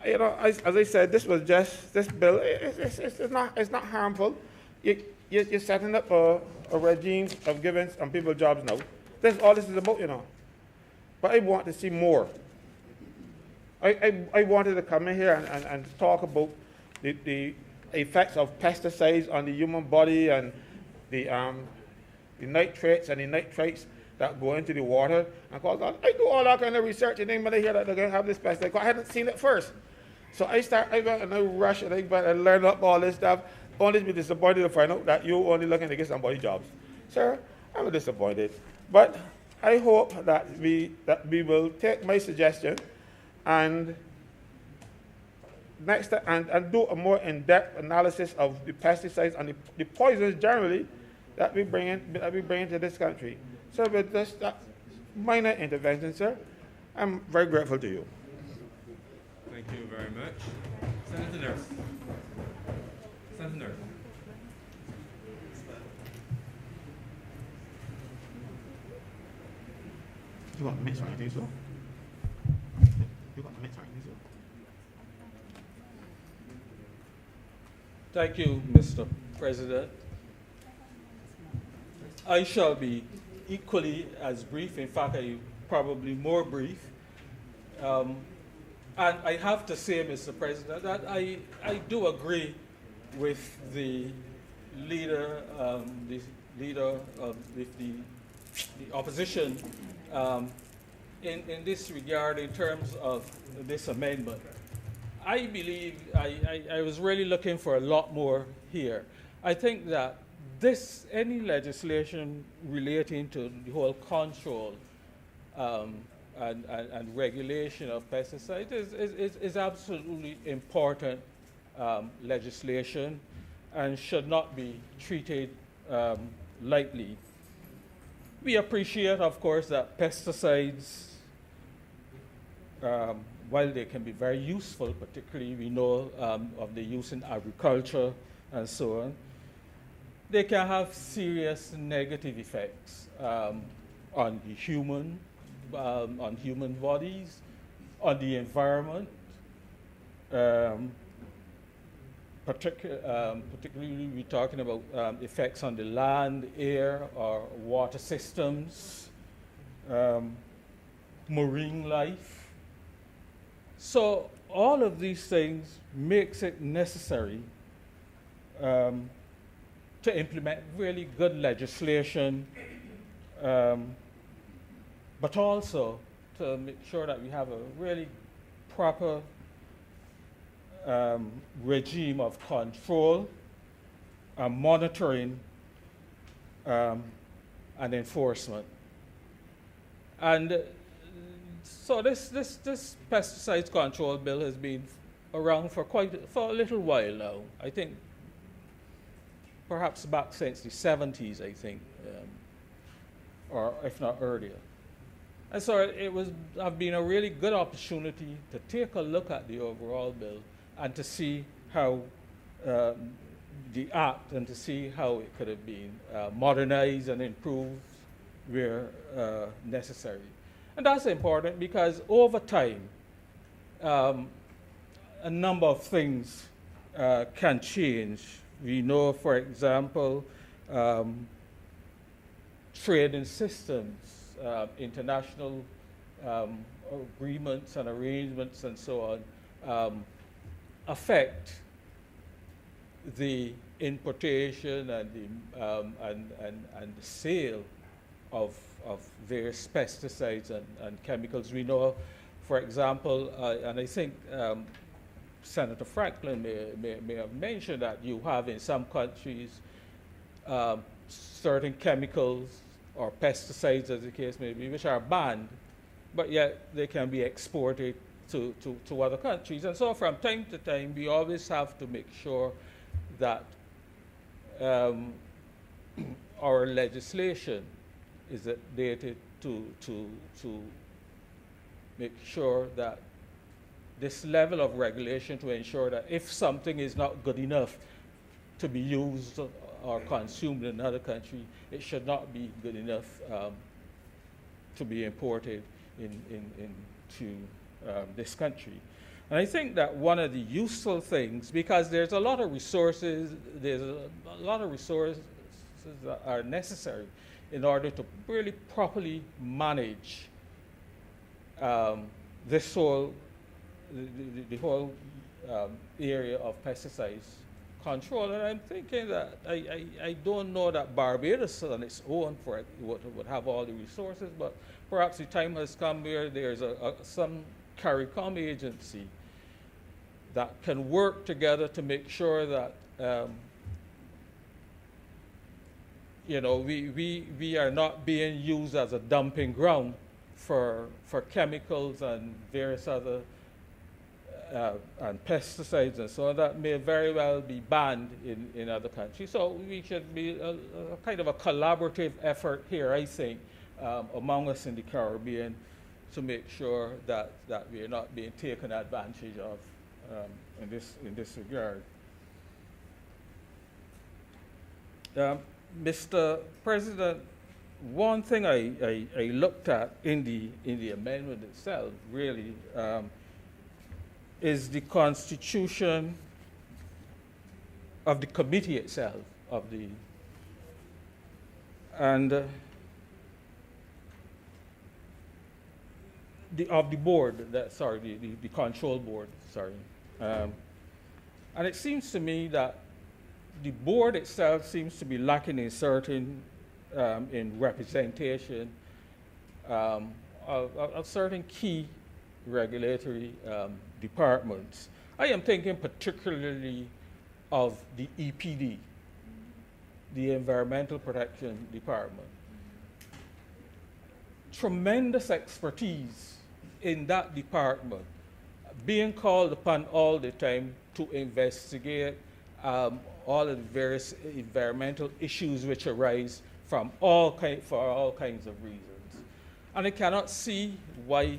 you know, as I said, this bill. It's not harmful. You're setting up a regime of giving some people jobs now. That's all this is about, you know. But I want to see more. I wanted to come in here and talk about the effects of pesticides on the human body and the nitrates and the nitrates that go into the water. And I do all that kind of research, and then when I hear that they're going to have this pesticide, I hadn't seen it first. So I went and I rush and I learned up all this stuff, only to be disappointed to find out that you're only looking to get somebody jobs. Sir, I'm disappointed. But I hope that we will take my suggestion and and do a more in-depth analysis of the pesticides and the poisons generally that we bring into this country. So with this minor intervention, sir, I'm very grateful to you. Thank you very much. Senator Nurse. Senator Nurse. You got minutes, right? I think so. You got minutes, right? I think so. Thank you, Mr. President. I shall be equally as brief. In fact, probably more brief. And I have to say, Mr. President, that I do agree with the leader, with the opposition in this regard in terms of this amendment. I believe I was really looking for a lot more here. I think that any legislation relating to the whole control and regulation of pesticides is absolutely important legislation and should not be treated lightly. We appreciate, of course, that pesticides, while they can be very useful, particularly we know of the use in agriculture and so on, they can have serious negative effects on the human bodies, on the environment, particularly we're talking about effects on the land, air, or water systems, marine life. So all of these things makes it necessary to implement really good legislation, but also to make sure that we have a really proper regime of control, monitoring, and enforcement. And so this pesticides control bill has been around for a little while now. I think perhaps back since the 70s, I think, or if not earlier. And so it have been a really good opportunity to take a look at the overall bill and to see how the act and to see how it could have been modernized and improved where necessary. And that's important because over time, a number of things can change. We know, for example, trading systems, international agreements and arrangements and so on affect the importation and the sale of various pesticides and chemicals. We know, for example, and I think Senator Franklin may have mentioned that you have in some countries certain chemicals or pesticides, as the case may be, which are banned, but yet they can be exported to other countries. And so from time to time, we always have to make sure that our legislation is updated to make sure that this level of regulation to ensure that if something is not good enough to be used or consumed in another country, it should not be good enough to be imported into this country. And I think that one of the useful things, because there's a lot of resources that are necessary in order to really properly manage this whole area of pesticides control. And I'm thinking that I don't know that Barbados on its own would have all the resources, but perhaps the time has come where there's some CARICOM agency that can work together to make sure that we are not being used as a dumping ground for chemicals and various other and pesticides and so on that may very well be banned in other countries. So we should be a kind of a collaborative effort here, I think, among us in the Caribbean to make sure that we are not being taken advantage of in this regard. Mr. President, one thing I looked at in the amendment itself really is the constitution of the committee itself, of the board, the control board, and it seems to me that the board itself seems to be lacking in certain in representation of certain key regulatory departments. I am thinking particularly of the EPD, the Environmental Protection Department. Tremendous expertise in that department, being called upon all the time to investigate all of the various environmental issues which arise for all kinds of reasons. And I cannot see why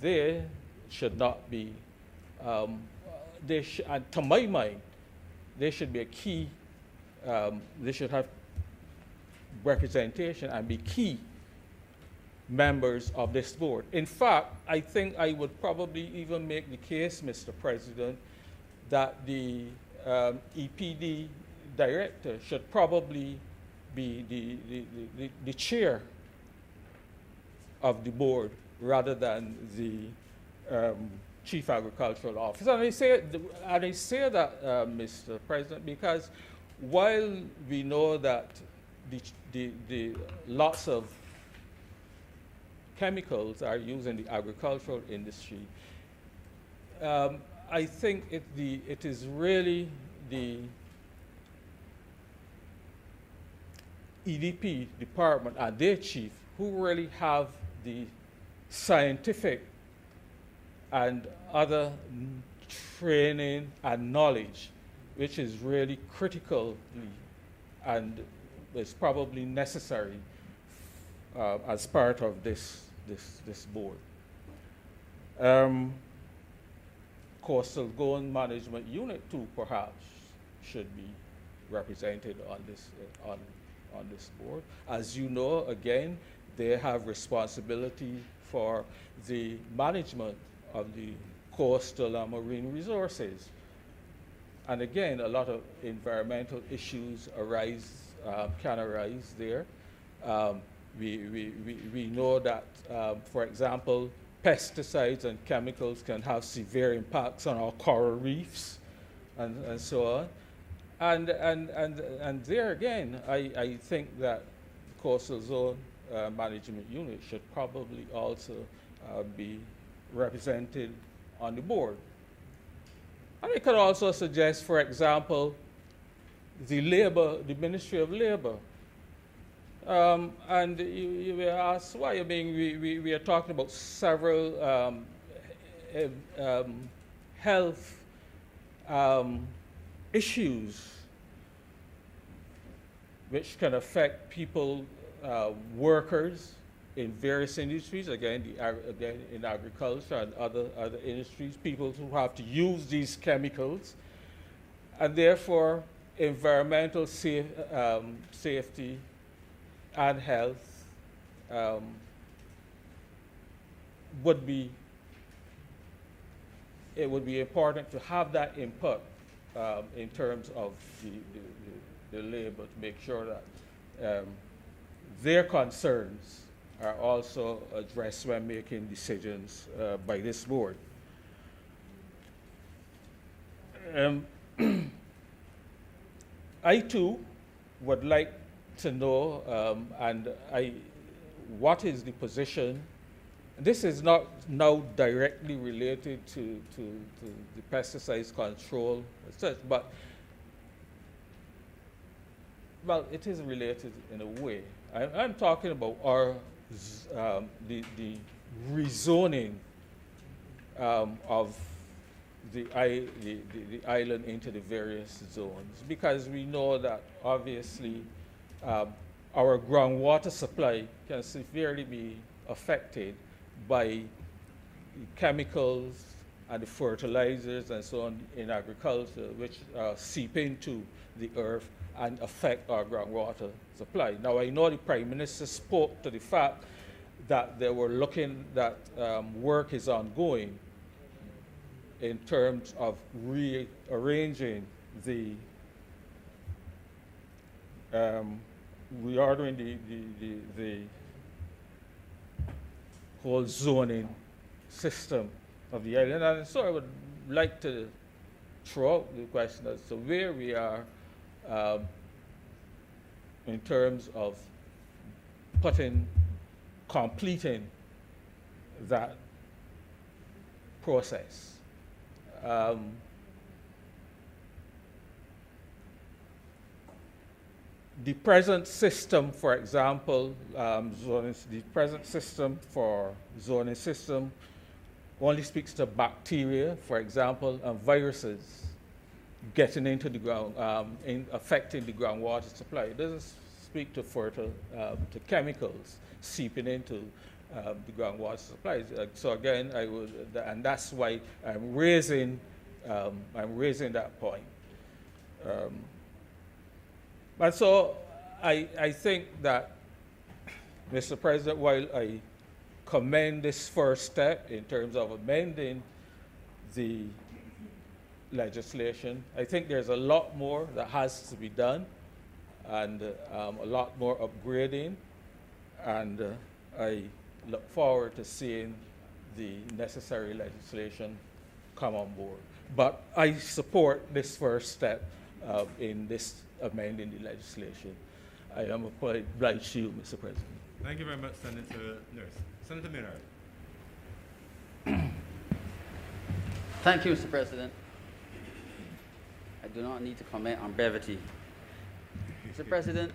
they should not be, to my mind, they should be a key, they should have representation and be key members of this board. In fact, I think I would probably even make the case, Mr. President, that the EPD director should probably be the chair of the board rather than the chief agricultural officer. And I say that, Mr. President, because while we know that the lots of chemicals are used in the agricultural industry, I think it is really the EDP department and their chief who really have the scientific and other training and knowledge, which is really critical and is probably necessary as part of this board. Coastal Zone Management Unit 2 perhaps should be represented on this board. As you know, again, they have responsibility for the management of the coastal and marine resources. And again, a lot of environmental issues can arise there. We know that, for example, pesticides and chemicals can have severe impacts on our coral reefs and so on. And there again, I think that Coastal Zone Management Unit should probably also be represented on the board. And I could also suggest, for example, the Ministry of Labor. And you may ask why. I mean, we are talking about several health issues which can affect people, workers in various industries, again in agriculture and other industries, people who have to use these chemicals, and therefore environmental safety and health would be important to have that input in terms of the labor, to make sure that their concerns are also addressed when making decisions by this board. I too would like to know, what is the position. This is not now directly related to the pesticides control, but well, it is related in a way. I'm talking about the rezoning of the island into the various zones, because we know that obviously our groundwater supply can severely be affected by chemicals and the fertilizers and so on in agriculture, which seep into the earth and affect our groundwater supply. Now, I know the Prime Minister spoke to the fact that they were looking, that work is ongoing in terms of rearranging the reordering the whole zoning system of the island. And so I would like to throw out the question as to where we are in terms of completing that process. The present system, for example, the present system for zoning system only speaks to bacteria, for example, and viruses getting into the ground, affecting the groundwater supply. It doesn't speak to to chemicals seeping into the groundwater supply. So again, and that's why I'm raising that point. And so I think that, Mr. President, while I commend this first step in terms of amending the legislation, I think there's a lot more that has to be done, and a lot more upgrading, and I look forward to seeing the necessary legislation come on board. But I support this first step in this amending the legislation. I am obliged to you, Mr. President. Thank you very much, Senator Nurse. Senator Maynard. Thank you, Mr. President. I do not need to comment on brevity. Mr. President,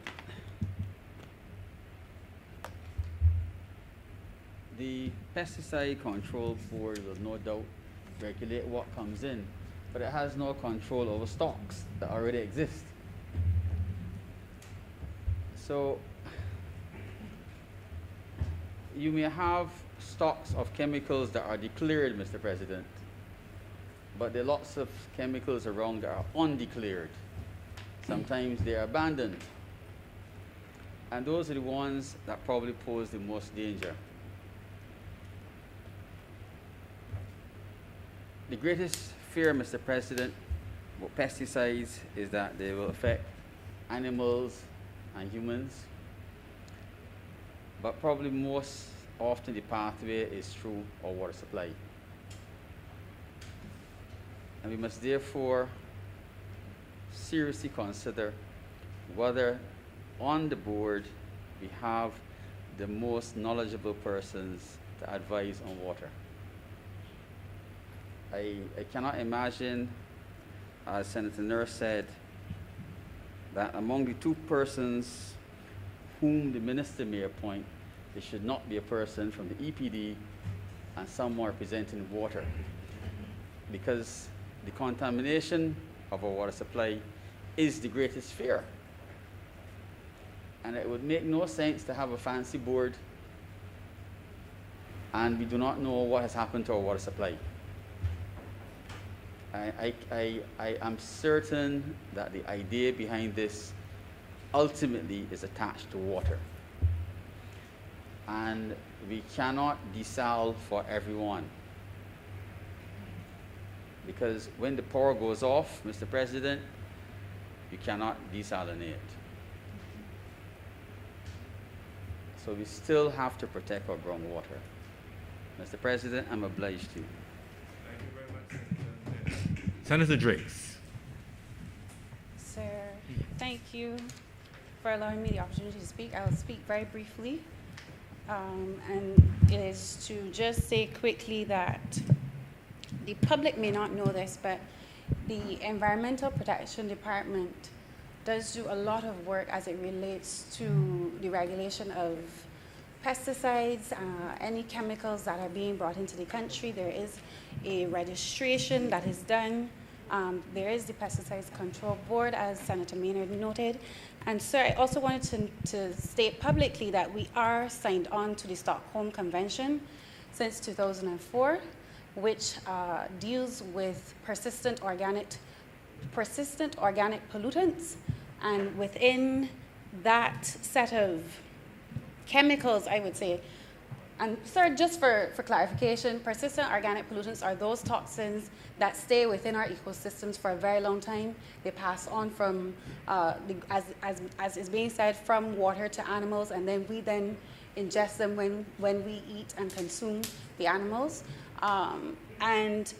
the Pesticide Control Board will no doubt regulate what comes in, but it has no control over stocks that already exist. So you may have stocks of chemicals that are declared, Mr. President, but there are lots of chemicals around that are undeclared. Sometimes they are abandoned. And those are the ones that probably pose the most danger. The greatest fear, Mr. President, about pesticides is that they will affect animals and humans. But probably most often the pathway is through our water supply. And we must therefore seriously consider whether on the board we have the most knowledgeable persons to advise on water. I cannot imagine, as Senator Nurse said, that among the two persons whom the minister may appoint, there should not be a person from the EPD and someone representing water, because the contamination of our water supply is the greatest fear. And it would make no sense to have a fancy board and we do not know what has happened to our water supply. I am certain that the idea behind this ultimately is attached to water. And we cannot desal for everyone. Because when the power goes off, Mr. President, you cannot desalinate. So we still have to protect our groundwater. Mr. President, I'm obliged to. Thank you very much, Senator Drakes. Sir, thank you for allowing me the opportunity to speak. I will speak very briefly. And it is to just say quickly that the public may not know this, but the Environmental Protection Department does do a lot of work as it relates to the regulation of pesticides, any chemicals that are being brought into the country. There is a registration that is done. There is the Pesticides Control Board, as Senator Maynard noted. And sir, I also wanted to state publicly that we are signed on to the Stockholm Convention since 2004, which deals with persistent organic pollutants. And within that set of chemicals, I would say, and sir, just for clarification, persistent organic pollutants are those toxins that stay within our ecosystems for a very long time. They pass on from, as is being said, from water to animals, and then we then ingest them when we eat and consume the animals. And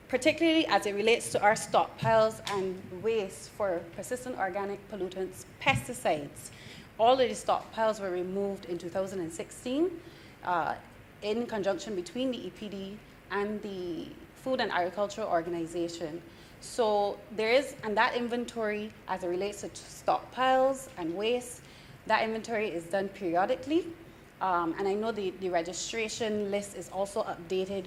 particularly as it relates to our stockpiles and waste for persistent organic pollutants, pesticides. All of the stockpiles were removed in 2016 in conjunction between the EPD and the Food and Agricultural Organization. So there is, and that inventory as it relates to stockpiles and waste, that inventory is done periodically. And I know the registration list is also updated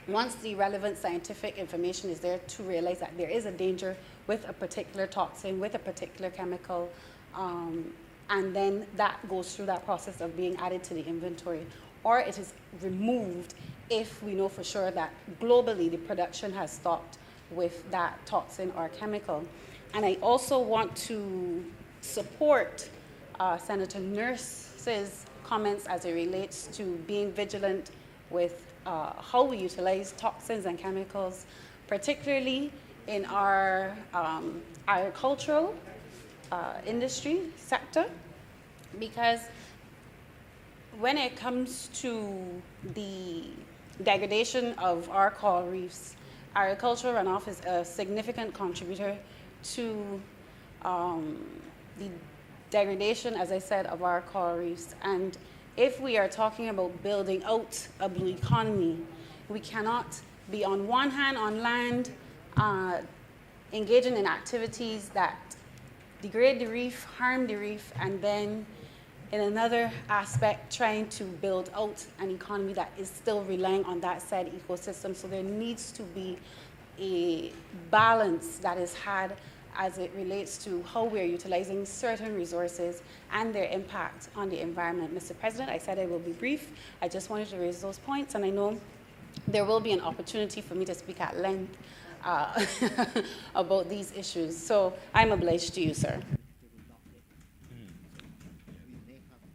once the relevant scientific information is there to realize that there is a danger with a particular toxin, with a particular chemical, and then that goes through that process of being added to the inventory. Or it is removed if we know for sure that globally the production has stopped with that toxin or chemical. And I also want to support Senator Nurse's comments as it relates to being vigilant with how we utilize toxins and chemicals, particularly in our agricultural industry sector, because when it comes to the degradation of our coral reefs, agricultural runoff is a significant contributor to the degradation, as I said, of our coral reefs. And if we are talking about building out a blue economy, we cannot be on one hand on land engaging in activities that degrade the reef, harm the reef, and then in another aspect trying to build out an economy that is still relying on that said ecosystem. So there needs to be a balance that is had as it relates to how we are utilizing certain resources and their impact on the environment. Mr. President, I said I will be brief. I just wanted to raise those points, and I know there will be an opportunity for me to speak at length about these issues. So I'm obliged to you, sir.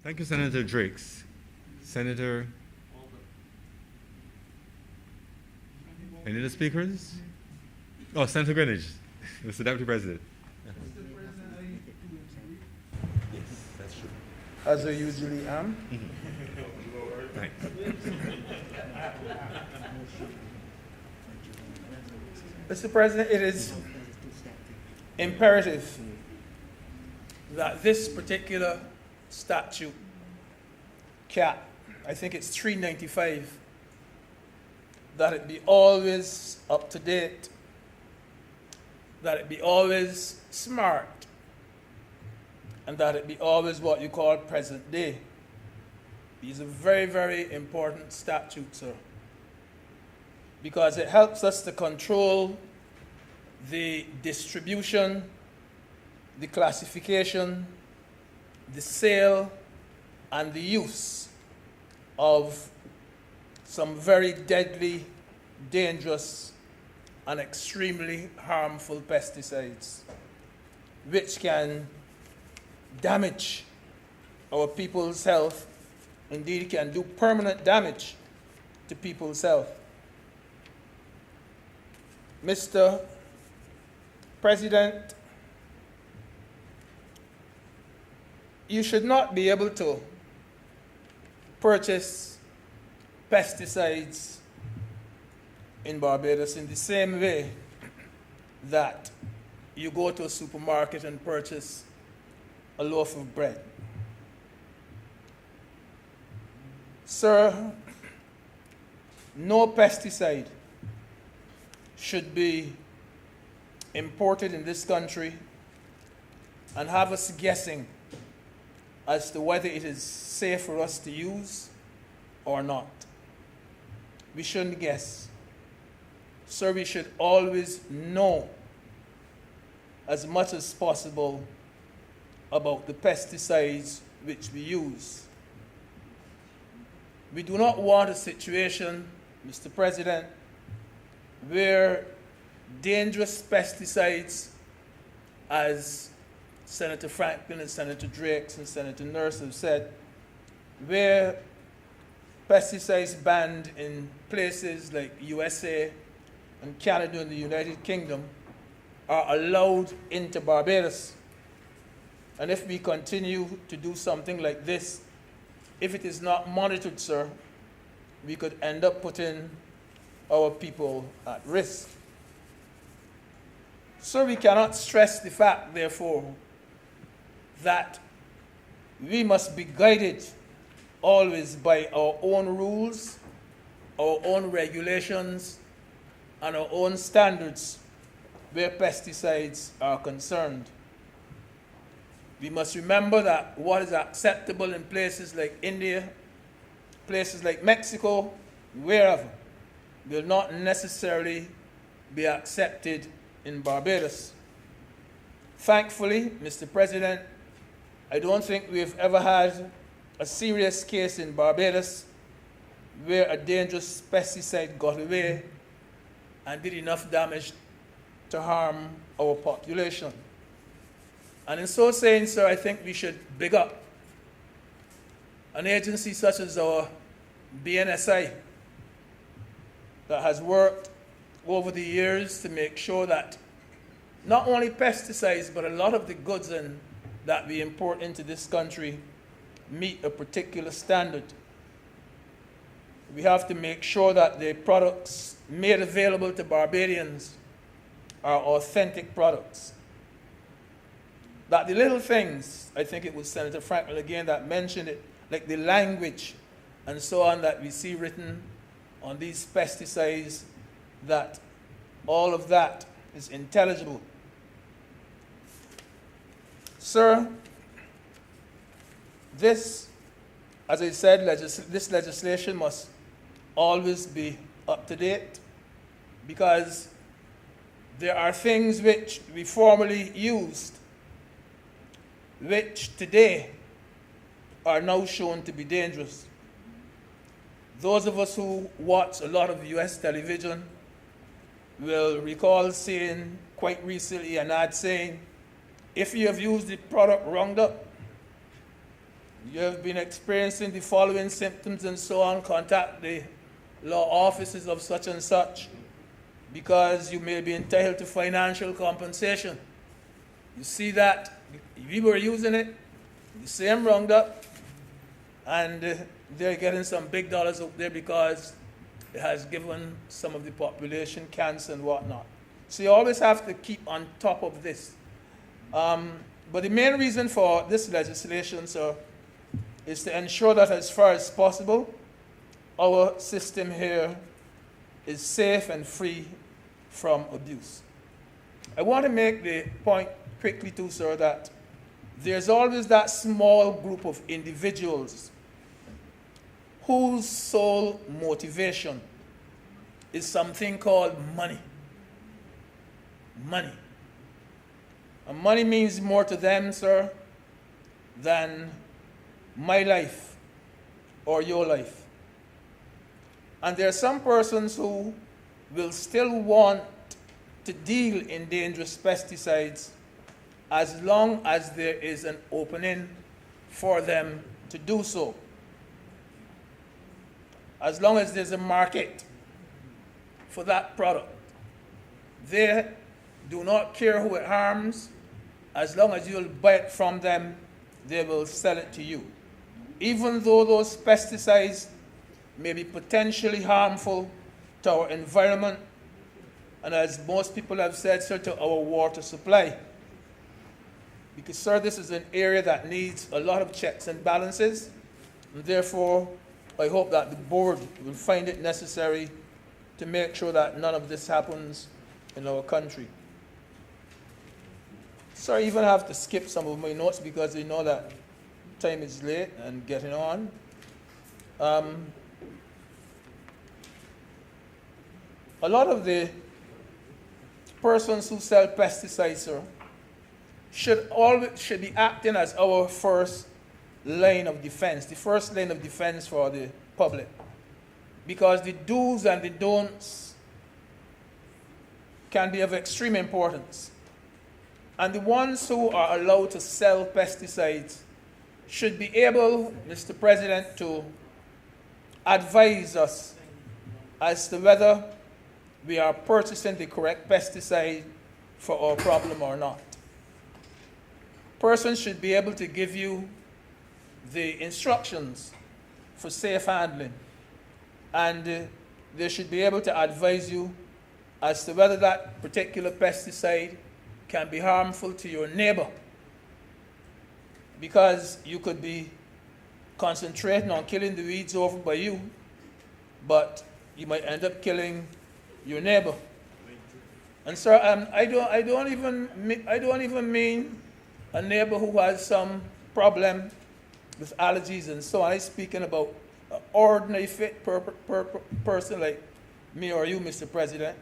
Thank you, Senator Drakes. Senator? Any other speakers? Oh, Senator Greenwich, Mr. Deputy President. Yes, that's true. As I usually am. Thanks. Mr. President, it is imperative that this particular statute cap, I think it's 395, that it be always up to date, that it be always smart, and that it be always what you call present day. These are very, very important statutes, sir, because it helps us to control the distribution, the classification, the sale, and the use of some very deadly, dangerous, and extremely harmful pesticides, which can damage our people's health. Indeed, can do permanent damage to people's health. Mr. President, you should not be able to purchase pesticides in Barbados in the same way that you go to a supermarket and purchase a loaf of bread. Sir, no pesticide should be imported in this country and have us guessing as to whether it is safe for us to use or not. We shouldn't guess. Sir, we should always know as much as possible about the pesticides which we use. We do not want a situation, Mr. President, where dangerous pesticides, as Senator Franklin and Senator Drakes and Senator Nurse have said, where pesticides banned in places like USA and Canada and the United Kingdom are allowed into Barbados. And if we continue to do something like this, if it is not monitored, sir, we could end up putting our people at risk. So we cannot stress the fact, therefore, that we must be guided always by our own rules, our own regulations, and our own standards where pesticides are concerned. We must remember that what is acceptable in places like India, places like Mexico, wherever, will not necessarily be accepted in Barbados. Thankfully, Mr. President, I don't think we've ever had a serious case in Barbados where a dangerous pesticide got away and did enough damage to harm our population. And in so saying, sir, I think we should big up an agency such as our BNSI that has worked over the years to make sure that not only pesticides, but a lot of the goods that we import into this country meet a particular standard. We have to make sure that the products made available to Barbadians are authentic products. That the little things, I think it was Senator Franklin again that mentioned it, like the language and so on that we see written on these pesticides, that all of that is intelligible. Sir, this, as I said, this legislation must always be up to date, because there are things which we formerly used which today are now shown to be dangerous. Those of us who watch a lot of US television will recall seeing quite recently an ad saying, if you have used the product Roundup, you have been experiencing the following symptoms and so on, contact the law offices of such and such, because you may be entitled to financial compensation. You see that we were using it, the same Roundup, and they're getting some big dollars out there because it has given some of the population cancer and whatnot. So you always have to keep on top of this. But the main reason for this legislation, sir, is to ensure that as far as possible, our system here is safe and free from abuse. I want to make the point quickly too, sir, that there's always that small group of individuals whose sole motivation is something called money. Money. And money means more to them, sir, than my life or your life. And there are some persons who will still want to deal in dangerous pesticides as long as there is an opening for them to do so. As long as there's a market for that product. They do not care who it harms. As long as you'll buy it from them, they will sell it to you. Even though those pesticides may be potentially harmful to our environment, and as most people have said, sir, to our water supply. Because, sir, this is an area that needs a lot of checks and balances, and therefore, I hope that the board will find it necessary to make sure that none of this happens in our country. So I even have to skip some of my notes because I know that time is late and getting on. A lot of the persons who sell pesticides, sir, should be acting as our first line of defense, the first line of defense for the public. Because the do's and the don'ts can be of extreme importance. And the ones who are allowed to sell pesticides should be able, Mr. President, to advise us as to whether we are purchasing the correct pesticide for our problem or not. Persons should be able to give you the instructions for safe handling, and they should be able to advise you as to whether that particular pesticide can be harmful to your neighbor, because you could be concentrating on killing the weeds over by you, but you might end up killing your neighbor. And sir, I don't even mean a neighbor who has some problem with allergies and so on. I'm speaking about an ordinary fit person like me or you, Mr. President.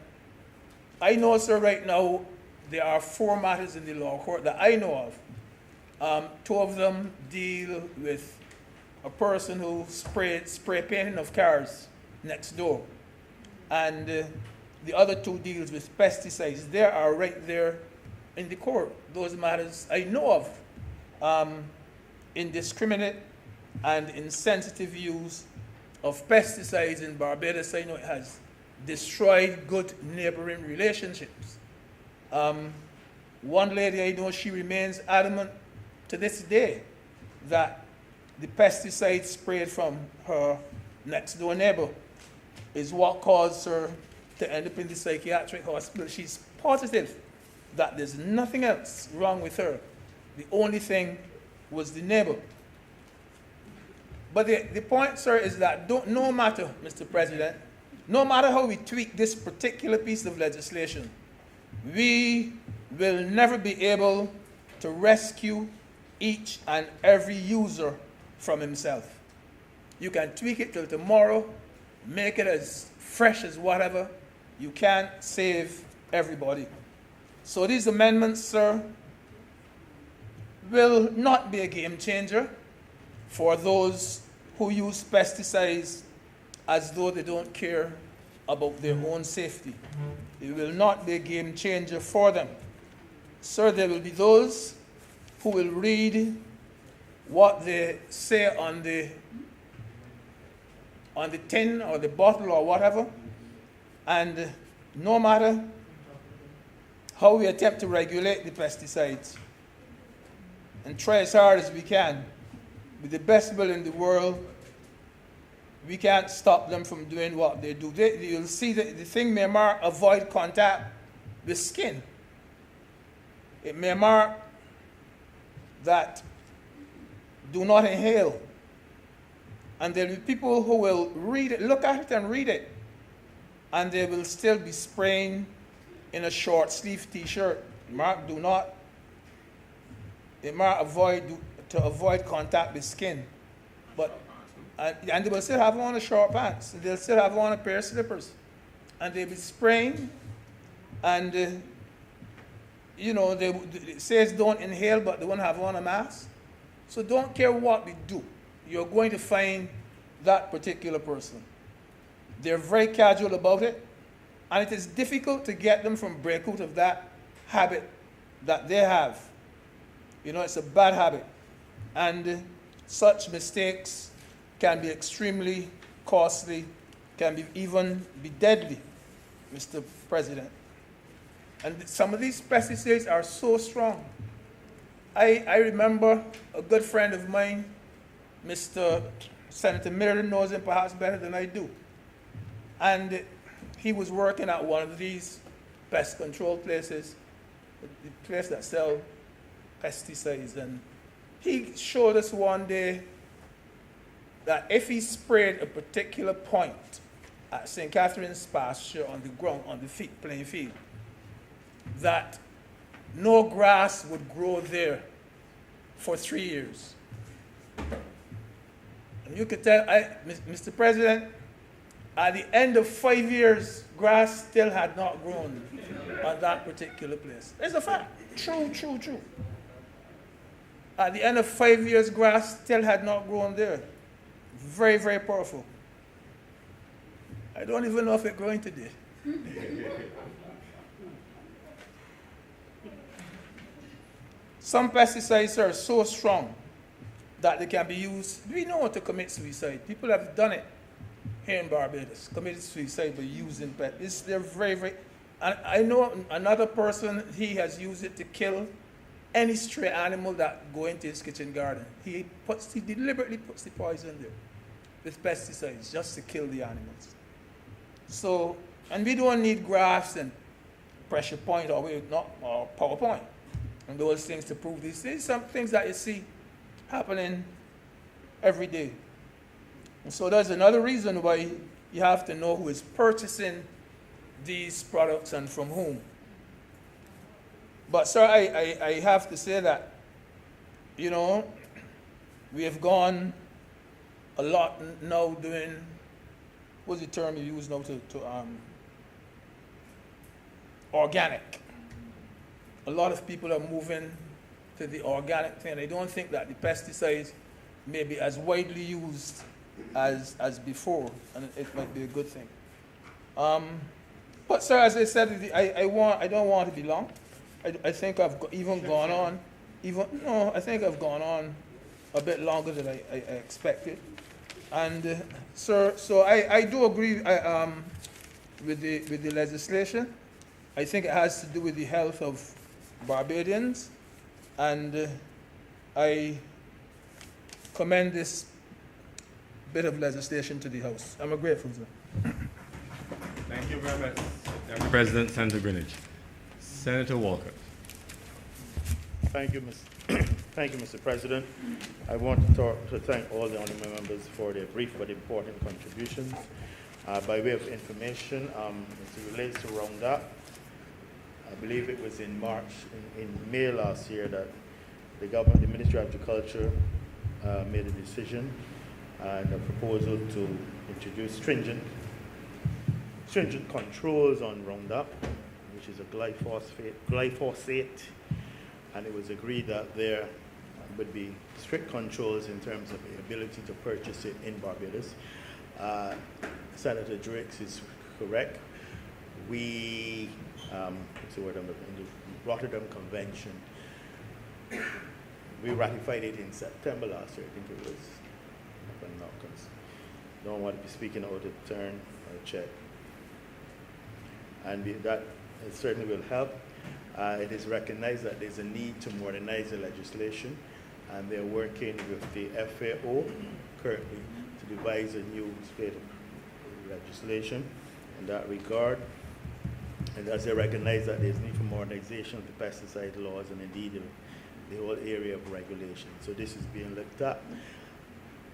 I know, sir, right now there are 4 matters in the law court that I know of. 2 of them deal with a person who spray painting of cars next door. And the other 2 deals with pesticides. They are right there in the court. Those matters I know of. Indiscriminate and insensitive use of pesticides in Barbados, I know it has destroyed good neighboring relationships. One lady I know, she remains adamant to this day that the pesticide sprayed from her next door neighbor is what caused her to end up in the psychiatric hospital. She's positive that there's nothing else wrong with her. The only thing was the neighbor. But the point, sir, is that no matter, Mr. President, no matter how we tweak this particular piece of legislation, we will never be able to rescue each and every user from himself. You can tweak it till tomorrow, make it as fresh as whatever. You can't save everybody. So these amendments, sir, will not be a game changer for those who use pesticides as though they don't care about their own safety. It will not be a game changer for them. Sir, there will be those who will read what they say on the tin or the bottle or whatever, and no matter how we attempt to regulate the pesticides and try as hard as we can, with the best will in the world, we can't stop them from doing what they do. You'll see that the thing may mark avoid contact with skin. It may mark that do not inhale. And there will be people who will read it, look at it and read it, and they will still be spraying in a short sleeve t-shirt. Mark do not. It mark to avoid contact with skin. But and they will still have on a short pants. They'll still have on a pair of slippers. And they'll be spraying, and it says don't inhale, but they won't have on a mask. So don't care what we do. You're going to find that particular person. They're very casual about it, and it is difficult to get them from break out of that habit that they have. It's a bad habit. And such mistakes can be extremely costly, can even be deadly, Mr. President. And some of these pesticides are so strong. I remember a good friend of mine, Mr. Senator Miller knows him perhaps better than I do. And he was working at one of these pest control places, the place that sell pesticides. And he showed us one day that if he sprayed a particular point at St. Catherine's pasture on the ground, on the playing field, that no grass would grow there for 3 years. And you could tell, Mr. President, at the end of 5 years, grass still had not grown on that particular place. It's a fact. True. At the end of 5 years, grass still had not grown there. Very, very powerful. I don't even know if it's growing today. Some pesticides are so strong that they can be used. We know how to commit suicide. People have done it here in Barbados, committed suicide by using pesticides. They're very, very. And I know another person, he has used it to kill any stray animal that go into his kitchen garden. He deliberately puts the poison there with pesticides just to kill the animals. So, and we don't need graphs and pressure point or PowerPoint and those things to prove these things. Some things that you see happening every day. And so there's another reason why you have to know who is purchasing these products and from whom. But sir, I have to say that, we have gone a lot now doing, what's the term you use now to organic. A lot of people are moving to the organic thing. I don't think that the pesticides may be as widely used as before, and it might be a good thing. But sir, as I said, I don't want to be long. I think I've gone on a bit longer than I expected. And sir, so I do agree with the legislation. I think it has to do with the health of Barbadians, and I commend this bit of legislation to the House. I'm grateful, sir. Thank you very much, Mr. President, Senator Greenwich. Senator Walker. Thank you, Thank you, Mr. President. I want to thank all the honourable members for their brief but important contributions. By way of information, as it relates to Roundup, I believe it was in March, in May last year, that the government, the Ministry of Agriculture, made a decision and a proposal to introduce stringent controls on Roundup, which is a glyphosate, and it was agreed that there would be strict controls in terms of the ability to purchase it in Barbados. Senator Drix is correct. We, what's the word I'm looking, in the Rotterdam Convention, we ratified it in September last year, I think it was, if I'm not don't want to be speaking out of turn or check. And that it certainly will help. It is recognized that there's a need to modernize the legislation, and they're working with the FAO currently to devise a new state of legislation in that regard. And as they recognize that there's need for modernization of the pesticide laws and indeed the whole area of regulation. So this is being looked at.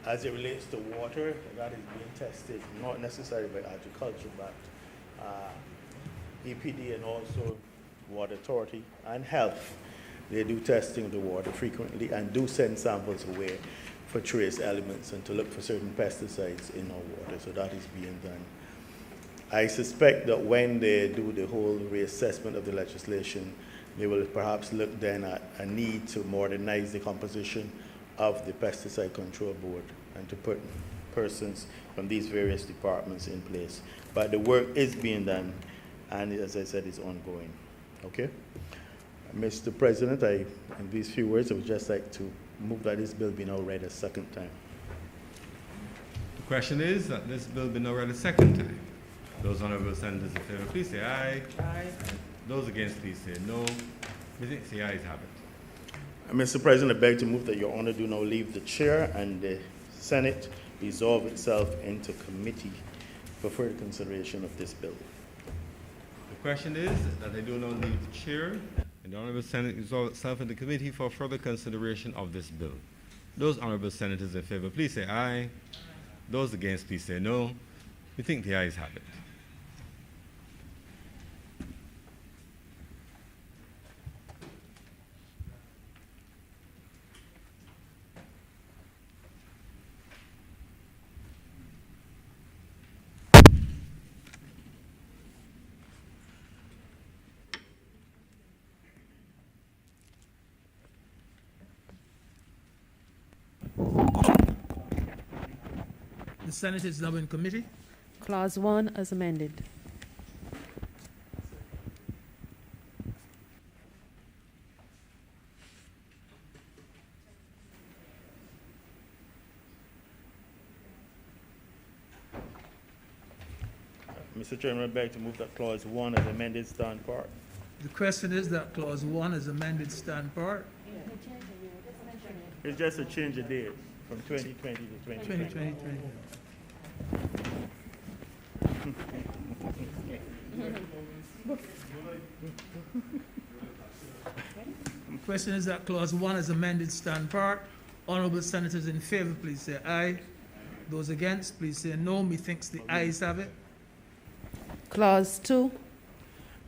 As it relates to water, that is being tested, not necessarily by agriculture, but EPD and also Water Authority and Health. They do testing of the water frequently and do send samples away for trace elements and to look for certain pesticides in our water. So that is being done. I suspect that when they do the whole reassessment of the legislation, they will perhaps look then at a need to modernize the composition of the Pesticide Control Board and to put persons from these various departments in place. But the work is being done, and as I said, it's ongoing. Okay? Mr. President, in these few words, I would just like to move that this bill be now read a second time. The question is that this bill be now read a second time. Those honourable senators in favour, please say aye. Aye. Those against, please say no. The ayes have it. Mr. President, I beg to move that Your Honour do now leave the chair and the Senate resolve itself into committee for further consideration of this bill. The question is that I do not leave the chair and the Honourable Senate resolve itself into committee for further consideration of this bill. Those honourable senators in favour, please say aye. Those against, please say no. We think the ayes have it. The Senate is now in committee. Clause 1 as amended. Mr. Chairman, I beg to move that Clause 1 as amended stand part. The question is that Clause 1 as amended stand part. It's just a change of date from 2020 to 2020. 2020. The question is that Clause 1 as amended stand part. Honourable senators in favour, please say aye. Those against, please say no. Methinks the ayes have it. Clause 2.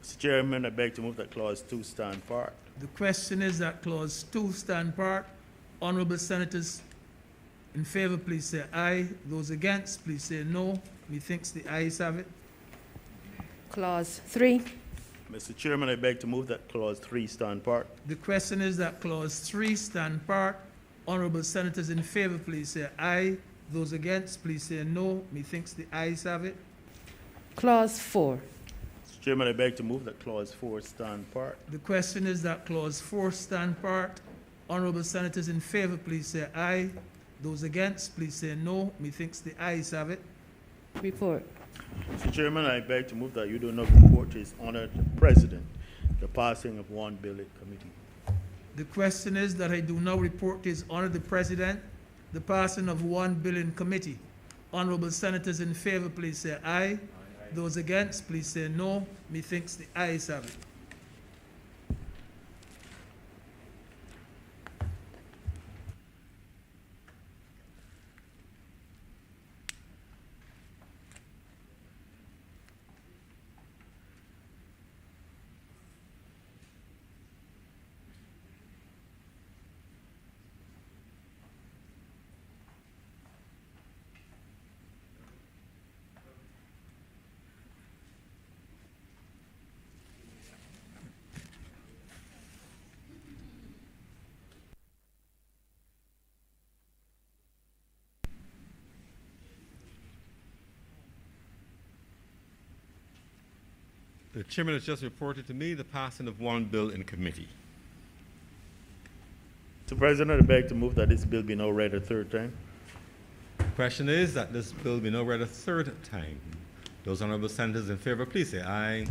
Mr. Chairman, I beg to move that Clause 2 stand part. The question is that Clause 2 stand part. Honourable senators in favour, please say aye. Those against, please say no. Methinks the ayes have it. Clause 3. Mr. Chairman, I beg to move that Clause 3 stand part. The question is that Clause 3 stand part. Honourable senators in favour, please say aye. Those against, please say no. Methinks the ayes have it. Clause 4. Mr. Chairman, I beg to move that Clause 4 stand part. The question is that Clause 4 stand part. Honourable senators in favour, please say aye. Those against, please say no. Methinks the ayes have it. Report. Mr. Chairman, I beg to move that you do not report to His Honour the President the passing of one bill in committee. The question is that I do now report to His Honour the President the passing of one bill in committee. Honourable senators in favour, please say aye. Those against, please say no. Methinks the ayes have it. The chairman has just reported to me the passing of one bill in committee. Mr. President, I beg to move that this bill be now read a third time. The question is that this bill be now read a third time. Those honourable senators in favour, please say aye.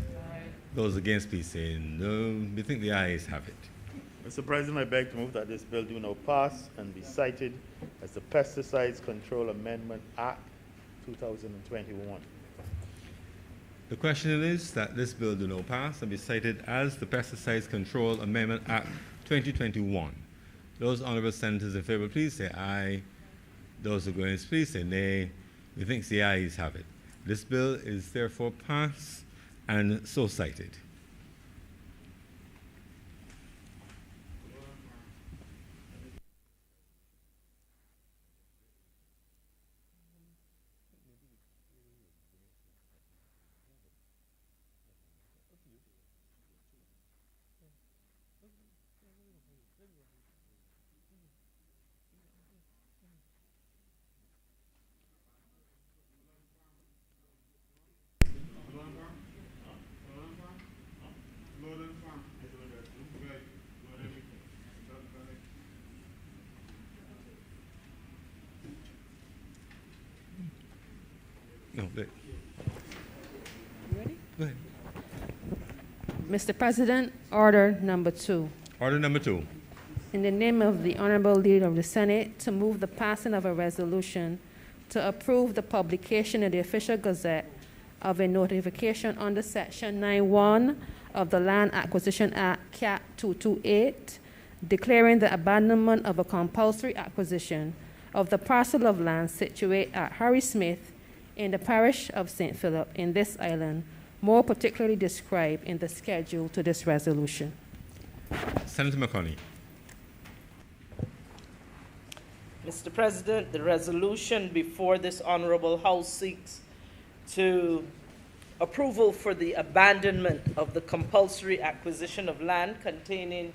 Those against, please say no. We think the ayes have it. Mr. President, I beg to move that this bill do now pass and be cited as the Pesticides Control Amendment Act 2021. The question is that this bill do not pass and be cited as the Pesticides Control Amendment Act 2021. Those honourable senators in favour, please say aye. Those against, please say nay. We think the ayes have it. This bill is therefore passed and so cited. No, wait. Ready? Go ahead. Mr. President, order number 2. Order number 2. In the name of the Honorable Leader of the Senate, to move the passing of a resolution to approve the publication in the Official Gazette of a notification under Section 9(1) of the Land Acquisition Act, Cap 228, declaring the abandonment of a compulsory acquisition of the parcel of land situate at Harry Smith in the parish of St. Philip in this island, more particularly described in the schedule to this resolution. Senator McConney. Mr. President, the resolution before this Honourable House seeks to approval for the abandonment of the compulsory acquisition of land containing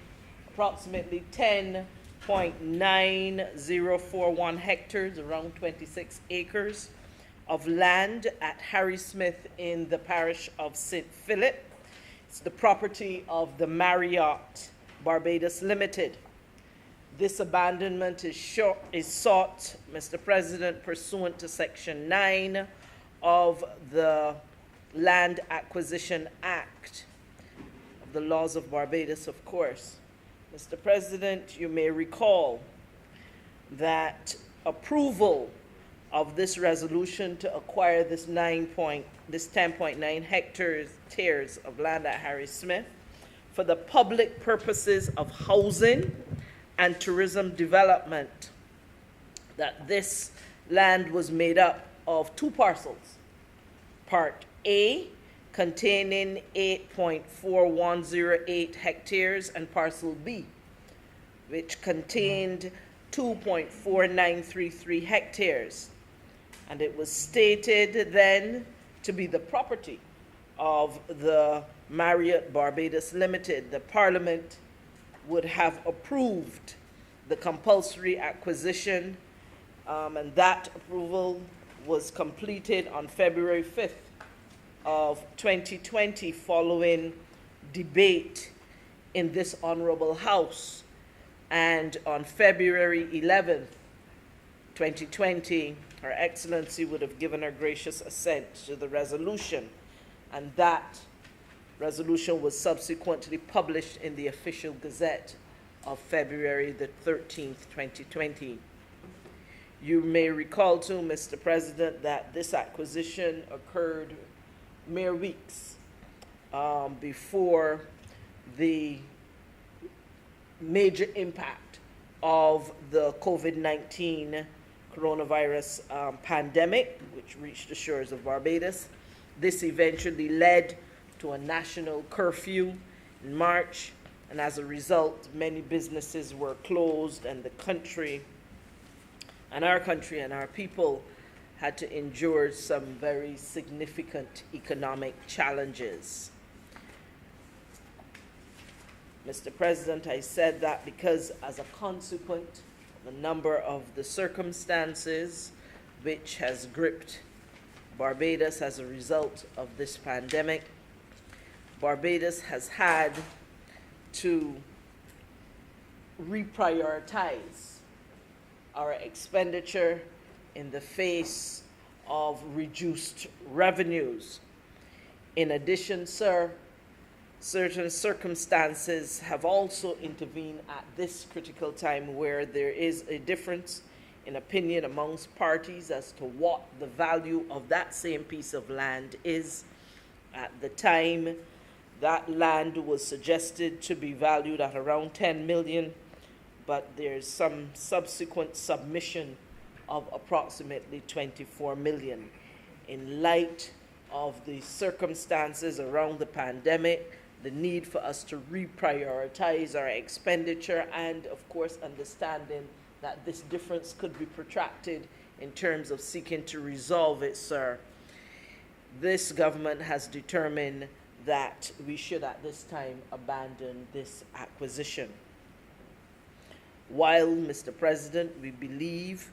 approximately 10.9041 hectares, around 26 acres, of land at Harry Smith in the parish of St. Philip. It's the property of the Marriott Barbados Limited. This abandonment is sought, Mr. President, pursuant to Section 9 of the Land Acquisition Act of the laws of Barbados, of course. Mr. President, you may recall that approval of this resolution to acquire this 10.9 hectares of land at Harry Smith for the public purposes of housing and tourism development, that this land was made up of 2 parcels. Part A, containing 8.4108 hectares, and Parcel B, which contained 2.4933 hectares. And it was stated then to be the property of the Marriott Barbados Limited. The Parliament would have approved the compulsory acquisition, and that approval was completed on February 5th of 2020 following debate in this Honourable House. And on February 11th, 2020, Her Excellency would have given her gracious assent to the resolution, and that resolution was subsequently published in the Official Gazette of February the 13th, 2020. You may recall too, Mr. President, that this acquisition occurred mere weeks before the major impact of the COVID-19 coronavirus pandemic, which reached the shores of Barbados. This eventually led to a national curfew in March, and as a result, many businesses were closed, and our country and our people had to endure some very significant economic challenges. Mr. President, I said that because as a consequence of a number of the circumstances which has gripped Barbados as a result of this pandemic, Barbados has had to reprioritize our expenditure in the face of reduced revenues. In addition, sir, certain circumstances have also intervened at this critical time where there is a difference in opinion amongst parties as to what the value of that same piece of land is. At the time, that land was suggested to be valued at around 10 million, but there's some subsequent submission of approximately 24 million. In light of the circumstances around the pandemic, the need for us to reprioritize our expenditure, and of course understanding that this difference could be protracted in terms of seeking to resolve it, sir, this government has determined that we should at this time abandon this acquisition. While, Mr. President, we believe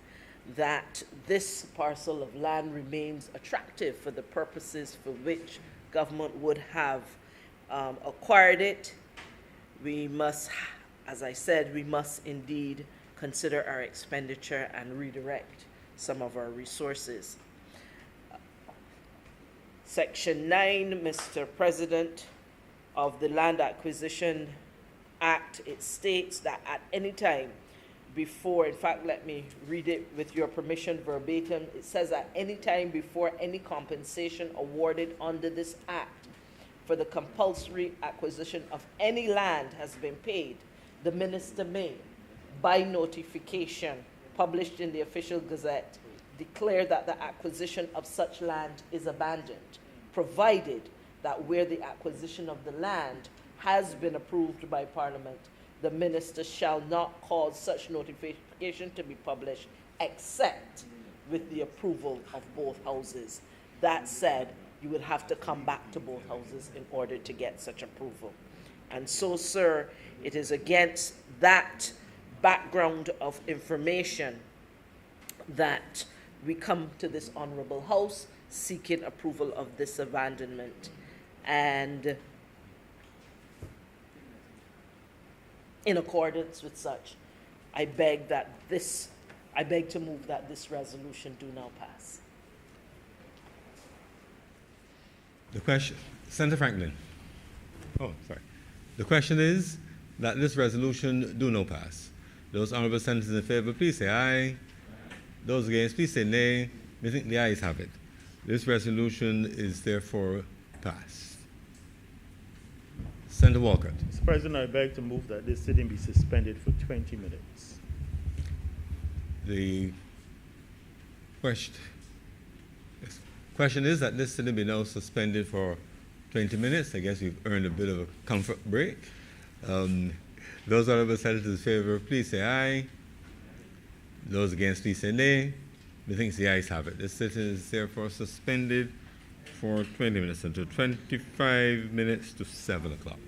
that this parcel of land remains attractive for the purposes for which government would have acquired it, we must, as I said, we must indeed consider our expenditure and redirect some of our resources. Section 9, Mr. President, of the Land Acquisition Act, it states that at any time before, in fact, let me read it with your permission verbatim. It says at any time before any compensation awarded under this act for the compulsory acquisition of any land has been paid, the minister may, by notification published in the official gazette, declare that the acquisition of such land is abandoned, provided that where the acquisition of the land has been approved by Parliament, the minister shall not cause such notification to be published except with the approval of both houses. That said, you would have to come back to both houses in order to get such approval. And so, sir, it is against that background of information that we come to this Honourable House seeking approval of this abandonment. And in accordance with such, I beg to move that this resolution do now pass. The question, Senator Franklin. Oh, sorry. The question is that this resolution do not pass. Those honourable senators in favour, please say aye. Those against, please say nay. I think the ayes have it. This resolution is therefore passed. Senator Walcott. Mr. President, I beg to move that this sitting be suspended for 20 minutes. The question is that this sitting be now suspended for 20 minutes. I guess we've earned a bit of a comfort break. Those honourable senators in favour, please say aye. Those against, please say nay. Methinks the ayes have it. This sitting is therefore suspended for 20 minutes until 25 minutes to 7 o'clock.